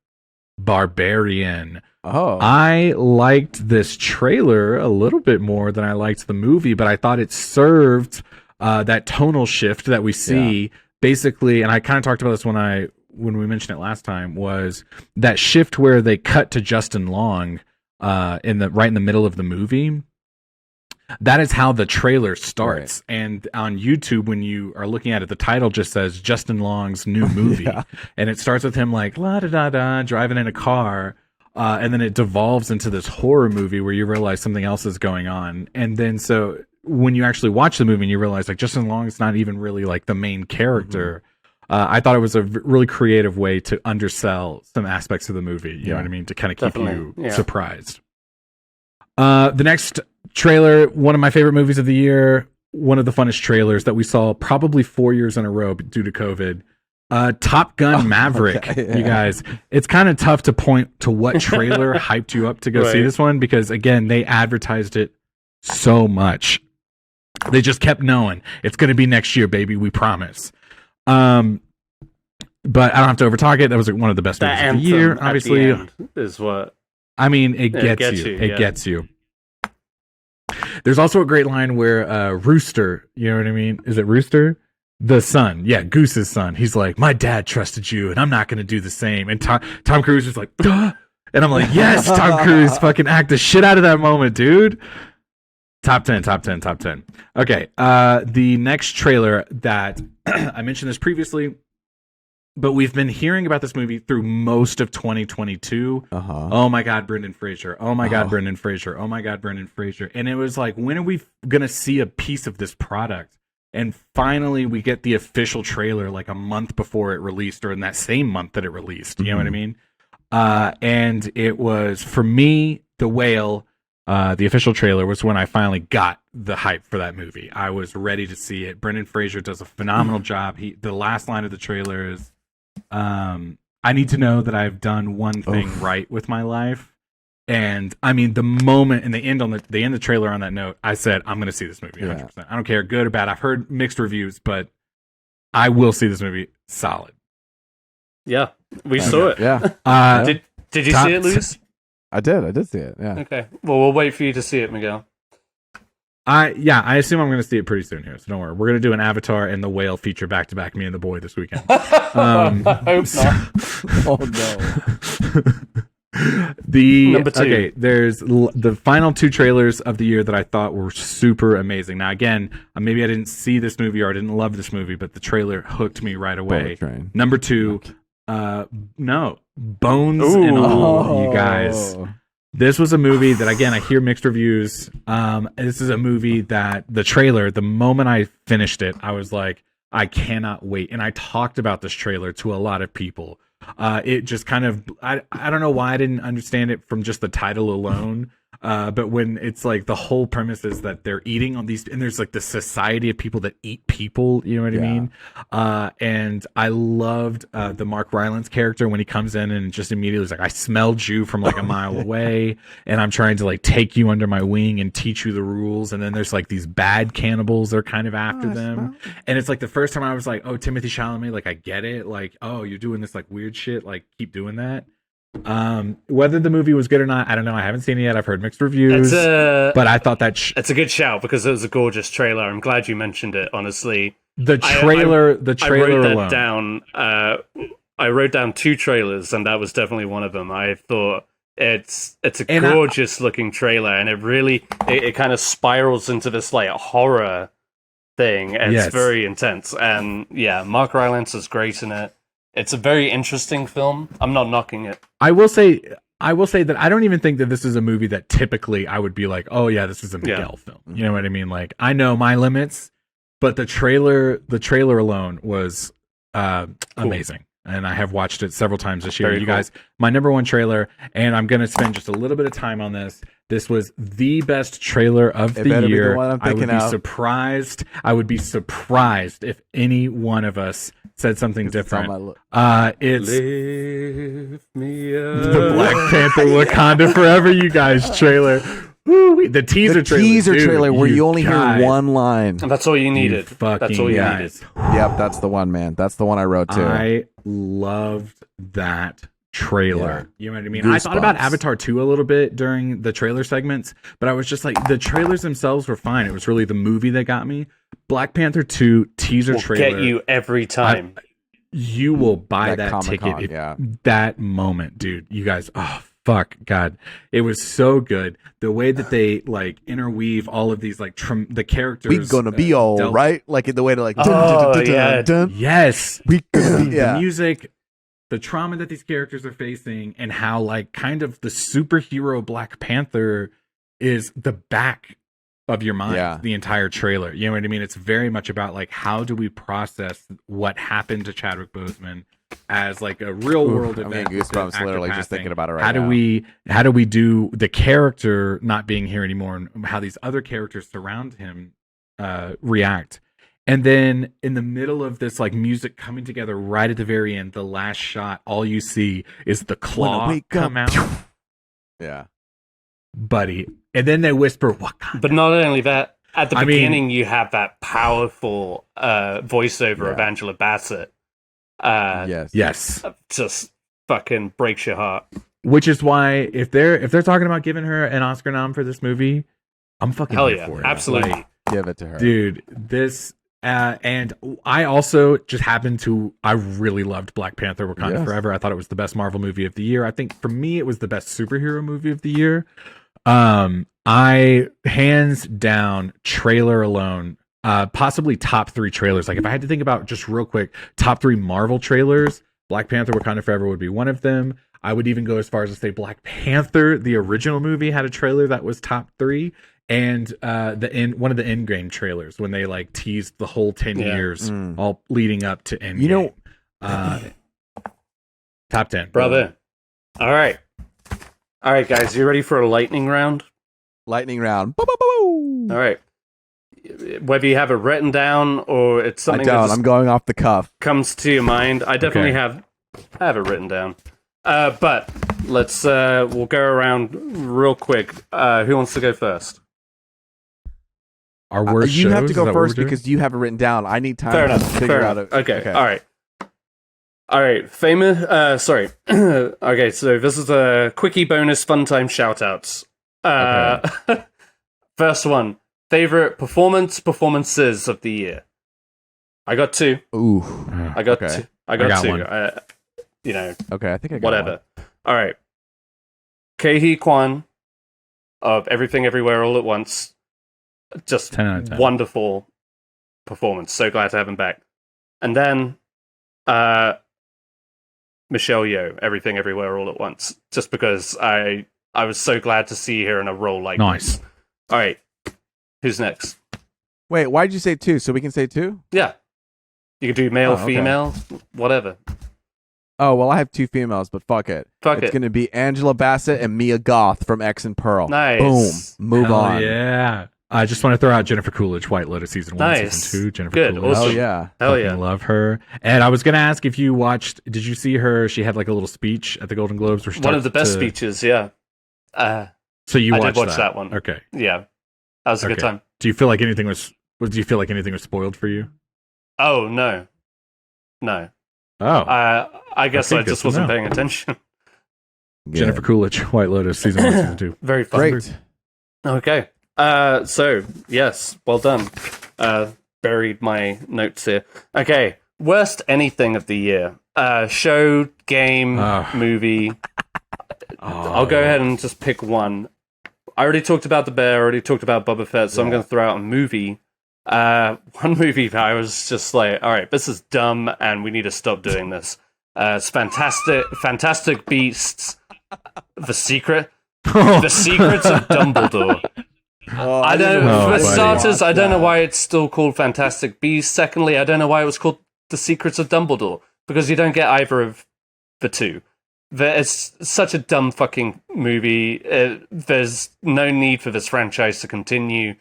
Barbarian. I liked this trailer a little bit more than I liked the movie, but I thought it served that tonal shift that we see basically, and I kind of talked about this when we mentioned it last time, was that shift where they cut to Justin Long right in the middle of the movie. That is how the trailer starts. Right. And on YouTube, when you are looking at it, the title just says Justin Long's new movie. And it starts with him like la da da da driving in a car. And then it devolves into this horror movie where you realize something else is going on. And then so when you actually watch the movie and you realize like Justin Long is not even really like the main character. I thought it was a really creative way to undersell some aspects of the movie. You know what I mean? To kind of keep you surprised. The next trailer, one of my favorite movies of the year, one of the funnest trailers that we saw probably 4 years in a row due to COVID. Top Gun Maverick. You guys, it's kind of tough to point to what trailer hyped you up to go see this one, because again, they advertised it so much. They just kept knowing it's going to be next year, baby, we promise. But I don't have to overtalk it. That was one of the best movies of the year, obviously. Is what I mean, it gets you. It gets you. There's also a great line where Rooster, you know what I mean? Is it Rooster? The son, Goose's son. He's like, "My dad trusted you, and I'm not going to do the same." And Tom Cruise is like, "Duh," and I'm like, "Yes, Tom Cruise, fucking act the shit out of that moment, dude." Top 10. Okay, the next trailer that I mentioned this previously, but we've been hearing about this movie through most of 2022. Oh my God, Brendan Fraser. Oh my God, Brendan Fraser. Oh my God, Brendan Fraser. And it was like, when are we going to see a piece of this product? And finally, we get the official trailer like a month before it released, or in that same month that it released. You know what I mean? And it was, for me, The Whale, the official trailer, was when I finally got the hype for that movie. I was ready to see it. Brendan Fraser does a phenomenal job. The last line of the trailer is, "I need to know that I've done one thing right with my life." And I mean, the moment and the end on the end of the trailer on that note, I said, I'm going to see this movie 100%. I don't care, good or bad. I've heard mixed reviews, but I will see this movie solid. Yeah, we saw it. Yeah. Did you see it, Luis? I did see it. Yeah. Okay. Well, we'll wait for you to see it, Miguel. I assume I'm going to see it pretty soon here, so don't worry. We're going to do an Avatar and the Whale feature back to back, me and the boy, this weekend. I hope not. Oh no. Number 2. Okay, there's the final 2 trailers of the year that I thought were super amazing. Now, again, maybe I didn't see this movie or I didn't love this movie, but the trailer hooked me right away. Number 2, no, Bones and All, you guys. This was a movie that, again, I hear mixed reviews. This is a movie that the trailer, the moment I finished it, I was like, I cannot wait. And I talked about this trailer to a lot of people. It just kind of, I don't know why I didn't understand it from just the title alone. But when it's like the whole premise is that they're eating on these, and there's like the society of people that eat people, you know what I mean? And I loved the Mark Rylance character when he comes in and just immediately is like, I smelled you from like a mile away, and I'm trying to like take you under my wing and teach you the rules. And then there's like these bad cannibals that are kind of after them. And it's like the first time I was like, oh, Timothée Chalamet, like I get it. Like, oh, you're doing this like weird shit. Like, keep doing that. Whether the movie was good or not, I don't know. I haven't seen it yet. I've heard mixed reviews, but I thought that it's a good shout because it was a gorgeous trailer. I'm glad you mentioned it. Honestly, the trailer I wrote that alone. Down. I wrote down 2 trailers, and that was definitely one of them. I thought it's a gorgeous looking trailer, and it really it kind of spirals into this like horror thing. And It's very intense, and yeah, Mark Rylance is great in it. It's a very interesting film. I'm not knocking it. I will say that I don't even think that this is a movie that typically I would be like, oh yeah, this is a Miguel film. You know what I mean? Like, I know my limits, but the trailer alone was amazing. And I have watched it several times this year. You guys, my number 1 trailer, and I'm going to spend just a little bit of time on this. This was the best trailer of the year. I would be surprised if any one of us said something different. It's Lift me up. the Black Panther Wakanda Forever, you guys, trailer. Woo, the teaser trailer where you only hear one line. That's all you needed. That's all you needed. Yep, that's the one, man. That's the one I wrote too. I loved that trailer. You know what I mean? Goosebumps. I thought about Avatar 2 a little bit during the trailer segments, but I was just like, the trailers themselves were fine. It was really the movie that got me. Black Panther 2 teaser trailer. Get you every time. You will buy that Comic-Con, ticket. That moment, dude. You guys, oh, fuck, God. It was so good. The way that they, like, interweave all of these, like, the characters. We gonna be all right? Like, in the way to, like, yes. We gonna be, The music, the trauma that these characters are facing, and how, like, kind of the superhero Black Panther is the back of your mind the entire trailer. You know what I mean? It's very much about, like, how do we process what happened to Chadwick Boseman as like a real world event. I'm getting goosebumps literally just thinking about it right now. How do we do the character not being here anymore, and how these other characters surround him react? And then in the middle of this, like, music coming together right at the very end, the last shot, all you see is the claw come out. Yeah. Buddy. And then they whisper, Wakanda. But not only that, at the beginning, you have that powerful voiceover of Angela Bassett. Yes. Just fucking breaks your heart. Which is why if they're talking about giving her an Oscar nom for this movie, I'm fucking here for it. Absolutely. Like, give it to her. Dude, this and I also just happened to I really loved Black Panther Wakanda Forever. I thought it was the best Marvel movie of the year. I think for me it was the best superhero movie of the year. I hands down, trailer alone, possibly top 3 trailers. Like, if I had to think about just real quick, top 3 Marvel trailers, Black Panther Wakanda Forever would be one of them. I would even go as far as to say Black Panther, the original movie, had a trailer that was top 3. And one of the Endgame trailers, when they like teased the whole 10 years all leading up to Endgame. You know, top 10. Brother. All right, guys, you ready for a lightning round? Lightning round. Boop, boop, boop. All right. Whether you have it written down or it's something I'm going off the cuff. Comes to your mind. I definitely have it written down. But let's we'll go around real quick. Who wants to go first? Our worst you have to shows? go first because you have it written down. I need time to figure out it. Okay. All right. Famous. Sorry. Okay. So this is a quickie bonus fun time shout outs. First one. favorite performances of the year. I got two. Ooh. I got okay. two. I got two. one. Okay, I think I got Whatever. one. All right. Kei Kwan of Everything Everywhere All at Once. Just 10 out of 10. wonderful performance. So glad to have him back. And then Michelle Yeoh, Everything Everywhere All at Once. Just because I was so glad to see her in a role like Nice. this. All right. Who's next? Wait, why'd you say two? So we can say two? Yeah. You can do male, Oh, okay. female, whatever. Oh, well, I have two females, but fuck it. Fuck It's it. going to be Angela Bassett and Mia Goth from X and Pearl. Nice. Boom. Move Hell on. yeah. I just want to throw out Jennifer Coolidge, White Lotus season 1, Nice. season 2. Jennifer Good. Coolidge. Awesome. Oh, yeah. Hell Fucking yeah. love her. And I was going to ask if you watched, did you see her? She had like a little speech at the Golden Globes. Where she One of the talked best to- speeches, yeah. So you I watched did watch that one. Okay. Yeah. That was a good Okay. time. Do you feel like anything was spoiled for you? Oh, no. No. Oh. I guess Okay, I good just to wasn't know. paying attention. Jennifer Coolidge, White Lotus, season 1, season 2. Very fun. Great. Okay. So, yes, well done. Buried my notes here. Okay. Worst anything of the year. Show, game, movie. I'll go ahead and just pick one. I already talked about The Bear, I already talked about Boba Fett, so I'm going to throw out a movie. One movie that I was just like, all right, this is dumb, and we need to stop doing this. It's Fantastic Beasts, The Secrets of Dumbledore. Oh, I don't. Oh, For buddy. starters, I don't know why it's still called Fantastic Beasts. Secondly, I don't know why it was called The Secrets of Dumbledore, because you don't get either of the two. It's such a dumb fucking movie. There's no need for this franchise to continue,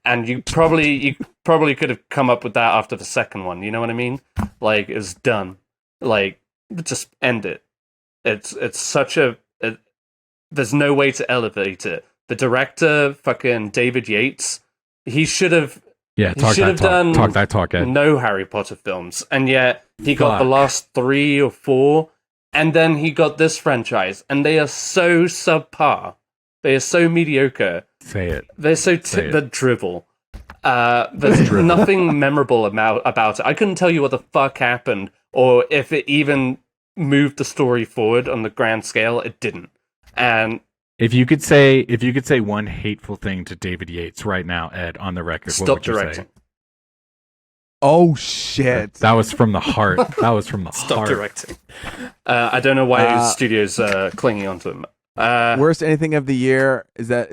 and you probably could have come up with that after the second one. You know what I mean? Like, it's done. Like, just end it. It's such a. There's no way to elevate it. The director, fucking David Yates, he should have. Yeah, He should have done talk that talk, Ed. no Harry Potter films, and yet he got the Fuck. last 3 or 4, and then he got this franchise, and they are so subpar. They are so mediocre. Say it. They're so Say it. the drivel. There's nothing memorable about it. I couldn't tell you what the fuck happened, or if it even moved the story forward on the grand scale. It didn't. And If you could say one hateful thing to David Yates right now, Ed, on the record, what stop would you directing. say? Oh, shit. That was from the heart. That was from the Stop heart. directing. I don't know why studios are clinging onto him. Worst anything of the year is that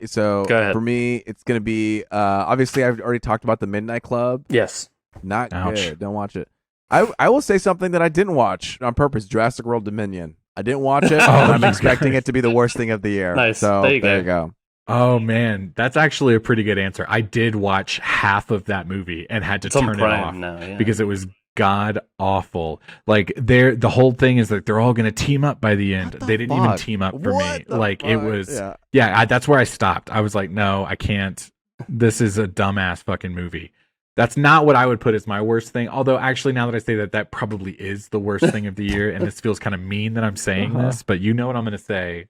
so Go ahead. for me it's gonna be obviously I've already talked about the Midnight Club. Yes. Not Ouch. good. Don't watch it. I will say something that I didn't watch on purpose. Jurassic World Dominion. I didn't watch it, and I'm you expecting guys. it to be the worst thing of the year. Nice. So There you you go. Oh man, that's actually a pretty good answer. I did watch half of that movie and had to It's on turn it Prime off now, yeah. because it was god awful. Like the whole thing is that they're all going to team up by the end. They didn't even fuck? team up for What me. the Like it fuck? was Yeah. that's where I stopped. I was like, no, I can't. This is a dumbass fucking movie. That's not what I would put as my worst thing. Although, actually, now that I say that, that probably is the worst thing of the year. And this feels kind of mean that I'm saying this, but you know what I'm going to say.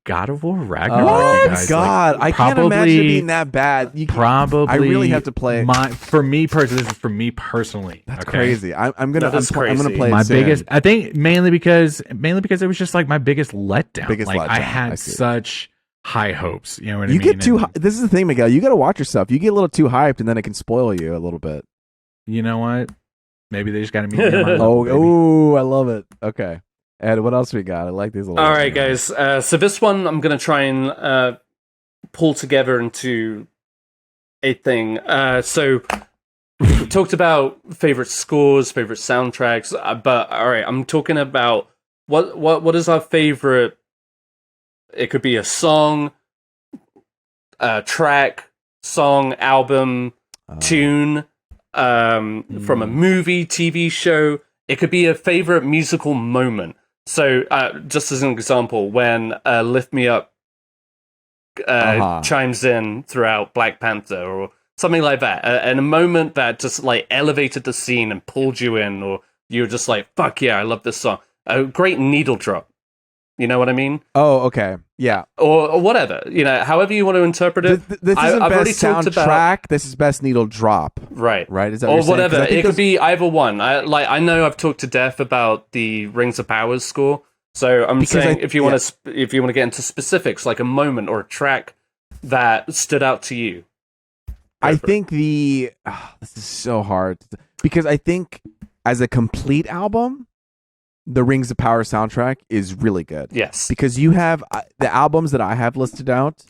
God of War Ragnarok. Oh you guys. God, Like, I can't imagine it probably- being that bad. Probably. I really have to play it. For me personally, this is for me personally. That's okay? crazy. I'm gonna That is I'm gonna crazy. play it My soon. biggest, I think mainly because it was just like my biggest letdown. Biggest like I letdown, had I see. such high hopes. You know what I You mean? get too. And This is the thing, Miguel. You got to watch yourself. You get a little too hyped, and then it can spoil you a little bit. You know what? Maybe they just got to meet me on my level, baby. Oh, I love it. Okay, Ed, what else we got? I like these little. All right, guys. So this one I'm going to try and pull together into a thing. So we talked about favorite scores, favorite soundtracks, but all right, I'm talking about what is our favorite. It could be a song, track, song, album, tune, from a movie, TV show. It could be a favorite musical moment. So, just as an example, when "Lift Me Up" chimes in throughout Black Panther, or something like that, and a moment that just like elevated the scene and pulled you in, or you're just like, "Fuck yeah, I love this song." A great needle drop. You know what I mean? Oh, okay. Yeah. Or whatever. However you want to interpret it. This isn't best soundtrack. This is best needle drop. Right. Right? Is that or what you're saying? whatever. It could be either one. I know I've talked to death about the Rings of Powers score. So I'm saying if you want to get into specifics, like a moment or a track that stood out to you. I think this is so hard because I think as a complete album, the Rings of Power soundtrack is really good. Yes. Because you have the albums that I have listed out,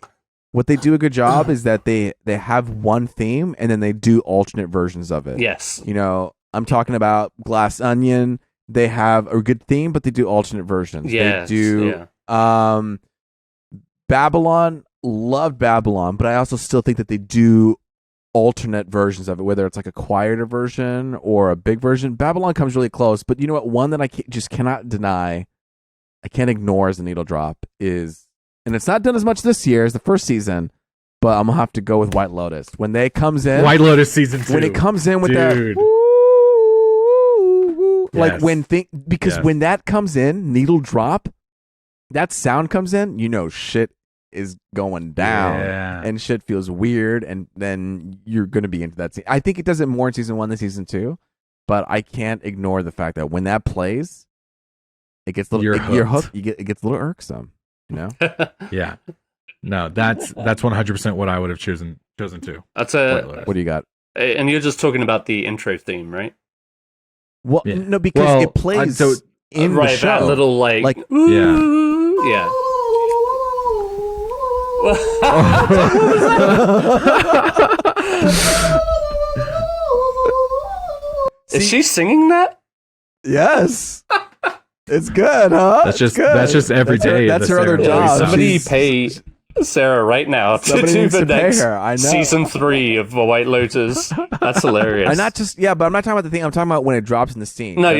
what they do a good job is that they have one theme and then they do alternate versions of it. Yes. I'm talking about Glass Onion. They have a good theme, but they do alternate versions. Yes. They do Babylon, loved Babylon, but I also still think that they do alternate versions of it, whether it's like a quieter version or a big version. Babylon comes really close, but you know what? One that I just cannot deny, I can't ignore as a needle drop is, and it's not done as much this year as the first season, but I'm gonna have to go with White Lotus when they comes in. White Lotus season 2. When it comes in with that, like because when that comes in, needle drop, that sound comes in, shit is going down and shit feels weird, and then you're going to be into that scene. I think it does it more in season 1 than season 2, but I can't ignore the fact that when that plays, it gets a little you're hooked. It gets a little irksome, Yeah. No, that's 100% what I would have chosen too. That's what do you got? And you're just talking about the intro theme, right? Well, no, because it plays in the show. That little like ooh, yeah. Is she singing that? Yes. It's good, huh? That's just every day. That's her other job. Somebody pay Sarah right now to do the next season 3 of The White Lotus. That's hilarious. I'm not just but I'm not talking about the thing. I'm talking about when it drops in the scene. No,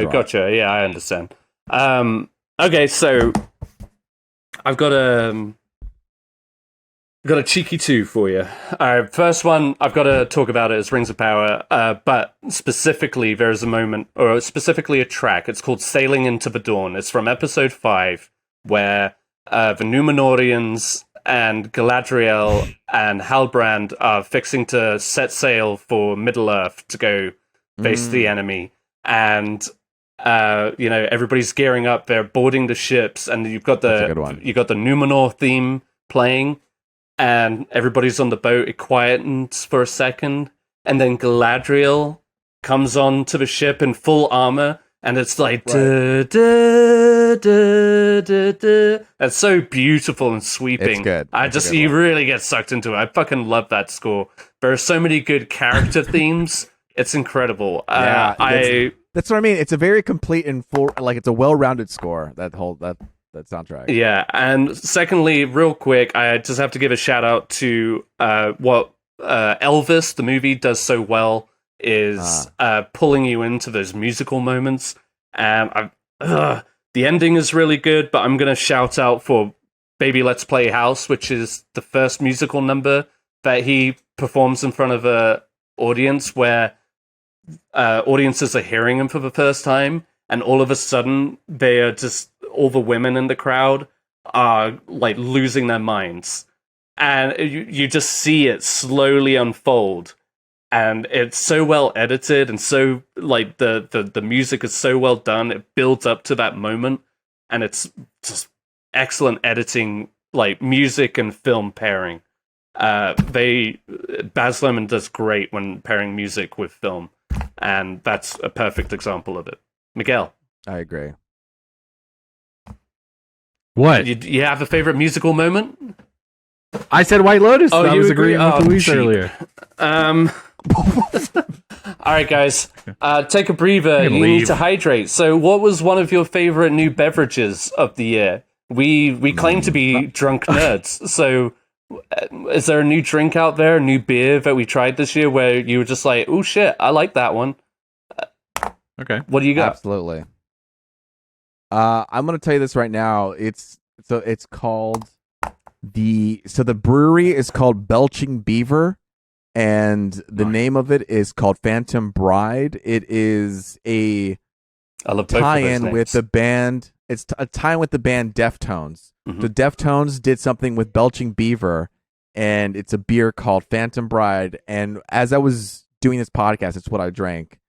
gotcha. Yeah, I understand. Okay, so I've got a cheeky 2 for you. First one, I've got to talk about it as Rings of Power, but specifically there's a moment, or specifically a track. It's called Sailing into the Dawn. It's from episode 5, where the Numenorians and Galadriel and Halbrand are fixing to set sail for Middle-earth to go face the enemy. And everybody's gearing up. They're boarding the ships, and you've got the Numenor theme playing. And everybody's on the boat. It quietens for a second, and then Galadriel comes on to the ship in full armor, and it's like da, da, da, da, da. It's so beautiful and sweeping. It's good. You really get sucked into it. I fucking love that score. There are so many good character themes. It's incredible. That's what I mean. It's a very complete and full, like it's a well-rounded score. That soundtrack. Yeah, and secondly, real quick, I just have to give a shout out to what Elvis, the movie, does so well is pulling you into those musical moments. And the ending is really good, but I'm going to shout out for Baby Let's Play House, which is the first musical number that he performs in front of a audience where audiences are hearing him for the first time. And all of a sudden, they are just, all the women in the crowd are like losing their minds. And you just see it slowly unfold. And it's so well edited, and so like the music is so well done. It builds up to that moment, and it's just excellent editing, like music and film pairing. Baz Luhrmann does great when pairing music with film, and that's a perfect example of it. Miguel, I agree. What? You have a favorite musical moment? I said White Lotus. Oh, I was agree? agreeing with Luis earlier. All right, guys. Take a breather. You need to hydrate. So, what was one of your favorite new beverages of the year? We claim to be drunk nerds. So, is there a new drink out there, a new beer that we tried this year where you were just like, oh shit, I like that one? Okay. What do you got? Absolutely. I'm going to tell you this right now. It's called the brewery is called Belching Beaver, and the name of it is called Phantom Bride. It is a tie-in with the band. It's a time with the band Deftones. Mhm. The Deftones did something with Belching Beaver, and it's a beer called Phantom Bride. And as I was doing this podcast, it's what I drank,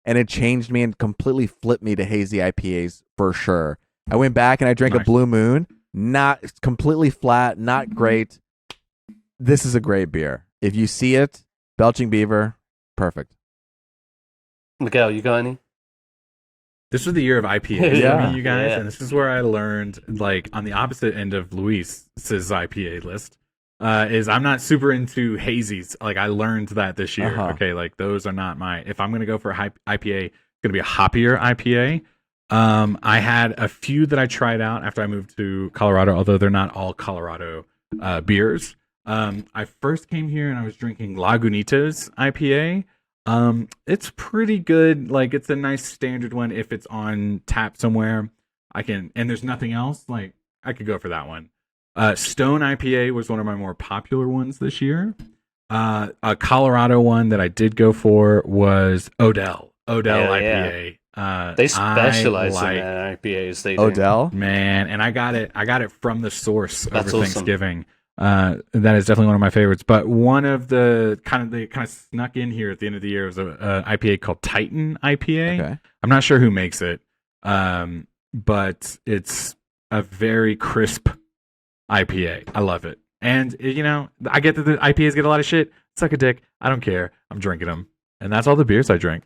and it changed me and completely flipped me to hazy IPAs for sure. I went back and I drank a Nice. Blue Moon. Not completely flat, not great. This is a great beer. If you see it, Belching Beaver, perfect. Miguel, you got any? This was the year of IPAs Yeah. for me, you guys, Yeah. and this is where I learned, like, on the opposite end of Luis's IPA list, is I'm not super into hazies. Like, I learned that this year. Uh-huh. Okay, like, those are not my. If I'm gonna go for a IPA, it's gonna be a hoppier IPA. I had a few that I tried out after I moved to Colorado, although they're not all Colorado beers. I first came here and I was drinking Lagunitas IPA. It's pretty good. Like, it's a nice standard one. If it's on tap somewhere, and there's nothing else, like, I could go for that one. Stone IPA was one of my more popular ones this year. A Colorado one that I did go for was Odell Yeah, IPA. They specialize I in IPAs. They do. Odell. Man, and I got it from the source That's over awesome. Thanksgiving. That is definitely one of my favorites. But one of they kind of snuck in here at the end of the year was a IPA called Titan IPA. Okay. I'm not sure who makes it, but it's a very crisp IPA. I love it, and I get that the IPAs get a lot of shit. Suck a dick. I don't care. I'm drinking them, and that's all the beers I drink.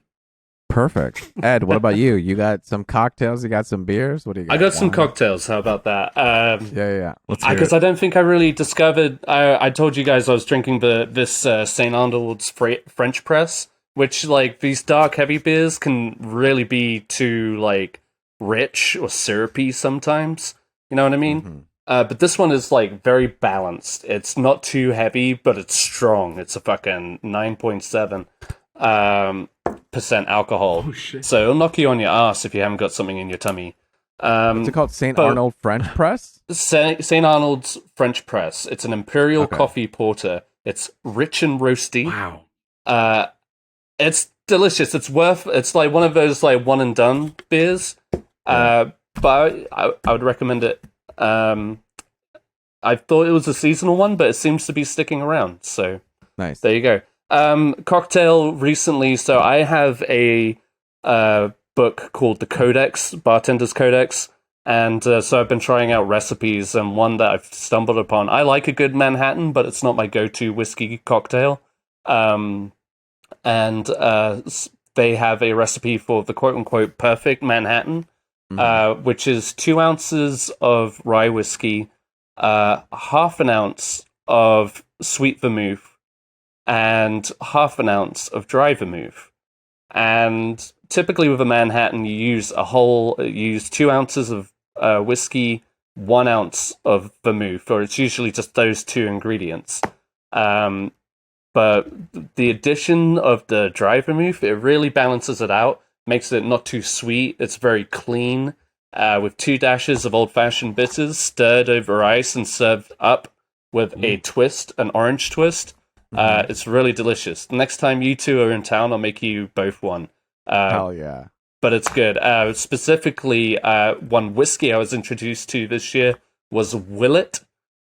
Perfect. Ed, what about you? You got some cocktails? You got some beers? What do you got? I got some Wine? cocktails. How about that? Yeah. Let's hear Because it. I don't think I really discovered. I told you guys I was drinking this St. Arnold's French press, which, like, these dark heavy beers can really be too, like, rich or syrupy sometimes. You know what I mean? Mhm. But this one is, like, very balanced. It's not too heavy, but it's strong. It's a fucking 9.7 percent alcohol. Oh shit! So it'll knock you on your ass if you haven't got something in your tummy. What's it called? St. but- Arnold French Press? St. Arnold's French Press. It's an imperial Okay. coffee porter. It's rich and roasty. Wow. It's delicious. It's like one of those, like, one and done beers. But I would recommend it. I thought it was a seasonal one, but it seems to be sticking around. So Nice. there you go. Cocktail recently. So I have a book called The Codex, Bartender's Codex. And so I've been trying out recipes, and one that I've stumbled upon. I like a good Manhattan, but it's not my go-to whiskey cocktail. And they have a recipe for the quote-unquote perfect Manhattan, which is 2 ounces of rye whiskey, half an ounce of sweet vermouth, and half an ounce of dry vermouth. And typically with a Manhattan, you use 2 ounces of whiskey, 1 ounce of vermouth, or it's usually just those two ingredients. But the addition of the dry vermouth, it really balances it out, makes it not too sweet. It's very clean, with 2 dashes of old-fashioned bitters stirred over ice and served up with a twist, an orange twist. It's really delicious. Next time you two are in town, I'll make you both one. Hell yeah. But it's good. Specifically, one whiskey I was introduced to this year was Willet.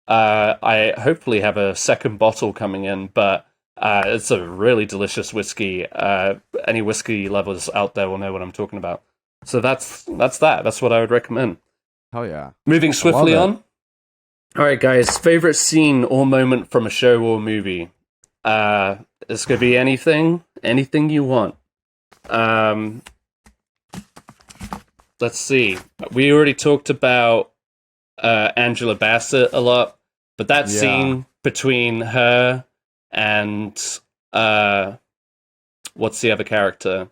I hopefully have a second bottle coming in, but it's a really delicious whiskey. Any whiskey lovers out there will know what I'm talking about. So that's that. That's what I would recommend. Hell yeah. Moving swiftly love it. on. All right, guys. Favorite scene or moment from a show or movie? This could be anything you want. Let's see. We already talked about Angela Bassett a lot, but that Yeah. scene between her and what's the other character?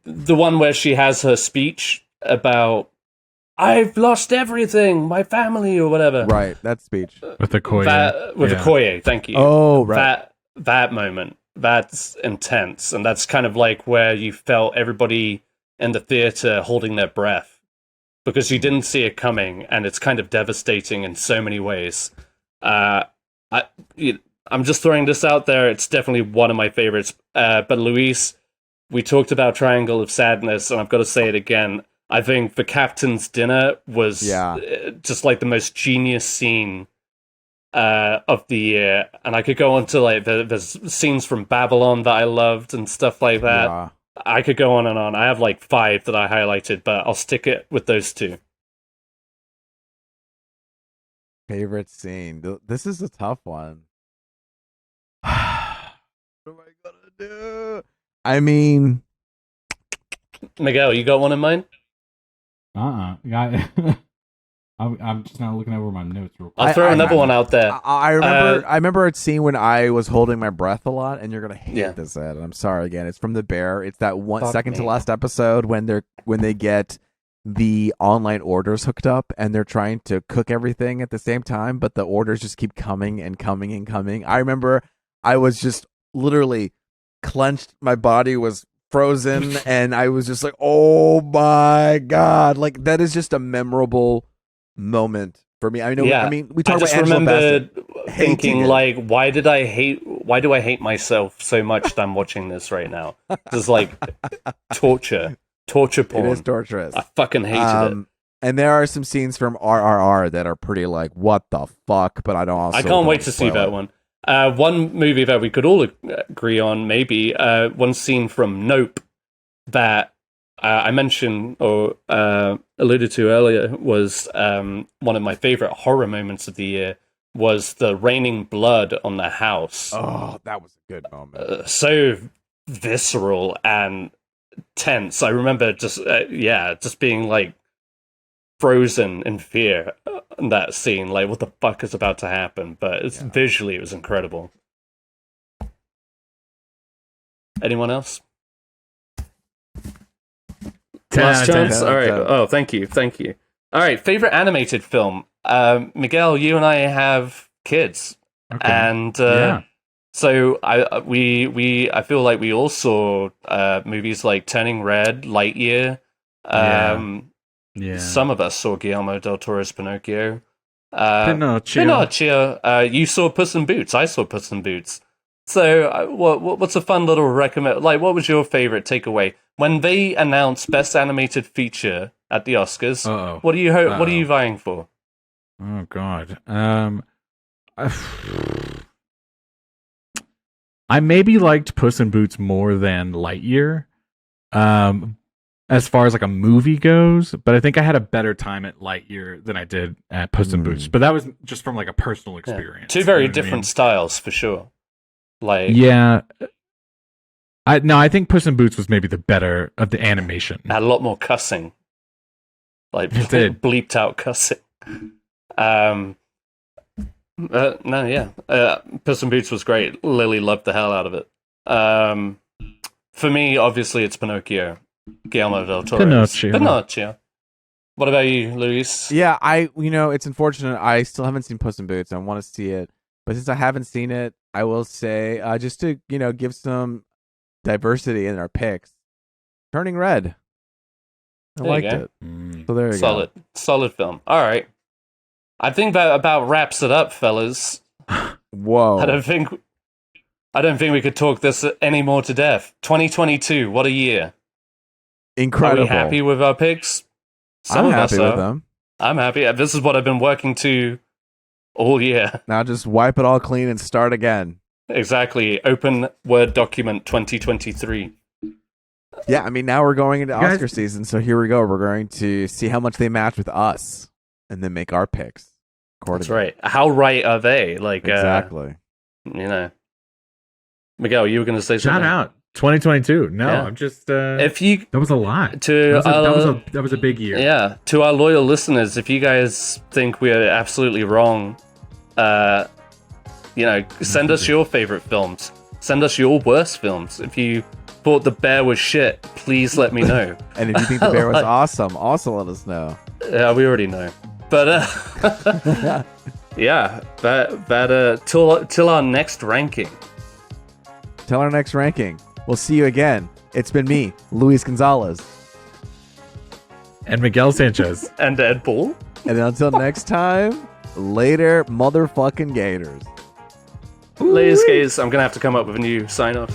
The one where she has her speech about I've lost everything, my family or whatever. Right. That speech. With the Koya. With Okoye, thank you. Oh, right. That moment, that's intense, and that's kind of like where you felt everybody in the theater holding their breath because you didn't see it coming, and it's kind of devastating in so many ways. I'm just throwing this out there. It's definitely one of my favorites. But Luis, we talked about Triangle of Sadness, and I've got to say it again. I think the captain's dinner was just like the most genius scene of the year, and I could go on to like there's scenes from Babylon that I loved and stuff like that. Yeah. I could go on and on. I have like 5 that I highlighted, but I'll stick it with those 2. Favorite scene. This is a tough one. What am I gonna do? I mean, Miguel, you got one in mind? Yeah. I'm just now looking over my notes real quick. I'll throw another one out there. I remember a scene when I was holding my breath a lot, and you're gonna hate this, Ed. I'm sorry again. It's from The Bear. It's that second to last episode when they get the online orders hooked up and they're trying to cook everything at the same time, but the orders just keep coming and coming and coming. I remember I was just literally clenched. My body was frozen, and I was just like, "Oh my god!" Like that is just a memorable moment for me. I know. Yeah. I mean, we talked about Angela Bassett. Thinking like, why do I hate myself so much that I'm watching this right now? This is like torture porn. It is torturous. I fucking hated it. And there are some scenes from RRR that are pretty like, what the fuck? But I can't wait to see that one. One movie that we could all agree on, maybe one scene from Nope that I mentioned or alluded to earlier was one of my favorite horror moments of the year was the raining blood on the house. Oh, that was a good moment. So visceral and tense. I remember just being like frozen in fear in that scene. Like, what the fuck is about to happen? But visually, it was incredible. Anyone else? Last chance? All right. Oh, thank you. All right, favorite animated film. Miguel, you and I have kids. Okay. And so I feel like we all saw movies like Turning Red, Lightyear. Some of us saw Guillermo del Toro's Pinocchio. Pinocchio. You saw Puss in Boots. I saw Puss in Boots. So what's a fun little recommend? Like, what was your favorite takeaway when they announced Best Animated Feature at the Oscars? What are you vying for? Oh God. I maybe liked Puss in Boots more than Lightyear, as far as like a movie goes. But I think I had a better time at Lightyear than I did at Puss in Boots. But that was just from like a personal experience. Two very different styles for sure. Like I think Puss in Boots was maybe the better of the animation. Had a lot more cussing, like bleeped out cussing. Puss in Boots was great. Lily loved the hell out of it. For me, obviously, it's Pinocchio. Guillermo del Toro. Pinocchio. What about you, Luis? Yeah, it's unfortunate. I still haven't seen Puss in Boots. I want to see it, but since I haven't seen it, I will say just to give some diversity in our picks. Turning Red. I liked it. So there you go. Solid film. All right. I think that about wraps it up, fellas. Whoa. I don't think we could talk this any more to death. 2022, what a year. Incredible. Are we happy with our picks? I'm happy with them. I'm happy. This is what I've been working to all year. Now just wipe it all clean and start again. Exactly. Open Word document 2023. Yeah, I mean, now we're going into Oscar season, so here we go. We're going to see how much they match with us and then make our picks. That's right. How right are they? Like exactly. Miguel, you were going to say something? Shout out 2022. No, I'm just. That was a lot. That was a big year. Yeah. To our loyal listeners, if you guys think we are absolutely wrong, send us your favorite films. Send us your worst films. If you thought The Bear was shit, please let me know. And if you think The Bear was awesome, also let us know. Yeah, we already know. But till our next ranking. Till our next ranking. We'll see you again. It's been me, Luis Gonzalez. And Miguel Sanchez. And Ed Bull. And until next time, later, motherfucking Gators. Ladies, guys, I'm going to have to come up with a new sign-off.